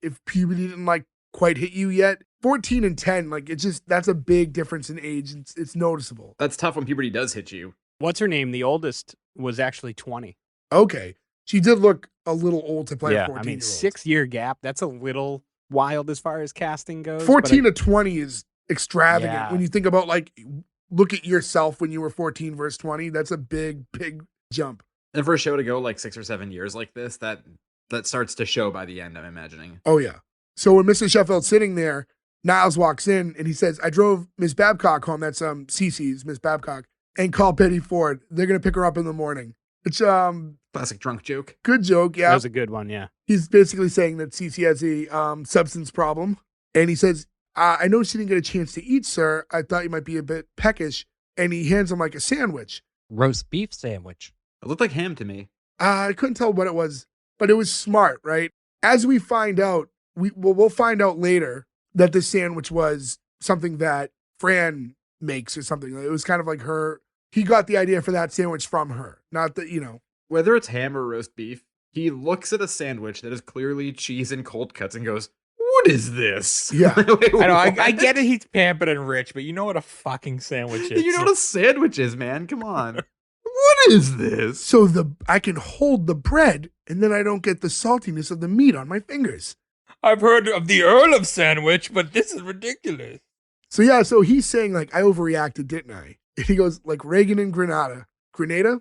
Speaker 1: if puberty didn't like quite hit you yet, 14 and 10, like it's just, that's a big difference in age. It's noticeable.
Speaker 2: That's tough when puberty does hit you.
Speaker 5: What's her name? The oldest was actually 20.
Speaker 1: Okay. She did look a little old to play a 14-year-old.
Speaker 5: I mean, 6-year gap. That's a little wild as far as casting goes.
Speaker 1: 14 to 20 is extravagant.
Speaker 5: Yeah.
Speaker 1: When you think about like, look at yourself when you were 14 versus 20. That's a big jump.
Speaker 2: And for a show to go like 6 or 7 years like this, that starts to show by the end, I'm imagining.
Speaker 1: Oh, yeah. So when Mr. Sheffield's sitting there, Niles walks in and he says, I drove Miss Babcock home. That's Cece's, Miss Babcock, and called Betty Ford. They're going to pick her up in the morning. It's
Speaker 2: classic drunk joke.
Speaker 1: Good joke, yeah.
Speaker 5: That was a good one, yeah.
Speaker 1: He's basically saying that Cece has a substance problem. And he says, I know she didn't get a chance to eat, sir. I thought you might be a bit peckish. And he hands him like a sandwich.
Speaker 4: Roast beef sandwich.
Speaker 2: It looked like ham to me.
Speaker 1: I couldn't tell what it was, but it was smart, right? As we find out, we'll find out later that this sandwich was something that Fran makes or something. It was kind of like he got the idea for that sandwich from her. Not that,
Speaker 2: Whether it's ham or roast beef, he looks at a sandwich that is clearly cheese and cold cuts and goes, what is this?
Speaker 1: Yeah.
Speaker 2: Wait,
Speaker 3: I know, I
Speaker 2: what?
Speaker 3: get it, he's pampered and rich, but you know what a fucking sandwich is.
Speaker 2: You know what a sandwich is, man. Come on. What is this?
Speaker 1: So I can hold the bread and then I don't get the saltiness of the meat on my fingers.
Speaker 3: I've heard of the Earl of Sandwich, but this is ridiculous.
Speaker 1: So yeah, so he's saying like, I overreacted, didn't I? And he goes like Reagan and Grenada. Grenada?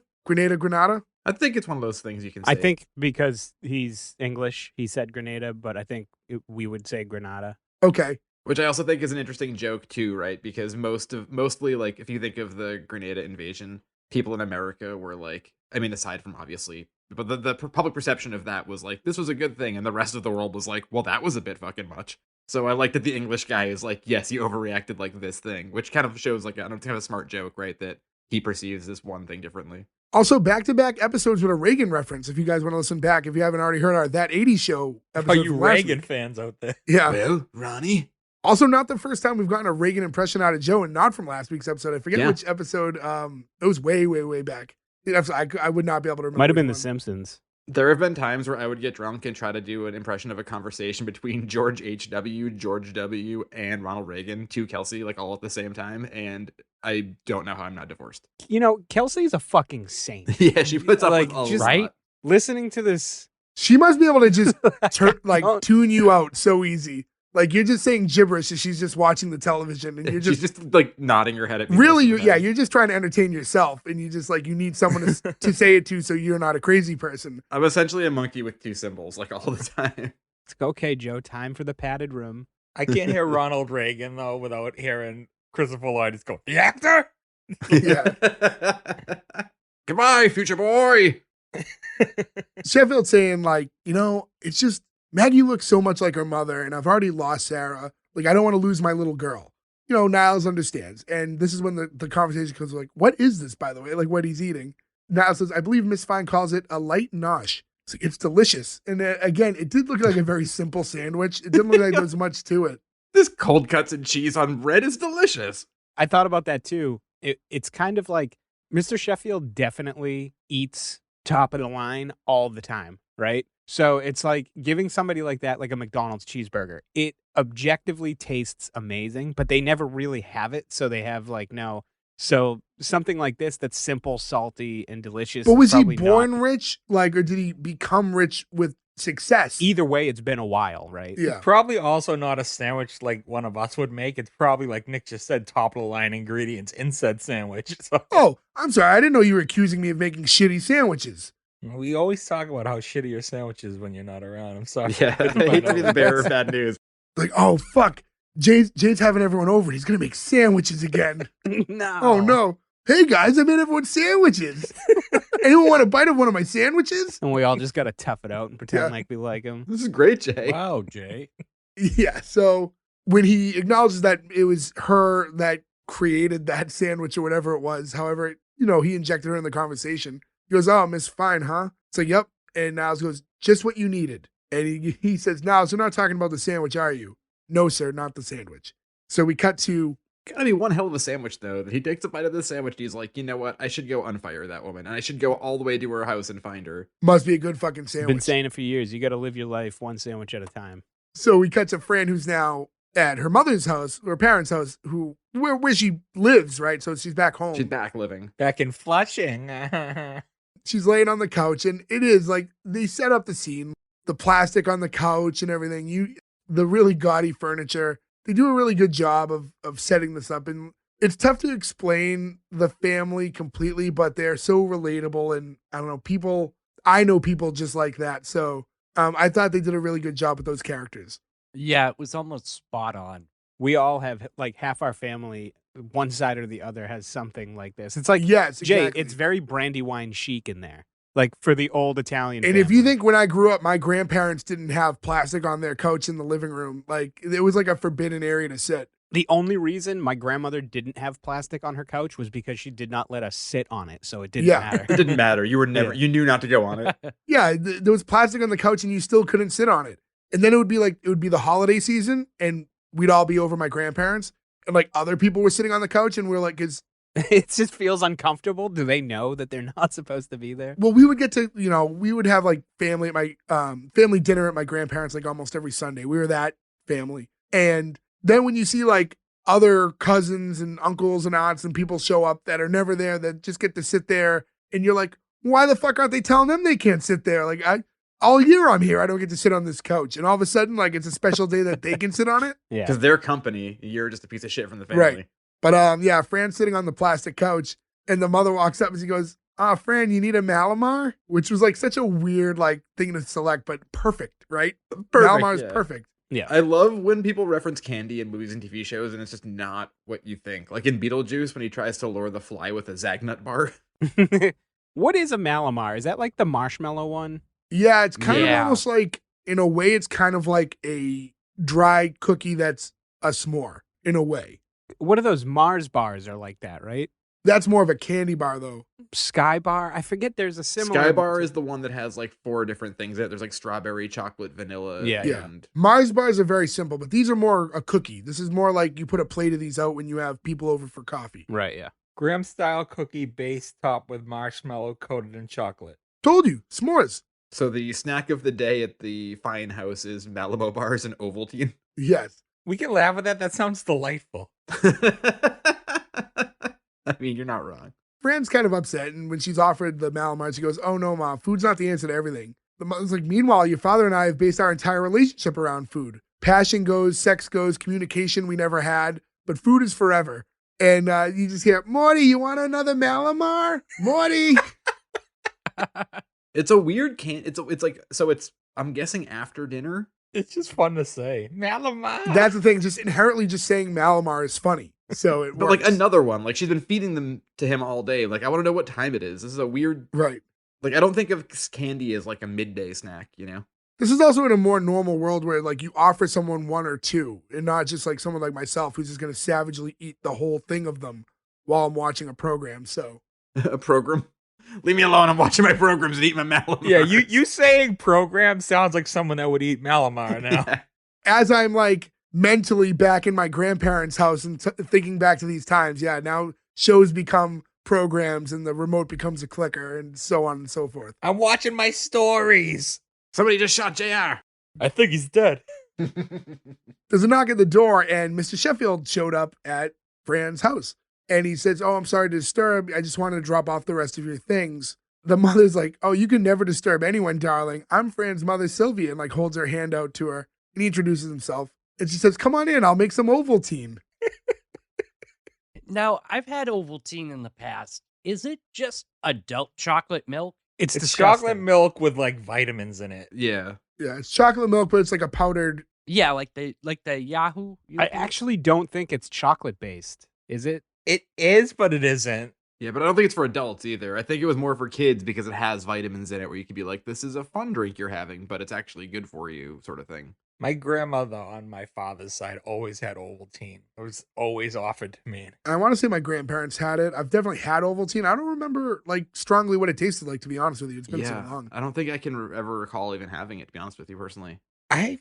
Speaker 2: I think it's one of those things you can say.
Speaker 5: I think because he's English, he said Grenada, but I think we would say Granada.
Speaker 1: Okay.
Speaker 2: Which I also think is an interesting joke too, right? Because mostly like if you think of the Grenada invasion, people in America were like, I mean, aside from obviously, but the public perception of that was like, this was a good thing. And the rest of the world was like, well, that was a bit fucking much. So I like that the English guy is like, yes, you overreacted like this thing, which kind of shows like, I don't think a smart joke, right? That he perceives this one thing differently.
Speaker 1: Also, back-to-back episodes with a Reagan reference. If you guys want to listen back, if you haven't already heard our That 80s Show episode.
Speaker 3: Are you
Speaker 1: from last
Speaker 3: Reagan
Speaker 1: week.
Speaker 3: fans out there?
Speaker 1: Yeah.
Speaker 2: Well, Ronnie.
Speaker 1: Also, not the first time we've gotten a Reagan impression out of Joe, and not from last week's episode. I forget
Speaker 2: Yeah.
Speaker 1: which episode. It was way, way, way back. I would not be able to remember.
Speaker 5: Might have been The
Speaker 1: which one.
Speaker 5: Simpsons.
Speaker 2: There have been times where I would get drunk and try to do an impression of a conversation between George H.W., George W., and Ronald Reagan to Kelsey, like all at the same time. And I don't know how I'm not divorced.
Speaker 5: You know, Kelsey's a fucking saint.
Speaker 2: Yeah, she puts up
Speaker 5: Like,
Speaker 2: with a
Speaker 5: just-
Speaker 2: lot.
Speaker 4: right?
Speaker 5: Listening to this,
Speaker 1: She must be able to just
Speaker 5: Don't-
Speaker 1: tune you out so easy. Like you're just saying gibberish and she's just watching the television and you're
Speaker 2: She's
Speaker 1: just
Speaker 2: just like nodding her head at me.
Speaker 1: really,
Speaker 2: most of the time.
Speaker 1: you're just trying to entertain yourself and you just like, you need someone to say it to so you're not a crazy person.
Speaker 2: I'm essentially a monkey with two symbols, like all the time.
Speaker 5: It's like, okay, Joe, time for the padded room.
Speaker 3: I can't hear Ronald Reagan though without hearing Christopher Lloyd just go, the actor.
Speaker 1: Yeah.
Speaker 2: Goodbye, future boy.
Speaker 1: Sheffield saying like, it's just Maggie looks so much like her mother and I've already lost Sarah. Like, I don't want to lose my little girl. Niles understands. And this is when the conversation comes like, what is this, by the way? Like what he's eating. Niles says, I believe Miss Fine calls it a light nosh. It's delicious. And again, it did look like a very simple sandwich. It didn't look like there was much to it.
Speaker 2: This cold cuts and cheese on bread is delicious.
Speaker 5: I thought about that too. It's kind of like Mr. Sheffield definitely eats top of the line all the time, right? So it's like giving somebody like that, like a McDonald's cheeseburger. It objectively tastes amazing, but they never really have it. So they have like, no. So something like this that's simple, salty, and delicious.
Speaker 1: But was he
Speaker 5: probably
Speaker 1: born
Speaker 5: not.
Speaker 1: rich? Like, or did he become rich with success?
Speaker 5: Either way, it's been a while, right?
Speaker 1: Yeah.
Speaker 3: Probably also not a sandwich like one of us would make. It's probably like Nick just said, top of the line ingredients in said sandwich. So
Speaker 1: Oh, I'm sorry. I didn't know you were accusing me of making shitty sandwiches.
Speaker 3: we always talk about how shitty your sandwich is when you're not around. I'm sorry.
Speaker 2: Yeah, I hate to be the bearer of bad news.
Speaker 1: Like, oh, fuck. Jade's having everyone over. He's going to make sandwiches again.
Speaker 5: No.
Speaker 1: Oh, no. Hey, guys, I made everyone sandwiches. Anyone want a bite of one of my sandwiches?
Speaker 5: And we all just got to tough it out and pretend
Speaker 1: Yeah.
Speaker 5: like we like him.
Speaker 2: This is great, Jay.
Speaker 4: Wow, Jay.
Speaker 1: Yeah. So when he acknowledges that it was her that created that sandwich or whatever it was, however, he injected her in the conversation. He goes, oh, Miss Fine, huh? It's like, yep. And Niles goes, just what you needed. And he says, Niles, we're not talking about the sandwich, are you? No, sir, not the sandwich. So we cut to,
Speaker 2: Gotta be one hell of a sandwich, though, that he takes a bite of the sandwich and he's like, you know what? I should go unfire that woman. And I should go all the way to her house and find her.
Speaker 1: must be a good fucking
Speaker 5: I've
Speaker 1: sandwich.
Speaker 5: been saying it for years. You got to live your life one sandwich at a time.
Speaker 1: So we cut to Fran, who's now at her mother's house, her parents' house, where she lives, right? So she's back home.
Speaker 2: She's back living.
Speaker 3: Back in Flushing.
Speaker 1: She's laying on the couch, and it is like they set up the scene, the plastic on the couch and everything. The really gaudy furniture. They do a really good job of setting this up, and it's tough to explain the family completely, but they're so relatable, and I don't know, I know people just like that. So I thought they did a really good job with those characters.
Speaker 4: Yeah, it was almost spot on.
Speaker 5: We all have like half our family, one side or the other, has something like this. It's like,
Speaker 1: Yes,
Speaker 5: Jay,
Speaker 1: exactly.
Speaker 5: it's very Brandywine chic in there. Like for the old Italian
Speaker 1: And if you
Speaker 5: family.
Speaker 1: think when I grew up, my grandparents didn't have plastic on their couch in the living room, like it was like a forbidden area to sit.
Speaker 5: The only reason my grandmother didn't have plastic on her couch was because she did not let us sit on it, so it didn't
Speaker 1: Yeah.
Speaker 5: matter.
Speaker 2: It didn't matter. You were never, you knew not to go on it.
Speaker 1: Yeah, there was plastic on the couch and you still couldn't sit on it. And then it would be the holiday season and we'd all be over my grandparents and like other people were sitting on the couch and we're like,
Speaker 5: It just feels uncomfortable. Do they know that they're not supposed to be there?
Speaker 1: well, we would get to, we would have like family at my family dinner at my grandparents like almost every Sunday. We were that family. And then when you see like other cousins and uncles and aunts and people show up that are never there that just get to sit there and you're like, why the fuck aren't they telling them they can't sit there? Like all year I'm here. I don't get to sit on this couch. And all of a sudden, like it's a special day that they can sit on it.
Speaker 5: Yeah.
Speaker 2: Because their company, you're just a piece of shit from the family.
Speaker 1: Right. But yeah, Fran's sitting on the plastic couch and the mother walks up and she goes, Fran, you need a Malamar? Which was like such a weird like thing to select, but perfect, right? Malamar is
Speaker 2: yeah.
Speaker 1: perfect.
Speaker 5: Yeah.
Speaker 2: I love when people reference candy in movies and TV shows, and it's just not what you think. Like in Beetlejuice, when he tries to lure the fly with a Zagnut bar.
Speaker 5: What is a Malamar? Is that like the marshmallow one?
Speaker 1: Yeah, it's kind of
Speaker 4: Yeah.
Speaker 1: almost like, in a way, it's kind of like a dry cookie that's a s'more, in a way.
Speaker 5: What are those Mars bars are like that, right?
Speaker 1: That's more of a candy bar, though.
Speaker 5: Sky bar? I forget there's a similar.
Speaker 2: Sky Bar is the one that has like 4 different things in it. There's like strawberry, chocolate, vanilla.
Speaker 5: Yeah,
Speaker 1: yeah.
Speaker 2: And
Speaker 1: Mars bars are very simple, but these are more a cookie. This is more like you put a plate of these out when you have people over for coffee.
Speaker 5: Right, yeah.
Speaker 3: Graham style cookie base topped with marshmallow coated in chocolate.
Speaker 1: Told you, s'mores.
Speaker 2: So the snack of the day at the Fine House is Malibu bars and Ovaltine.
Speaker 1: Yes.
Speaker 3: We can laugh at that. That sounds delightful.
Speaker 2: I mean, you're not wrong.
Speaker 1: Fran's kind of upset, and when she's offered the Malamar, she goes, oh no, Mom, food's not the answer to everything. The mother's like, meanwhile, your father and I have based our entire relationship around food. passion goes, sex goes, communication we never had, but food is forever. And you just hear, Morty, you want another Malamar? Morty.
Speaker 2: It's a weird it's like, so it's, I'm guessing after dinner.
Speaker 3: It's just fun to say. Malamar.
Speaker 1: That's the thing. Just inherently just saying Malamar is funny. So it
Speaker 2: But
Speaker 1: works.
Speaker 2: like another one, like she's been feeding them to him all day. Like, I want to know what time it is. This is a weird,
Speaker 1: Right.
Speaker 2: like, I don't think of candy as like a midday snack, you know?
Speaker 1: This is also in a more normal world where like you offer someone one or two and not just like someone like myself who's just going to savagely eat the whole thing of them while I'm watching a program. So
Speaker 2: A program. Leave me alone. I'm watching my programs and eating my Malamar.
Speaker 3: Yeah, you saying program sounds like someone that would eat Malamar now.
Speaker 2: Yeah.
Speaker 1: as I'm like mentally back in my grandparents' house and thinking back to these times, yeah, now shows become programs and the remote becomes a clicker and so on and so forth.
Speaker 3: I'm watching my stories.
Speaker 2: Somebody just shot JR.
Speaker 3: I think he's dead.
Speaker 1: There's a knock at the door and Mr. Sheffield showed up at Fran's house. And he says, oh, I'm sorry to disturb. I just wanted to drop off the rest of your things. The mother's like, oh, you can never disturb anyone, darling. I'm Fran's mother, Sylvia, and like holds her hand out to her. And he introduces himself. And she says, come on in. I'll make some Ovaltine.
Speaker 4: Now, I've had Ovaltine in the past. Is it just adult chocolate milk?
Speaker 5: It's
Speaker 3: It's
Speaker 5: disgusting.
Speaker 3: chocolate milk with like vitamins in it.
Speaker 2: Yeah.
Speaker 1: Yeah, it's chocolate milk, but it's like a powdered.
Speaker 4: Yeah, like the Yahoo.
Speaker 5: I actually don't think it's chocolate based. Is it?
Speaker 3: It is, but it isn't.
Speaker 2: Yeah, but I don't think it's for adults either. I think it was more for kids because it has vitamins in it where you could be like, this is a fun drink you're having, but it's actually good for you, sort of thing.
Speaker 3: My grandmother on my father's side always had Ovaltine. It was always offered to me.
Speaker 1: And I want to say my grandparents had it. I've definitely had Ovaltine. I don't remember like strongly what it tasted like, to be honest with you. It's been so long.
Speaker 2: I don't think I can ever recall even having it, to be honest with you personally.
Speaker 3: I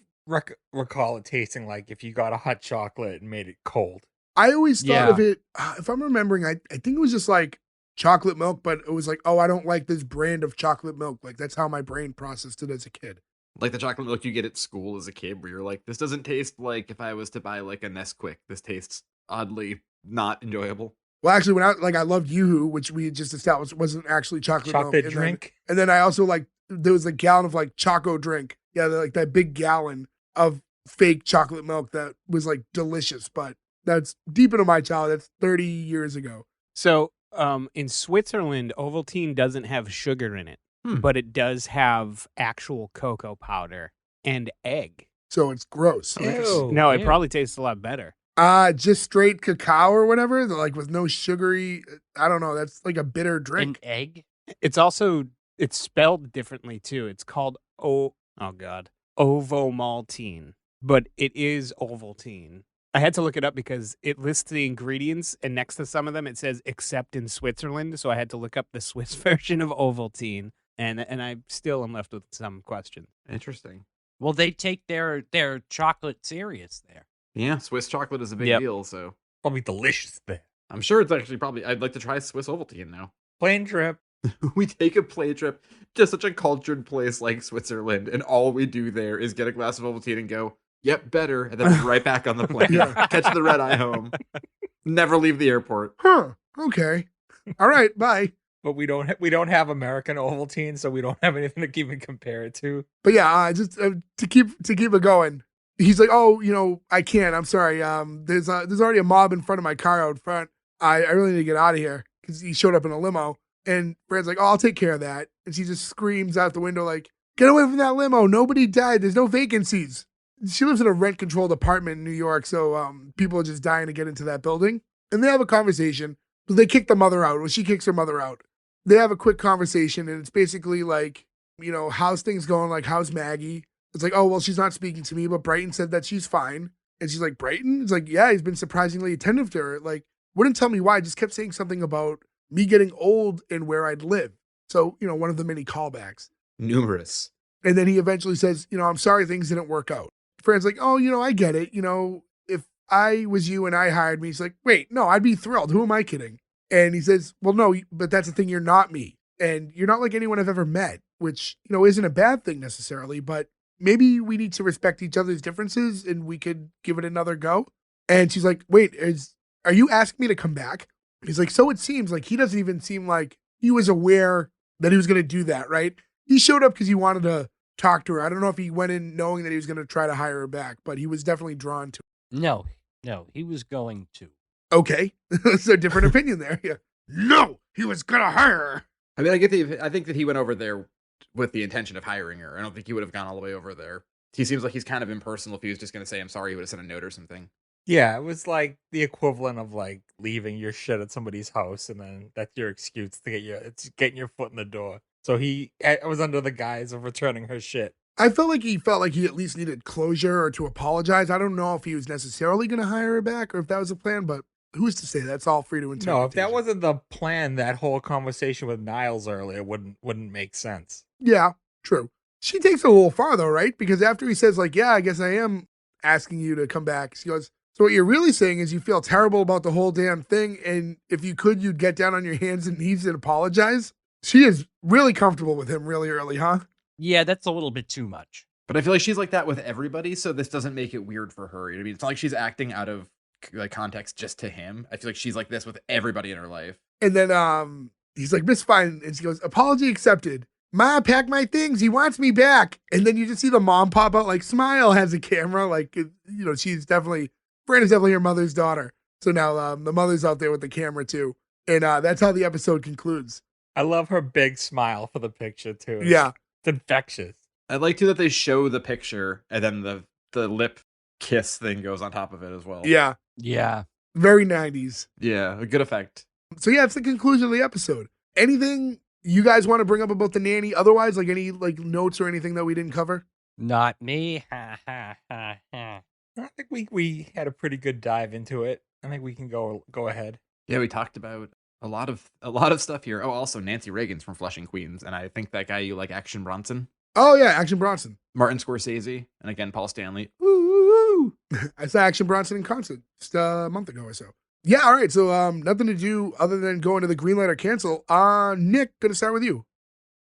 Speaker 3: recall it tasting like if you got a hot chocolate and made it cold.
Speaker 1: I always thought
Speaker 5: Yeah.
Speaker 1: of it, if I'm remembering, I think it was just like chocolate milk, but it was like, oh, I don't like this brand of chocolate milk. Like that's how my brain processed it as a kid.
Speaker 2: Like the chocolate milk you get at school as a kid where you're like, this doesn't taste like if I was to buy like a Nesquik. This tastes oddly not enjoyable.
Speaker 1: Well, actually, when I loved Yoo-Hoo, which we had just established wasn't actually chocolate milk.
Speaker 3: Chocolate
Speaker 1: And
Speaker 3: drink.
Speaker 1: then I also like, there was a gallon of like Choco drink. Yeah, like that big gallon of fake chocolate milk that was like delicious, but that's deep into my childhood. That's 30 years ago.
Speaker 5: So, in Switzerland, Ovaltine doesn't have sugar in it,
Speaker 2: Hmm.
Speaker 5: but it does have actual cocoa powder and egg.
Speaker 1: So it's gross.
Speaker 3: Ew.
Speaker 5: No, it
Speaker 4: ew.
Speaker 5: probably tastes a lot better.
Speaker 1: Just straight cacao or whatever, like with no sugary. I don't know. That's like a bitter
Speaker 4: An
Speaker 1: drink.
Speaker 4: egg?
Speaker 5: It's spelled differently too. It's called ovomaltine, but it is Ovaltine. I had to look it up because it lists the ingredients, and next to some of them it says except in Switzerland. So I had to look up the Swiss version of Ovaltine, and I still am left with some questions.
Speaker 2: Interesting.
Speaker 4: Well, they take their chocolate serious there.
Speaker 2: Yeah, Swiss chocolate is a big
Speaker 5: Yep.
Speaker 2: deal, so
Speaker 3: Probably delicious there.
Speaker 2: I'm sure it's actually probably, I'd like to try Swiss Ovaltine now.
Speaker 3: Plane trip.
Speaker 2: We take a play trip to such a cultured place like Switzerland, and all we do there is get a glass of Ovaltine and go, yep, better, and then right back on the plane.
Speaker 1: Yeah.
Speaker 2: Catch the red eye home. Never leave the airport.
Speaker 1: Huh. Okay. All right. Bye.
Speaker 3: But we don't have American Ovaltine, so we don't have anything to even compare it to.
Speaker 1: But yeah, just to keep it going. He's like, oh, I can't. I'm sorry. There's already a mob in front of my car out front. I really need to get out of here because he showed up in a limo. And Brad's like, oh, I'll take care of that. And she just screams out the window like, get away from that limo. Nobody died. There's no vacancies. She lives in a rent-controlled apartment in New York, so people are just dying to get into that building. And they have a conversation. They kick the mother out. Well, she kicks her mother out. They have a quick conversation, and it's basically like, how's things going? Like, how's Maggie? It's like, oh, well, she's not speaking to me, but Brighton said that she's fine. And she's like, Brighton? It's like, yeah, he's been surprisingly attentive to her. Like, wouldn't tell me why. Just kept saying something about me getting old and where I'd live. So, one of the many callbacks.
Speaker 2: Numerous.
Speaker 1: And then he eventually says, I'm sorry things didn't work out. Fran's like, oh, I get it. If I was you and I hired me, he's like, wait, no, I'd be thrilled. Who am I kidding? And he says, well, no, but that's the thing. You're not me. And you're not like anyone I've ever met, which, isn't a bad thing necessarily, but maybe we need to respect each other's differences and we could give it another go. And she's like, wait, are you asking me to come back? He's like, so it seems like he doesn't even seem like he was aware that he was going to do that, right? He showed up because he wanted to talk to her. I don't know if he went in knowing that he was going to try to hire her back, but he was definitely drawn to
Speaker 4: No, he was going to.
Speaker 1: her. Okay. It's a different opinion there. Yeah. No, he was going to hire her.
Speaker 2: I mean, I think that he went over there with the intention of hiring her. I don't think he would have gone all the way over there. He seems like he's kind of impersonal. If he was just going to say, I'm sorry, he would have sent a note or something.
Speaker 3: Yeah, it was like the equivalent of like leaving your shit at somebody's house, and then that's your excuse to it's getting your foot in the door. So he was under the guise of returning her shit.
Speaker 1: I felt like he at least needed closure or to apologize. I don't know if he was necessarily going to hire her back or if that was the plan, but who's to say? That's all free to interpret.
Speaker 3: No, if that wasn't the plan, that whole conversation with Niles earlier wouldn't make sense.
Speaker 1: Yeah, true. She takes it a little far though, right? Because after he says like, yeah, I guess I am asking you to come back, she goes, so what you're really saying is you feel terrible about the whole damn thing, and if you could, you'd get down on your hands and knees and apologize? She is really comfortable with him really early, huh?
Speaker 4: Yeah, that's a little bit too much.
Speaker 2: But I feel like she's like that with everybody, so this doesn't make it weird for her. You know what I mean? It's not like she's acting out of like context just to him. I feel like she's like this with everybody in her life.
Speaker 1: And then he's like, Miss Fine, and she goes, apology accepted. Ma, pack my things. He wants me back. And then you just see the mom pop out, like, smile, has a camera. Like, Fran is definitely her mother's daughter. So now the mother's out there with the camera too. And that's how the episode concludes.
Speaker 3: I love her big smile for the picture too.
Speaker 1: Yeah.
Speaker 3: It's infectious.
Speaker 2: I like too that they show the picture and then the lip kiss thing goes on top of it as well.
Speaker 1: Yeah.
Speaker 4: Yeah.
Speaker 1: Very 90s.
Speaker 2: Yeah, a good effect.
Speaker 1: So yeah, it's the conclusion of the episode. Anything you guys want to bring up about the nanny? Otherwise, like any like notes or anything that we didn't cover?
Speaker 4: Not me. Ha ha ha ha.
Speaker 3: I think we had a pretty good dive into it. I think we can go ahead.
Speaker 2: Yeah, we talked about a lot of stuff here. Oh, also Nancy Reagan's from Flushing, Queens, and I think that guy you like, Action Bronson.
Speaker 1: Oh yeah, Action Bronson.
Speaker 2: Martin Scorsese, and again Paul Stanley.
Speaker 1: Woo! I saw Action Bronson in concert just a month ago or so. Yeah, all right. So nothing to do other than go into the green light or cancel. Nick, gonna start with you.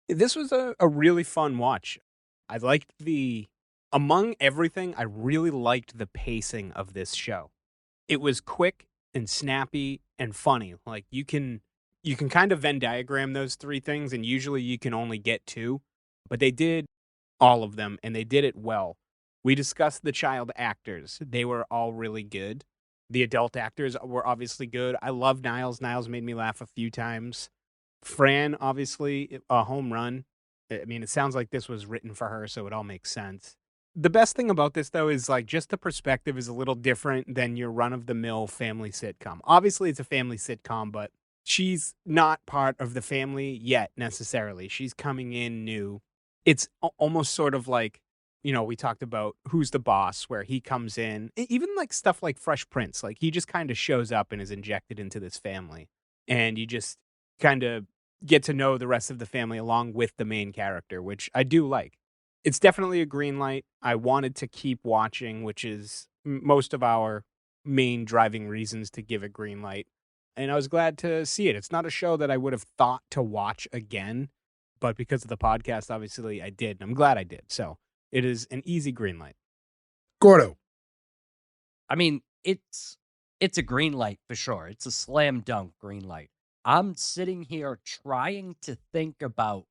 Speaker 5: This was a really fun watch. I liked among everything, I really liked the pacing of this show. It was quick and snappy and funny. Like you can kind of Venn diagram those three things, and usually you can only get two, but they did all of them and they did it well. We discussed the child actors. They were all really good. The adult actors were obviously good. I love Niles. Niles made me laugh a few times. Fran, obviously, a home run. I mean, it sounds like this was written for her, so it all makes sense. The best thing about this, though, is like just the perspective is a little different than your run-of-the-mill family sitcom. Obviously, it's a family sitcom, but she's not part of the family yet, necessarily. She's coming in new. It's almost sort of like, we talked about Who's the Boss, where he comes in. Even like stuff like Fresh Prince, like he just kind of shows up and is injected into this family. And you just kind of get to know the rest of the family along with the main character, which I do like. It's definitely a green light. I wanted to keep watching, which is most of our main driving reasons to give a green light. And I was glad to see it. It's not a show that I would have thought to watch again, but because of the podcast, obviously I did. And I'm glad I did. So it is an easy green light.
Speaker 1: Gordo.
Speaker 4: I mean, it's a green light for sure. It's a slam dunk green light. I'm sitting here trying to think about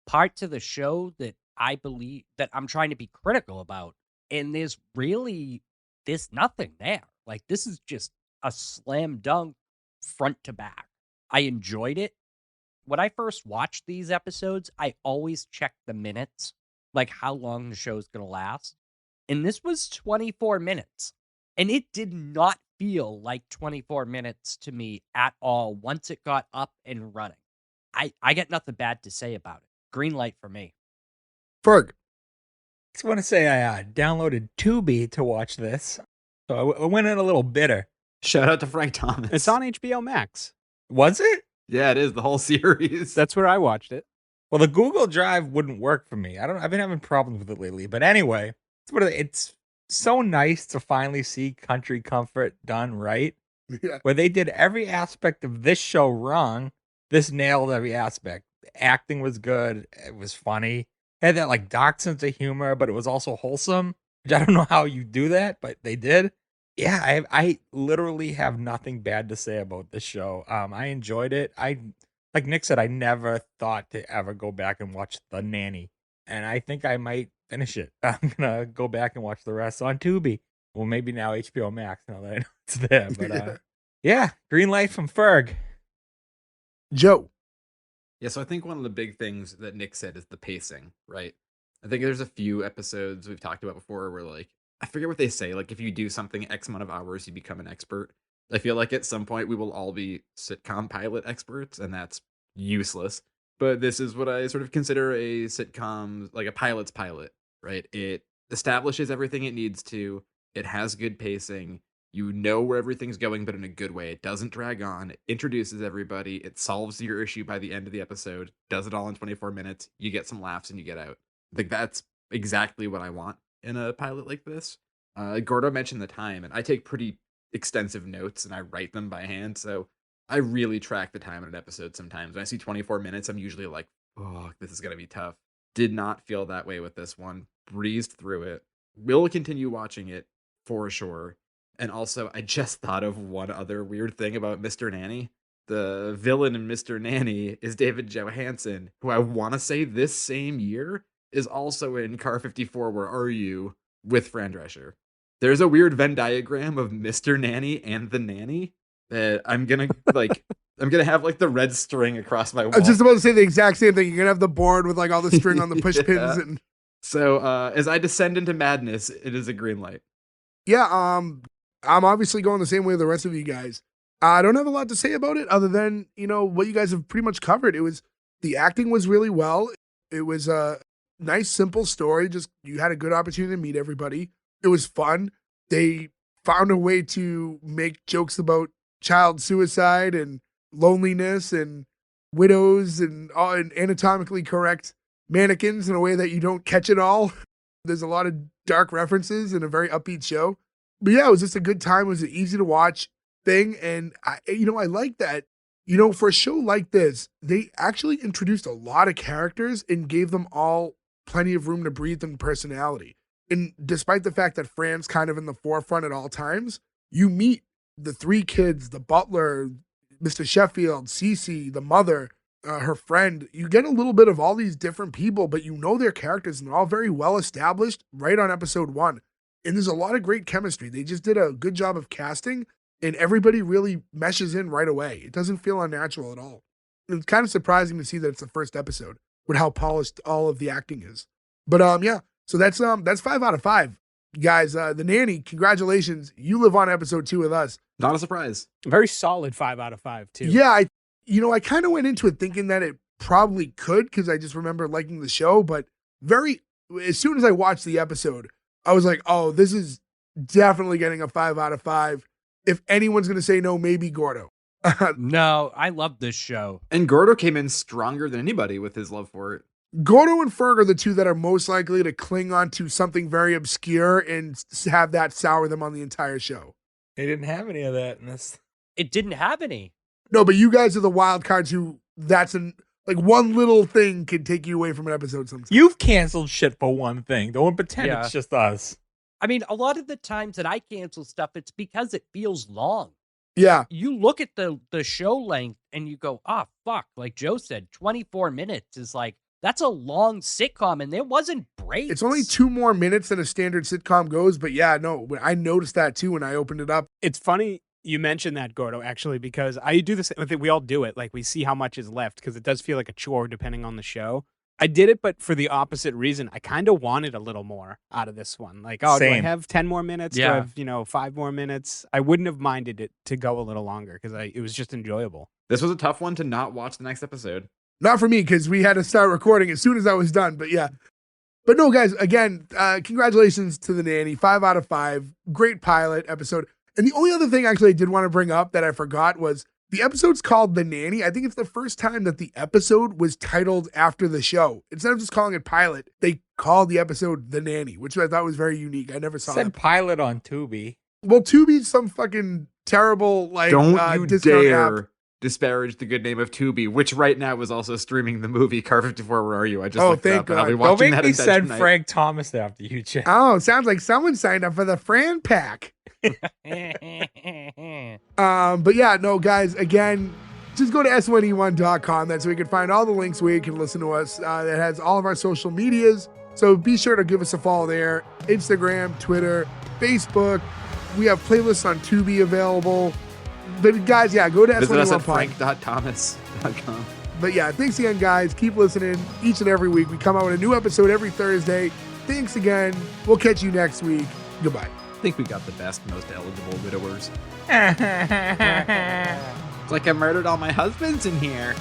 Speaker 4: parts of the show that I believe that I'm trying to be critical about, and there's nothing there. Like, this is just a slam dunk front to back. I enjoyed it. When I first watched these episodes, I always checked the minutes, like how long the show's gonna last. And this was 24 minutes. And it did not feel like 24 minutes to me at all once it got up and running. I got nothing bad to say about it. Green light for me.
Speaker 1: Ferg.
Speaker 3: Just want to say I downloaded Tubi to watch this, so I went in a little bitter.
Speaker 2: Shout out to Frank Thomas.
Speaker 5: It's on HBO Max.
Speaker 3: Was it?
Speaker 2: Yeah, it is the whole series.
Speaker 5: That's where I watched it.
Speaker 3: Well, the Google Drive wouldn't work for me. I've been having problems with it lately. But anyway, it's so nice to finally see Country Comfort done right.
Speaker 1: Yeah.
Speaker 3: Where they did every aspect of this show wrong. This nailed every aspect. The acting was good. It was funny. It had that like dark sense of humor, but it was also wholesome. Which I don't know how you do that, but they did. Yeah, I literally have nothing bad to say about this show. I enjoyed it. Like Nick said, I never thought to ever go back and watch The Nanny. and I think I might finish it. I'm gonna go back and watch the rest on Tubi. Well, maybe now HBO Max now that I know it's there. But yeah, green light from Ferg.
Speaker 1: Joe.
Speaker 2: Yeah, so I think one of the big things that Nick said is the pacing, right? I think there's a few episodes we've talked about before where, like, I forget what they say, like, if you do something X amount of hours, you become an expert. I feel like at some point we will all be sitcom pilot experts, and that's useless. But this is what I sort of consider a sitcom, like a pilot's pilot, right? It establishes everything it needs to, it has good pacing, you know where everything's going, but in a good way. It doesn't drag on. It introduces everybody. It solves your issue by the end of the episode. Does it all in 24 minutes. You get some laughs and you get out. I think that's exactly what I want in a pilot like this. Gordo mentioned the time, and I take pretty extensive notes and I write them by hand. So I really track the time in an episode sometimes. When I see 24 minutes, I'm usually like, oh, this is going to be tough. Did not feel that way with this one. Breezed through it. Will continue watching it for sure. And also, I just thought of one other weird thing about Mr. Nanny. The villain in Mr. Nanny is David Johansen, who I want to say this same year is also in Car 54, Where Are You? With Fran Drescher. There's a weird Venn diagram of Mr. Nanny and the Nanny that I'm gonna have like the red string across my wall.
Speaker 1: I was just about to say the exact same thing. You're gonna have the board with like all the string on the push
Speaker 2: Yeah.
Speaker 1: pins and
Speaker 2: So as I descend into madness, it is a green light.
Speaker 1: yeah, I'm obviously going the same way the rest of you guys. I don't have a lot to say about it other than, what you guys have pretty much covered. The acting was really well. It was a nice, simple story. Just you had a good opportunity to meet everybody. It was fun. They found a way to make jokes about child suicide and loneliness and widows and anatomically correct mannequins in a way that you don't catch it all. There's a lot of dark references and a very upbeat show. But yeah, it was just a good time. It was an easy to watch thing. And I like that, for a show like this, they actually introduced a lot of characters and gave them all plenty of room to breathe and personality. And despite the fact that Fran's kind of in the forefront at all times, you meet the three kids, the butler, Mr. Sheffield, Cece, the mother, her friend. You get a little bit of all these different people, but you know their characters and they're all very well established right on episode 1. And there's a lot of great chemistry. They just did a good job of casting and everybody really meshes in right away. It doesn't feel unnatural at all. And it's kind of surprising to see that it's the first episode with how polished all of the acting is. But yeah, so that's 5 out of 5. Guys, The Nanny, congratulations. You live on episode 2 with us.
Speaker 2: Not a surprise.
Speaker 5: Very solid 5 out of 5 too.
Speaker 1: Yeah, I kind of went into it thinking that it probably could because I just remember liking the show, but as soon as I watched the episode, I was like, oh, this is definitely getting a 5 out of 5. If anyone's going to say no, maybe Gordo.
Speaker 4: No, I love this show.
Speaker 2: And Gordo came in stronger than anybody with his love for it.
Speaker 1: Gordo and Ferg are the two that are most likely to cling on to something very obscure and have that sour them on the entire show.
Speaker 3: They didn't have any of that in this.
Speaker 4: It didn't have any.
Speaker 1: No, but you guys are the wild cards who one little thing can take you away from an episode sometimes.
Speaker 3: You've canceled shit for one thing. Don't pretend
Speaker 4: Yeah.
Speaker 3: it's just us.
Speaker 4: I mean, a lot of the times that I cancel stuff, it's because it feels long.
Speaker 1: Yeah.
Speaker 4: You look at the show length and you go, ah, fuck. Like Joe said, 24 minutes is like, that's a long sitcom, and there wasn't breaks.
Speaker 1: It's only 2 more minutes than a standard sitcom goes, but yeah, no, I noticed that too when I opened it up.
Speaker 5: It's funny you mentioned that, Gordo, actually, because I do the same. I think we all do it. Like, we see how much is left because it does feel like a chore depending on the show. I did it, but for the opposite reason. I kind of wanted a little more out of this one. Like, do I
Speaker 3: Same.
Speaker 5: have 10 more minutes?
Speaker 4: Yeah.
Speaker 5: Do I have, 5 more minutes? I wouldn't have minded it to go a little longer because it was just enjoyable.
Speaker 2: This was a tough one to not watch the next episode.
Speaker 1: Not for me, because we had to start recording as soon as I was done, but yeah. But no, guys, again, congratulations to The Nanny. 5 out of 5. Great pilot episode. And the only other thing actually I did want to bring up that I forgot was the episode's called The Nanny. I think it's the first time that the episode was titled after the show. Instead of just calling it pilot, they called the episode The Nanny, which I thought was very unique. I never saw
Speaker 3: Said
Speaker 1: that.
Speaker 3: pilot on Tubi.
Speaker 1: Well, Tubi's some fucking terrible,
Speaker 2: Don't you
Speaker 1: discount
Speaker 2: dare
Speaker 1: app.
Speaker 2: disparage the good name of Tubi, which right now is also streaming the movie Car 54, Where Are You? I just
Speaker 1: Oh,
Speaker 2: looked it
Speaker 1: thank
Speaker 2: up, and I'll be
Speaker 1: God.
Speaker 3: Don't
Speaker 2: watching
Speaker 3: make
Speaker 2: that
Speaker 3: me
Speaker 2: in bed
Speaker 3: send
Speaker 2: tonight.
Speaker 3: Frank Thomas after you, Chad.
Speaker 1: Oh, sounds like someone signed up for the Fran pack. But yeah, no, guys, again, Just go to S1E1.com. That's where you can find all the links where you can listen to us. That has all of our social medias. So be sure to give us a follow there. Instagram, Twitter, Facebook. We have playlists on Tubi available. But guys, yeah, go to
Speaker 2: Visit us at
Speaker 1: S1E1 Pod.
Speaker 2: frank.thomas.com.
Speaker 1: But yeah, thanks again, guys. Keep listening each and every week. We come out with a new episode every Thursday. Thanks again. We'll catch you next week. Goodbye.
Speaker 2: I think we got the best, most eligible widowers. It's like I murdered all my husbands in here.